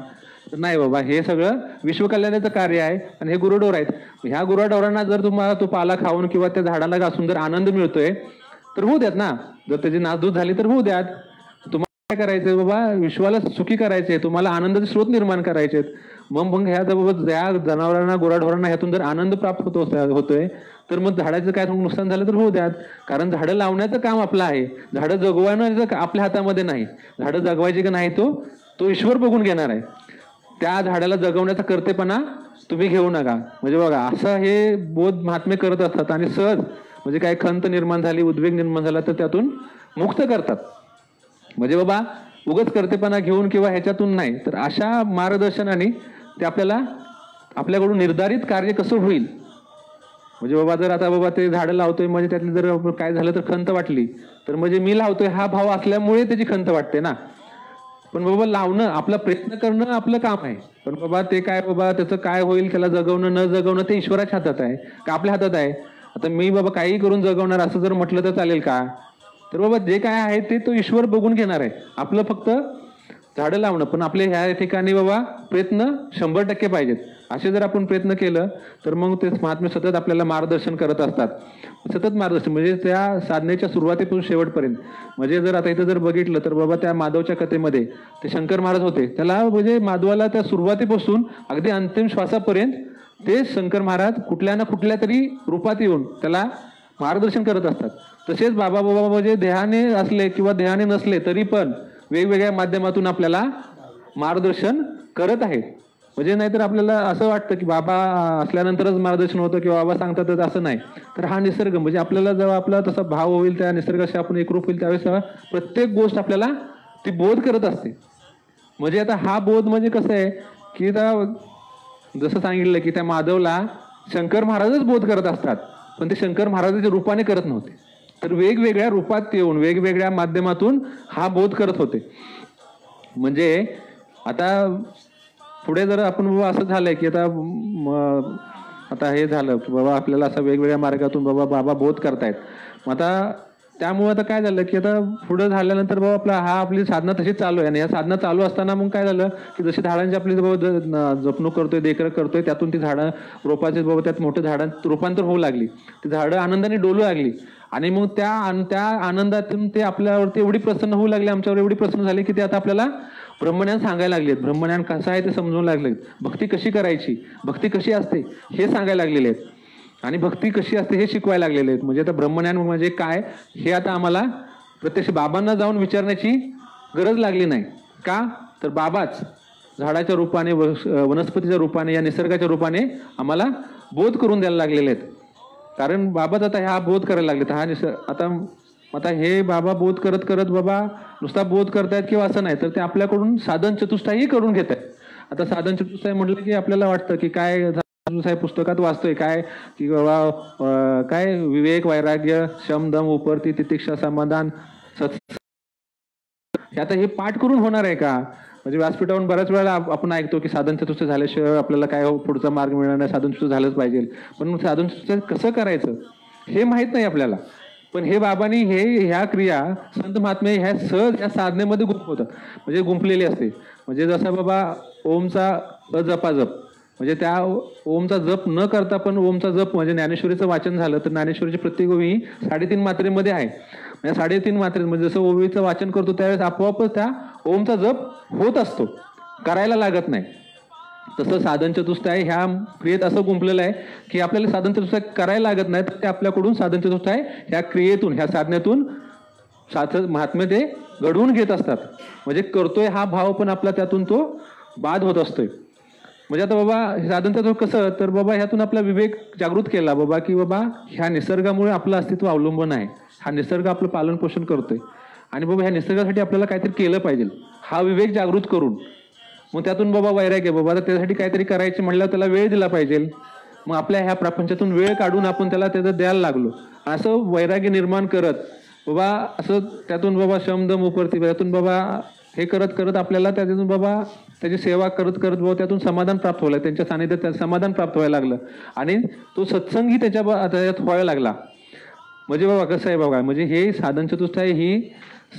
नाही बाबा हे सगळं विश्वकल्याणाचं कार्य आहे आणि हे गुरुढोर आहेत. ह्या गुराढोरांना जर तुम्हाला तो पाला खाऊन किंवा त्या झाडाला घासून जर आनंद मिळतोय तर होऊ द्यात ना, जर त्याची नासधूस झाली तर होऊ द्यात. तुम्हाला काय करायचंय बाबा, विश्वाला सुखी करायचंय, तुम्हाला आनंदाचे स्रोत निर्माण करायचे. मग ह्या ज्या जनावरांना गुराढोरांना ह्यातून जर आनंद प्राप्त होतोय तर मग झाडाचं काय नुकसान झालं तर होऊ द्यात. कारण झाडं लावण्याचं काम आपलं आहे, झाडं जगवण्याचं आपल्या हातामध्ये नाही. झाडं जगवायची का नाही तो ईश्वर बघून घेणार आहे. त्या झाडाला जगवण्याचा कर्तेपणा तुम्ही घेऊ नका. म्हणजे बघा असं हे बोध महात्मे करत असतात आणि सहज म्हणजे काय खंत निर्माण झाली, उद्वेग निर्माण झाला तर त्यातून मुक्त करतात. म्हणजे बाबा उगच कर्तेपणा घेऊन किंवा ह्याच्यातून नाही, तर अशा मार्गदर्शनाने ते आपल्याला आपल्याकडून निर्धारित कार्य कसं होईल. म्हणजे बाबा जर आता बाबा ते झाडं लावतोय म्हणजे त्यातली जर काय झालं तर खंत वाटली तर म्हणजे मी लावतोय हा भाव असल्यामुळे त्याची खंत वाटते ना. पण बाबा लावणं आपला प्रयत्न करणं आपलं काम आहे. पण बाबा ते काय बाबा त्याचं काय होईल, त्याला जगवणं न जगवणं ते ईश्वराच्या हातात आहे का आपल्या हातात आहे. आता मी बाबा काही करून जगवणार असं जर म्हटलं तर चालेल का, तर बाबा जे काय आहे ते तो ईश्वर बघून घेणार आहे. आपलं फक्त झाडं लावणं, पण आपले ह्या ठिकाणी बाबा प्रयत्न 100% पाहिजेत. असे जर आपण प्रयत्न केलं तर मग ते महात्मे सतत आपल्याला मार्गदर्शन करत असतात. सतत मार्गदर्शन म्हणजे त्या साधनेच्या सुरुवातीपासून शेवटपर्यंत. म्हणजे जर आता इथं जर बघितलं तर बाबा त्या माधवच्या कथेमध्ये ते शंकर महाराज होते, त्याला म्हणजे माधवाला त्या सुरुवातीपासून अगदी अंतिम श्वासापर्यंत ते शंकर महाराज कुठल्या ना कुठल्या तरी रूपात येऊन त्याला मार्गदर्शन करत असतात. तसेच बाबा म्हणजे देहाने असले किंवा देहाने नसले तरी पण वेगवेगळ्या माध्यमातून आपल्याला मार्गदर्शन करत आहेत. म्हणजे नाहीतर आपल्याला असं वाटतं की बाबा असल्यानंतरच मार्गदर्शन होतं किंवा बाबा सांगतातच असं नाही. तर हा निसर्ग म्हणजे आपल्याला जेव्हा आपला तसा भाव होईल, त्या निसर्गाशी आपण एकरूप होईल त्यावेळेस प्रत्येक गोष्ट आपल्याला ती बोध करत असते. म्हणजे आता हा बोध म्हणजे कसं आहे की आता जसं सांगितलं की त्या माधवला शंकर महाराजच बोध करत असतात, पण ते शंकर महाराजाच्या रूपाने करत नव्हते. तर वेगवेगळ्या रूपात येऊन वेगवेगळ्या माध्यमातून हा बोध करत होते. म्हणजे आता पुढे जर आपण बाबा असं झालंय की आता हे झालं बाबा आपल्याला असं वेगवेगळ्या मार्गातून बाबा बोध करतायत. मग आता त्यामुळे आता काय झालं की आता पुढे झाल्यानंतर बाबा आपली साधना तशीच चालू आहे आणि या साधना चालू असताना मग काय झालं की जशी झाडांची आपली बाबा जपणूक करतोय, देखरेख करतोय, त्यातून ती झाडं रोपाचे बाबा त्यात मोठ्या झाडांत रूपांतर होऊ लागली, ती झाडं आनंदाने डोलू लागली आणि मग त्या आनंदातून ते आपल्यावरती एवढी प्रसन्न होऊ लागले, आमच्यावर एवढी प्रसन्न झाली की ते आता आपल्याला ब्रह्मज्ञान सांगायला लागलेत, ब्रह्मज्ञान कसं आहे ते समजून लागलेत, भक्ती कशी करायची, भक्ती कशी असते हे सांगायला लागलेले आहेत आणि भक्ती कशी असते हे शिकवायला लागलेले आहेत. म्हणजे आता ब्रह्मज्ञान म्हणजे काय हे आता आम्हाला प्रत्यक्ष बाबांना जाऊन विचारण्याची गरज लागली नाही. का तर बाबाच झाडाच्या रूपाने, वनस्पतीच्या रूपाने, या निसर्गाच्या रूपाने आम्हाला बोध करून द्यायला लागलेले आहेत. कारण बाबाच आता हा बोध करायला लागलेत. आता हे बाबा बोध करत करत बाबा नुसता बोध करतायत किंवा असं नाही, तर ते आपल्याकडून साधन चतुष्टायी करून घेत आहेत. आता साधन चतुष्टायी म्हटलं की आपल्याला वाटतं की काय साहेब पुस्तकात वाचतोय काय की बाबा काय विवेक, वैराग्य, शम, दम, उपरती, तितिक्षा, समाधान, आता हे पाठ करून होणार आहे का? म्हणजे व्यासपीठावरून बऱ्याच वेळेला आपण ऐकतो की साधन चतुष्ट झाल्याशिवाय आपल्याला काय पुढचा मार्ग मिळणार नाही, साधन चतुष्ट झालंच पाहिजे. पण साधन चतुष्ट कसं करायचं हे माहित नाही आपल्याला. पण हे बाबांनी ह्या क्रिया संत महात्मे ह्या सहज या साधनेमध्ये गुंफवतात, म्हणजे गुंफलेली असते. म्हणजे जसं बाबा ओमचा अजपाजप, म्हणजे त्या ओमचा जप न करता पण ओमचा जप म्हणजे ज्ञानेश्वरीचं वाचन झालं तर ज्ञानेश्वरीची प्रत्येक ओवी 3.5 मात्रेमध्ये आहे. म्हणजे 3.5 मात्रे म्हणजे जसं ओवीचं वाचन करतो त्यावेळेस आपोआपच त्या ओमचा जप होत असतो, करायला लागत नाही. तसं साधन चतुष्टाय ह्या क्रियेत असं गुंफलेलं आहे की आपल्याला साधन चतुष्टाय करायला लागत नाही, तर ते आपल्याकडून साधन चतुष्टाय ह्या क्रियेतून, ह्या साधनेतून महात्मे ते घडवून घेत असतात. म्हणजे करतोय हा भाव पण आपला त्यातून तो बाद होत असतोय. म्हणजे आता बाबा साधन चतुष्ट कसं, तर बाबा ह्यातून आपला विवेक जागृत केला बाबा की बाबा ह्या निसर्गामुळे आपलं अस्तित्व अवलंबून आहे, हा निसर्ग आपलं पालन पोषण करतोय आणि बाबा ह्या निसर्गासाठी आपल्याला काहीतरी केलं पाहिजे, हा विवेक जागृत करून मग त्यातून बाबा वैराग्य, बाबा त्यासाठी काहीतरी करायचं म्हणल्यावर त्याला वेळ दिला पाहिजे. मग आपल्या ह्या प्रपंचातून वेळ काढून आपण त्याला त्याचं द्यायला लागलो, असं वैराग्य निर्माण करत बाबा असं त्यातून बाबा शमदम उपरती, त्यातून बाबा हे करत करत आपल्याला त्यातून बाबा त्याची सेवा करत करत बाबा त्यातून समाधान प्राप्त व्हायला, त्यांच्या सानिध्यात समाधान प्राप्त व्हायला लागलं आणि तो सत्संगही त्याच्यात व्हायला लागला. म्हणजे बाबा कसं आहे बाबा, म्हणजे हे साधन चतुष्टायी ही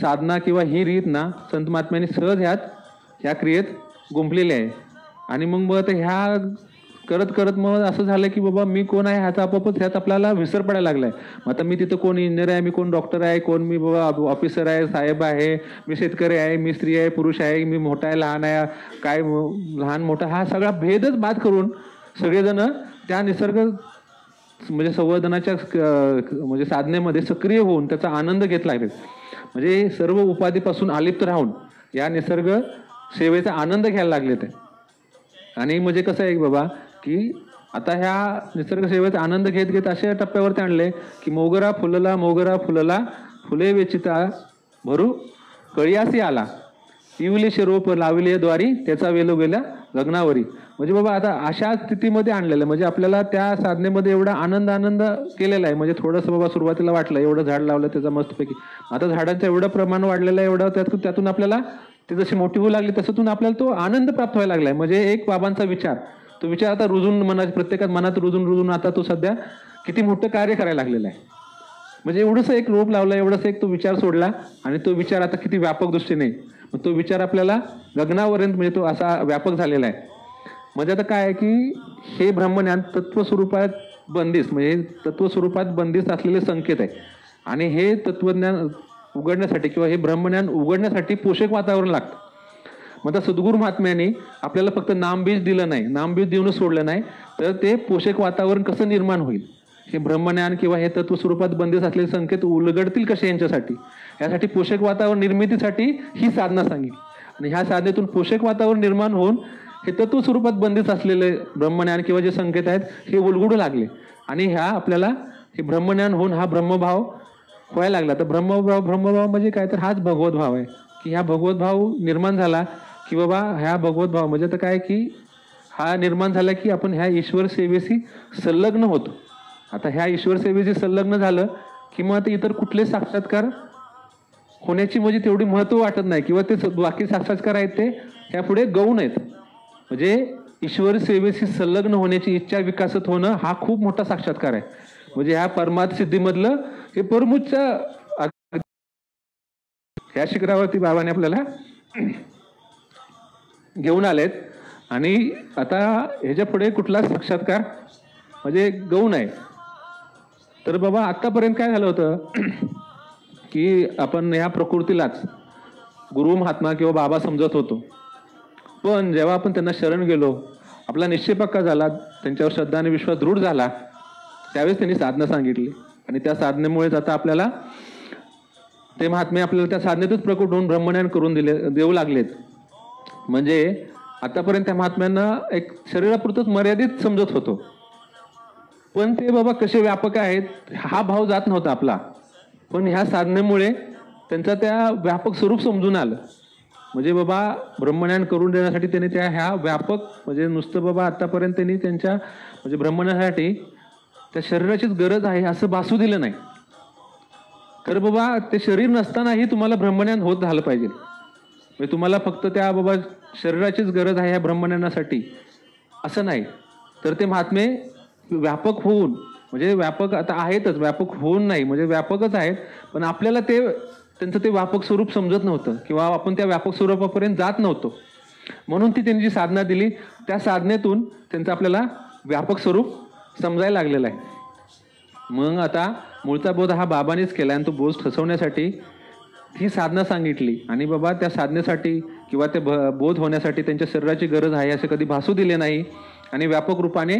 साधना किंवा ही रीत ना संत महात्म्यांनी सहज ह्या क्रियेत गुंफलेली आहे. आणि मग आता ह्या करत करत मग असं झालं की बाबा मी कोण आहे ह्याचा आपोआपच ह्यात आपल्याला विसर पडायला लागलाय. आता मी तिथं कोण इंजिनियर आहे, मी कोण डॉक्टर आहे, कोण मी बाबा ऑफिसर आहे, साहेब आहे, मी शेतकरी आहे, मी स्त्री आहे, पुरुष आहे, मी मोठा आहे, लहान आहे, काय लहान मोठा हा सगळा भेदच बाद करून सगळेजण त्या निसर्ग म्हणजे संवर्धनाच्या म्हणजे साधनेमध्ये सक्रिय होऊन त्याचा आनंद घेतला आहे. म्हणजे सर्व उपाधीपासून अलिप्त राहून या निसर्ग सेवेचा आनंद घ्यायला लागले ते. आणि म्हणजे कसं आहे बाबा की आता ह्या निसर्ग सेवेचा आनंद घेत घेत अशा टप्प्यावरती आणले की मोगरा फुलला फुले वेचिता भरू कळियासी आला, इवले शिरोप लाविले द्वारी त्याचा वेलो गेल्या गगनावरी. म्हणजे बाबा आता अशा स्थितीमध्ये आणलेलं, म्हणजे आपल्याला त्या साधनेमध्ये एवढा आनंद केलेला आहे. म्हणजे थोडंसं बाबा सुरुवातीला वाटलं एवढं झाड लावलं त्याचा मस्तपैकी, आता झाडांचं एवढं प्रमाण वाढलेलं आहे, एवढं त्यातून आपल्याला ते जशी मोठी होऊ लागली तसंतून आपल्याला तो आनंद प्राप्त व्हायला लागलाय. म्हणजे एक बाबांचा विचार, तो विचार आता रुजून प्रत्येकात मनात रुजून आता तो सध्या किती मोठं कार्य करायला लागलेला आहे. म्हणजे एवढंच एक रोप लावला, एवढंच एक तो विचार सोडला आणि तो विचार आता किती व्यापक दृष्टीने, मग तो विचार आपल्याला गगनापर्यंत म्हणजे तो असा व्यापक झालेला आहे. म्हणजे आता काय आहे की हे ब्रह्मज्ञान तत्वस्वरूपात बंदिस्त, म्हणजे तत्वस्वरूपात बंदिस्त असलेले संकेत आहे. आणि हे तत्वज्ञान उघडण्यासाठी किंवा हे ब्रह्मज्ञान उघडण्यासाठी पोषक वातावरण लागतं. मग आता सद्गुरू महात्म्यांनी आपल्याला फक्त नामबीज दिलं नाही, नामबीज देऊनच सोडलं नाही, तर ते पोषक वातावरण कसं निर्माण होईल, हे ब्रह्मज्ञान किंवा हे तत्वस्वरूपात बंदिस्त असलेले संकेत उलगडतील कसे यांच्यासाठी, यासाठी पोषक वातावरण निर्मितीसाठी ही साधना सांगितली. आणि ह्या साधनेतून पोषक वातावरण निर्माण होऊन हे तत्वस्वरूपात बंदिस्त असलेले ब्रह्मज्ञान किंवा जे संकेत आहेत हे उलगडू लागले. आणि ह्या आपल्याला हे ब्रह्मज्ञान होऊन हा ब्रह्मभाव व्हायला लागला. तर ब्रह्मभाव म्हणजे काय, तर हाच भगवत भाव आहे की ह्या भगवत भाव निर्माण झाला की बाबा ह्या भगवत भाव म्हणजे आता काय की हा निर्माण झाला की आपण ह्या ईश्वर सेवेशी संलग्न होतो. आता ह्या ईश्वर सेवेशी संलग्न झालं की मग आता इतर कुठले साक्षात्कार होण्याची म्हणजे तेवढी महत्व वाटत नाही किंवा ते बाकी साक्षात्कार आहेत ते ह्या पुढे गौण आहेत. म्हणजे ईश्वर सेवेशी संलग्न होण्याची इच्छा विकसित होणं हा खूप मोठा साक्षात्कार आहे. म्हणजे ह्या परमार्थ सिद्धीमधलं हे परमोच्च ह्या शिखरावरती बाबाने आपल्याला घेऊन आलेत. आणि आता ह्याच्या पुढे कुठलाच साक्षात्कार म्हणजे गौण आहे. तर बाबा आत्तापर्यंत काय झालं होतं की आपण ह्या प्रकृतीलाच गुरु महात्मा किंवा बाबा समजत होतो. पण जेव्हा आपण त्यांना शरण गेलो, आपला निश्चय पक्का झाला, त्यांच्यावर श्रद्धा आणि विश्वास दृढ झाला, त्यावेळेस त्यांनी साधना सांगितली. आणि त्या साधनेमुळेच आता आपल्याला ते महात्मे आपल्याला त्या साधनेतच प्रकट होऊन ब्रह्मज्ञान करून देऊ लागलेत. म्हणजे आतापर्यंत त्या महात्म्यांना एक शरीरापुरतच मर्यादित समजत होतो, पण ते बाबा कसे व्यापक आहेत हा भाव जात नव्हता आपला. पण ह्या साधनेमुळे त्यांचा त्या व्यापक स्वरूप समजून आलं. म्हणजे बाबा ब्रह्मज्ञान करून देण्यासाठी त्यांनी त्या ह्या व्यापक म्हणजे नुसतं बाबा आतापर्यंत त्यांनी त्यांच्या म्हणजे ब्रह्मज्ञानासाठी त्या शरीराचीच गरज आहे असं भासू दिलं नाही. तर बाबा ते शरीर नसतानाही तुम्हाला ब्रह्मज्ञान होत झालं पाहिजे. म्हणजे तुम्हाला फक्त त्या बाबा शरीराचीच गरज आहे ह्या ब्रह्मज्ञानासाठी असं नाही. तर ते महात्मे व्यापक होऊन म्हणजे व्यापक आता आहेतच, व्यापक होऊन नाही म्हणजे व्यापकच आहेत, पण आपल्याला ते त्यांचं ते व्यापक स्वरूप समजत नव्हतं किंवा आपण त्या व्यापक स्वरूपापर्यंत जात नव्हतो. म्हणून ती त्यांनी जी साधना दिली त्या साधनेतून त्यांचं आपल्याला व्यापक स्वरूप समजायला लागलेलं आहे. मग आता मूळचा बोध हा बाबांनीच केला आणि तो बोध ठसवण्यासाठी ही साधना सांगितली. आणि बाबा त्या साधनेसाठी किंवा ते बोध होण्यासाठी त्यांच्या शरीराची गरज आहे असे कधी भासू दिले नाही आणि व्यापक रूपाने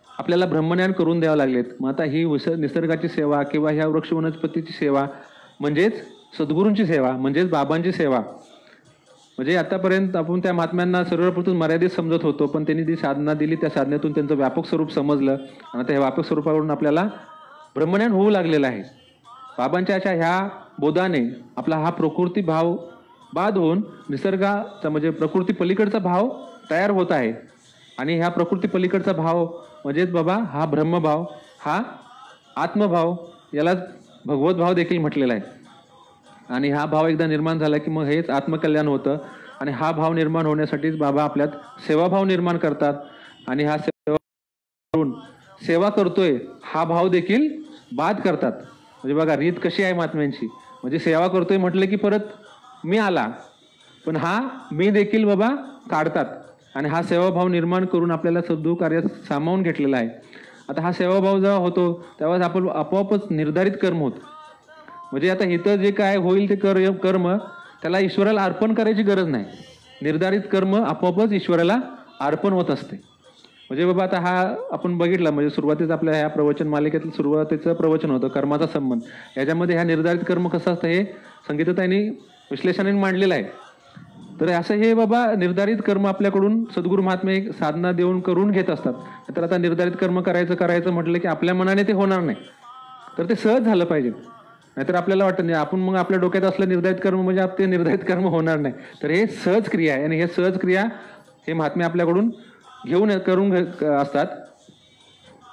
आपल्याला ब्रह्मज्ञान करून द्यावं लागलेत. मग आता ही निसर्गाची सेवा किंवा ह्या वृक्ष वनस्पतीची सेवा म्हणजेच सद्गुरूंची सेवा म्हणजेच बाबांची सेवा. म्हणजे आतापर्यंत आपण त्या महात्म्यांना शरीरापुरतून मर्यादित समजत होतो, पण त्यांनी जी साधना दिली त्या साधनेतून त्यांचं व्यापक स्वरूप समजलं आणि आता ह्या व्यापक स्वरूपावरून आपल्याला ब्रह्मज्ञान होऊ लागलेलं आहे. बाबांच्या अशा ह्या बोधाने आपला हा प्रकृती भाव बाद होऊन निसर्गाचा म्हणजे प्रकृती पलीकडचा भाव तयार होत आहे. आणि ह्या प्रकृती पलीकडचा भाव म्हणजेच बाबा हा ब्रह्मभाव, हा आत्मभाव, यालाच भगवत भाव देखील म्हटलेला आहे. आणि हा भाव एकदा निर्माण झाला की मग हेच आत्मकल्याण होतं. आणि हा भाव निर्माण होण्यासाठीच बाबा आपल्यात सेवाभाव निर्माण करतात. आणि हा सेवा करतोय हा भाव देखील बाद करतात. म्हणजे बघा रीत कशी आहे महात्म्यांची. म्हणजे सेवा करतोय म्हटलं की परत मी आला, पण हा मी देखील बाबा काढतात. आणि हा सेवाभाव निर्माण करून आपल्याला सद्गुरू कार्यात सामावून घेतलेला आहे. आता हा सेवाभाव जेव्हा होतो तेव्हा आपण आपोआपच निर्धारित कर्म होतं. म्हणजे आता इथं जे काय होईल ते कर्म त्याला ईश्वराला अर्पण करायची गरज नाही. निर्धारित कर्म आपोआपच ईश्वराला अर्पण होत असते. म्हणजे बाबा आता हा आपण बघितला म्हणजे सुरुवातीच आपल्या ह्या प्रवचन मालिकेतील सुरुवातीचं प्रवचन होतं कर्माचा संबंध. याच्यामध्ये ह्या निर्धारित कर्म कसं असतं हे संगीताताईंनी विश्लेषणाने मांडलेलं आहे. तर असं हे बाबा निर्धारित कर्म आपल्याकडून सद्गुरू महात्मे एक साधना देऊन करून घेत असतात. तर आता निर्धारित कर्म करायचं म्हटलं की आपल्या मनाने ते होणार नाही. तर ते सहज झालं पाहिजे. नाहीतर आपल्याला वाटतं नाही आपण मग आपल्या डोक्यात असलं निर्धारित कर्म म्हणजे ते निर्धारित कर्म होणार नाही. तर हे सहज क्रिया आहे आणि हे सहज क्रिया हे महात्मे आपल्याकडून करून असतात.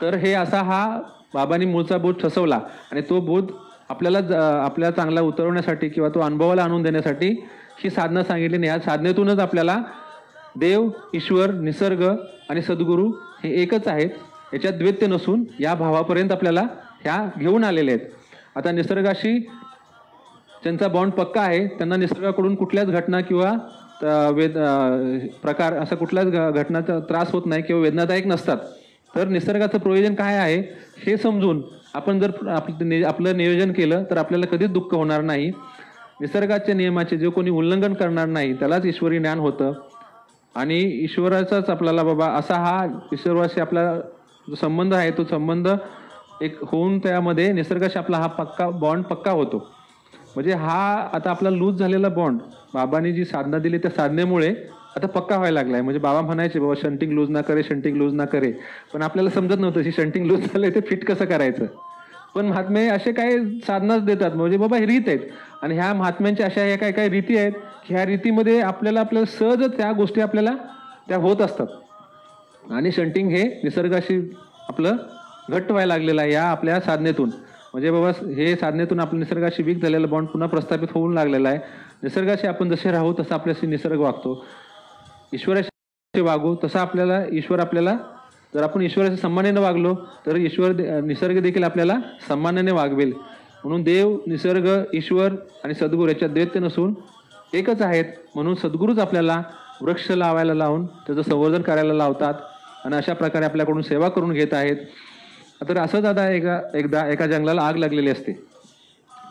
तर हे असा हा बाबांनी मूळचा बोध ठसवला आणि तो बोध आपल्याला चांगला उतरवण्यासाठी किंवा तो अनुभवाला आणून देण्यासाठी ही साधना सांगितली. आणि या साधनेतूनच आपल्याला देव, ईश्वर, निसर्ग आणि सद्गुरू हे एकच आहेत, याच्यात द्वैत नसून या भावापर्यंत आपल्याला ह्या घेऊन आलेले आहेत. आता निसर्गाशी ज्यांचा बॉन्ड पक्का आहे त्यांना निसर्गाकडून कुठल्याच घटना किंवा प्रकार असा कुठल्याच घटनाचा त्रास होत नाही किंवा वेदनादायक नसतात. तर निसर्गाचं प्रयोजन काय आहे हे समजून आपण जर आपलं नियोजन केलं तर आपल्याला कधीच दुःख होणार नाही. निसर्गाच्या नियमाचे जे कोणी उल्लंघन करणार नाही त्यालाच ईश्वरी ज्ञान होतं. आणि ईश्वराचाच आपल्याला बाबा असा हा ईश्वराशी आपला जो संबंध आहे तो संबंध एक होऊन त्यामध्ये निसर्गाशी आपला हा बॉन्ड पक्का होतो. म्हणजे हा आता आपला लूज झालेला बॉन्ड बाबांनी जी साधना दिली त्या साधनेमुळे आता पक्का व्हायला लागलाय. म्हणजे बाबा म्हणायचे बाबा शंटिंग लूज ना करे, शंटिंग लूज ना करे, पण आपल्याला समजत नव्हतं की शंटिंग लूज झालंय ते फिट कसं करायचं. पण महात्मे असे काही साधनाच देतात म्हणजे बाबा हे रीत आहेत. आणि ह्या महात्म्यांच्या अशा ह्या काही रीती आहेत की ह्या रीतीमध्ये आपल्याला सहजच त्या गोष्टी आपल्याला त्या होत असतात. आणि शंटिंग हे निसर्गाशी आपलं घट्ट व्हायला लागलेलं आहे या आपल्या साधनेतून. म्हणजे बाबा हे साधनेतून आपल्या निसर्गाशी वीक झालेला बॉन्ड पुन्हा प्रस्थापित होऊन लागलेला आहे. निसर्गाशी आपण जसे राहू तसं आपल्याशी निसर्ग वागतो. ईश्वराशी वागू तसा आपल्याला ईश्वर आपल्याला जर आपण ईश्वराच्या सन्मानाने वागलो तर निसर्ग देखील आपल्याला सन्मानाने वागवेल. म्हणून देव, निसर्ग, ईश्वर आणि सद्गुरू याच्यात द्वैत नसून एकच आहेत. म्हणून सद्गुरूच आपल्याला वृक्ष लावायला लावून त्याचं संवर्धन करायला लावतात आणि अशा प्रकारे आपल्याकडून सेवा करून घेत आहेत. तर असंच आता एकदा एका जंगलाला आग लागलेली असते.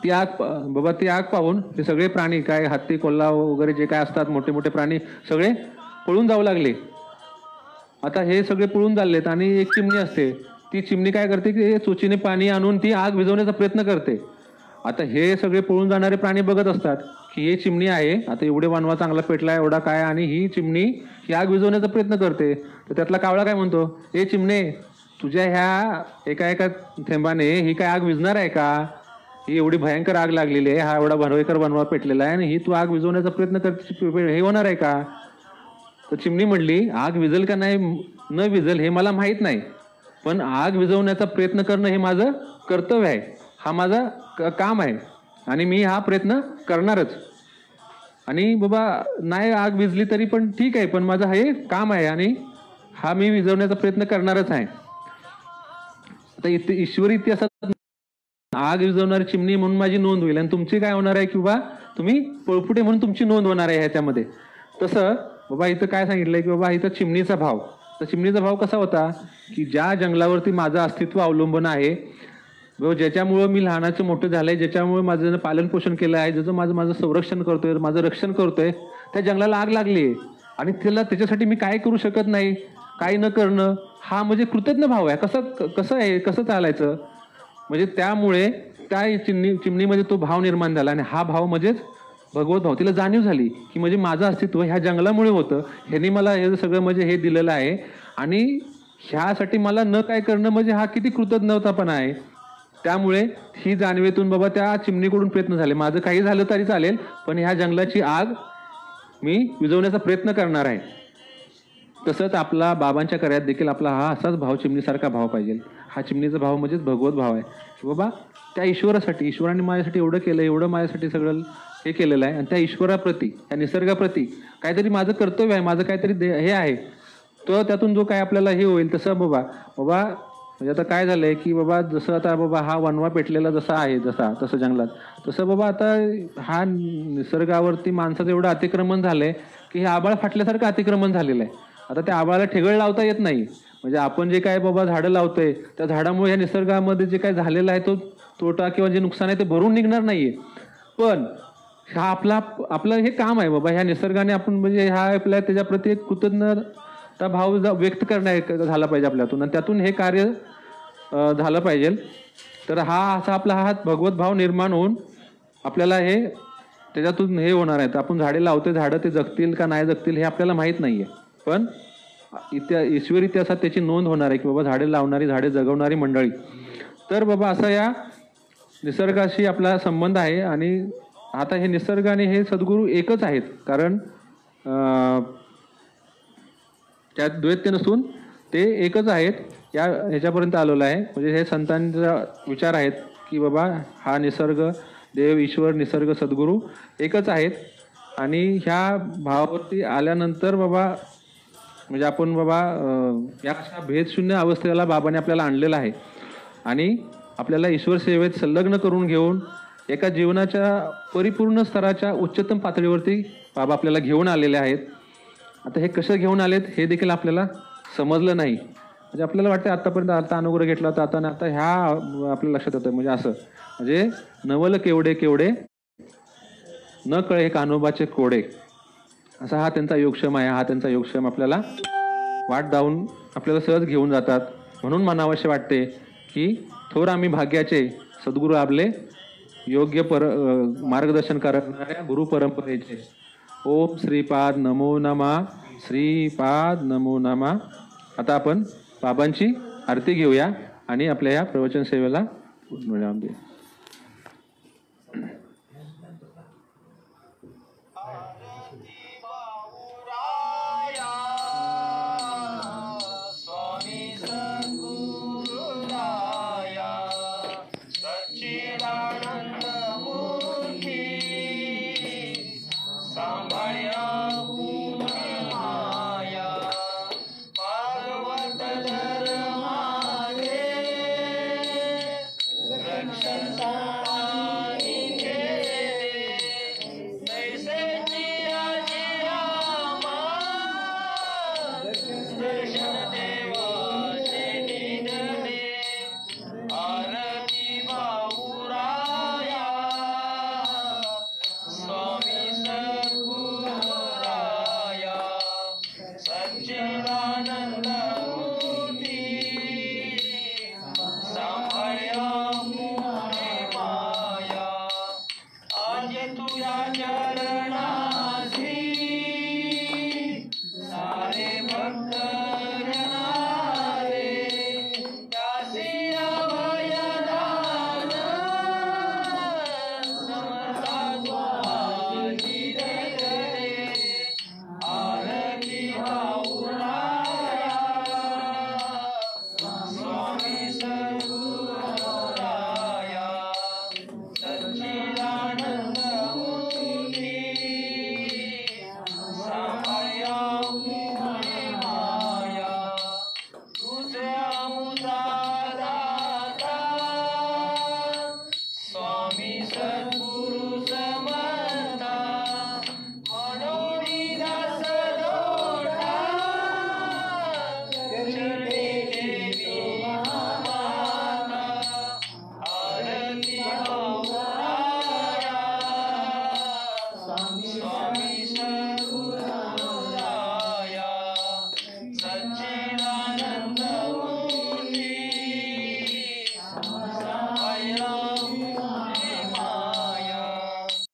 ती आग पाहून ते सगळे प्राणी, काय हत्ती, कोल्हा वगैरे जे काय असतात मोठे मोठे प्राणी, सगळे पळून जाऊ लागले. आता हे सगळे पळून चाललेत आणि एक चिमणी असते. ती चिमणी काय करते की चोचीने पाणी आणून ती आग विझवण्याचा प्रयत्न करते. आता हे सगळे पळून जाणारे प्राणी बघत असतात की हे चिमणी आहे, आता एवढे वानवा चांगला पेटला एवढा काय, आणि ही चिमणी ही आग विझवण्याचा प्रयत्न करते. तर त्यातला कावळा काय म्हणतो, हे चिमणे, तुझ्या ह्या एका थेंबाने ही काय आग विझणार आहे का? ही एवढी भयंकर आग लागलेली आहे, हा एवढा भयंकर वनवा पेटलेला आहे आणि ही तू आग विझवण्याचा प्रयत्न करते, हे होणार आहे का? तर चिमणी म्हणली, आग विझेल का नाही न विझेल हे मला माहीत नाही, पण आग विझवण्याचा प्रयत्न करणं हे माझं कर्तव्य आहे, हा माझा काम आहे आणि मी हा प्रयत्न करणारच. आणि बाबा नाही आग विझली तरी पण ठीक आहे, पण माझं हे काम आहे आणि हा मी विझवण्याचा प्रयत्न करणारच आहे. आता ईश्वरी इतिहासात आग विझवणारी चिमणी म्हणून माझी नोंद होईल आणि तुमची काय होणार आहे की बाबा तुम्ही पळपुटे म्हणून तुमची नोंद होणार आहे ह्याच्यामध्ये. तसं बाबा इथं काय सांगितलंय की बाबा इथं चिमणीचा भाव, तर चिमणीचा भाव कसा होता की ज्या जंगलावरती माझं अस्तित्व अवलंबून आहे, ज्याच्यामुळं मी लहानाचं मोठं झालंय, ज्याच्यामुळे माझं पालन पोषण केलं आहे, ज्याचं माझं संरक्षण करतोय, माझं रक्षण करतोय, त्या जंगलाला आग लागली आहे आणि त्याच्यासाठी मी काय करू शकत नाही, काय न करणं हा म्हणजे कृतज्ञ भाव आहे. कसं चालायचं म्हणजे त्यामुळे त्या चिमणीमध्ये तो भाव निर्माण झाला आणि हा भाव म्हणजेच भगवत भाव. तिला जाणीव झाली की म्हणजे माझं अस्तित्व ह्या जंगलामुळे होतं, ह्यांनी मला हे सगळं म्हणजे हे दिलेलं आहे आणि ह्यासाठी मला न काय करणं म्हणजे हा किती कृतज्ञतापणा आहे. त्यामुळे ही जाणीवेतून बाबा त्या चिमणीकडून प्रयत्न झाले, माझं काही झालं तरी चालेल पण ह्या जंगलाची आग मी विझवण्याचा प्रयत्न करणार आहे. तसंच आपला बाबांच्या कार्यात देखील आपला हा असाच भाव, चिमणीसारखा भाव पाहिजे. हा चिमणीचा भाव म्हणजेच भगवत भाव आहे की बाबा त्या ईश्वराने माझ्यासाठी एवढं केलं, एवढं माझ्यासाठी सगळं हे केलेलं आहे आणि त्या ईश्वराप्रती, त्या निसर्गाप्रती काहीतरी माझं कर्तव्य आहे, माझं काहीतरी हे आहे. तो त्यातून जो काय आपल्याला हे होईल तसं बाबा म्हणजे आता काय झालंय की बाबा जसं आता बाबा हा वनवा पेटलेला जसा आहे तसं जंगलात, तसं बाबा आता हा निसर्गावरती माणसाचं एवढं अतिक्रमण झालंय की हे आबाळ फाटल्यासारखं अतिक्रमण झालेलं आहे. आता त्या आबाळाला ठेगळ लावता येत नाही. म्हणजे आपण जे काय बाबा झाडं लावतोय त्या झाडामुळे या निसर्गामध्ये जे काय झालेलं आहे तो तोटा किंवा जे नुकसान आहे ते भरून निघणार नाहीये. पण हा आपलं हे काम आहे बाबा, ह्या निसर्गाने आपण म्हणजे हा आपल्या त्याच्याप्रती एक कृतज्ञता भाव व्यक्त करणं झाला पाहिजे आपल्यातून आणि त्यातून हे कार्य झालं पाहिजे. तर असा आपला हा भगवत भाव निर्माण होऊन आपल्याला हे त्याच्यातून हे होणार आहे. आपण झाडे लावतोय, झाडं ते जगतील का नाही जगतील हे आपल्याला माहीत नाहीये, पण ईश्वर इतिहासात त्याची नोंद होणार आहे की बाबा झाडे लावणारी, झाडे जगवणारी मंडळी. तर बाबा असा या निसर्गाशी आपला संबंध आहे आणि आता हे निसर्ग आणि हे सद्गुरू एकच आहेत, कारण त्यात द्वैत नसून ते एकच आहेत. ह्याच्यापर्यंत आलेलं आहे. म्हणजे हे संतांचा विचार आहेत की बाबा हा निसर्ग, देव, ईश्वर, निसर्ग, सद्गुरू एकच आहेत आणि ह्या भावावरती आल्यानंतर बाबा म्हणजे आपण बाबा या अशा भेदशून्य अवस्थेला बाबाने आपल्याला आणलेलं आहे आणि आपल्याला ईश्वर सेवेत संलग्न करून घेऊन एका जीवनाच्या परिपूर्ण स्तराच्या उच्चतम पातळीवरती बाबा आपल्याला घेऊन आलेले आहेत. आता हे कसं घेऊन आलेत हे देखील आपल्याला समजलं नाही. म्हणजे आपल्याला वाटतं आतापर्यंत आता अनुग्रह घेतला होता, आता ह्या आपल्या लक्षात येतं. म्हणजे असं म्हणजे नवल केवढे केवढे न कळे कान्होबाचे कोडे, असा हा त्यांचा योगक्षेम आहे. हा त्यांचा योगक्षेम आपल्याला वाट दावून आपल्याला सहज घेऊन जातात. म्हणून मनावश्य वाटते की थोर आम्ही भाग्याचे सद्गुरू आपले योग्य मार्गदर्शन करणाऱ्या गुरु परंपरेचे. ओम श्रीपाद नमो नमा, श्रीपाद नमो नमा. आता आपण बाबांची आरती घेऊया आणि आपल्या या प्रवचन सेवेला विराम देऊ. भागवत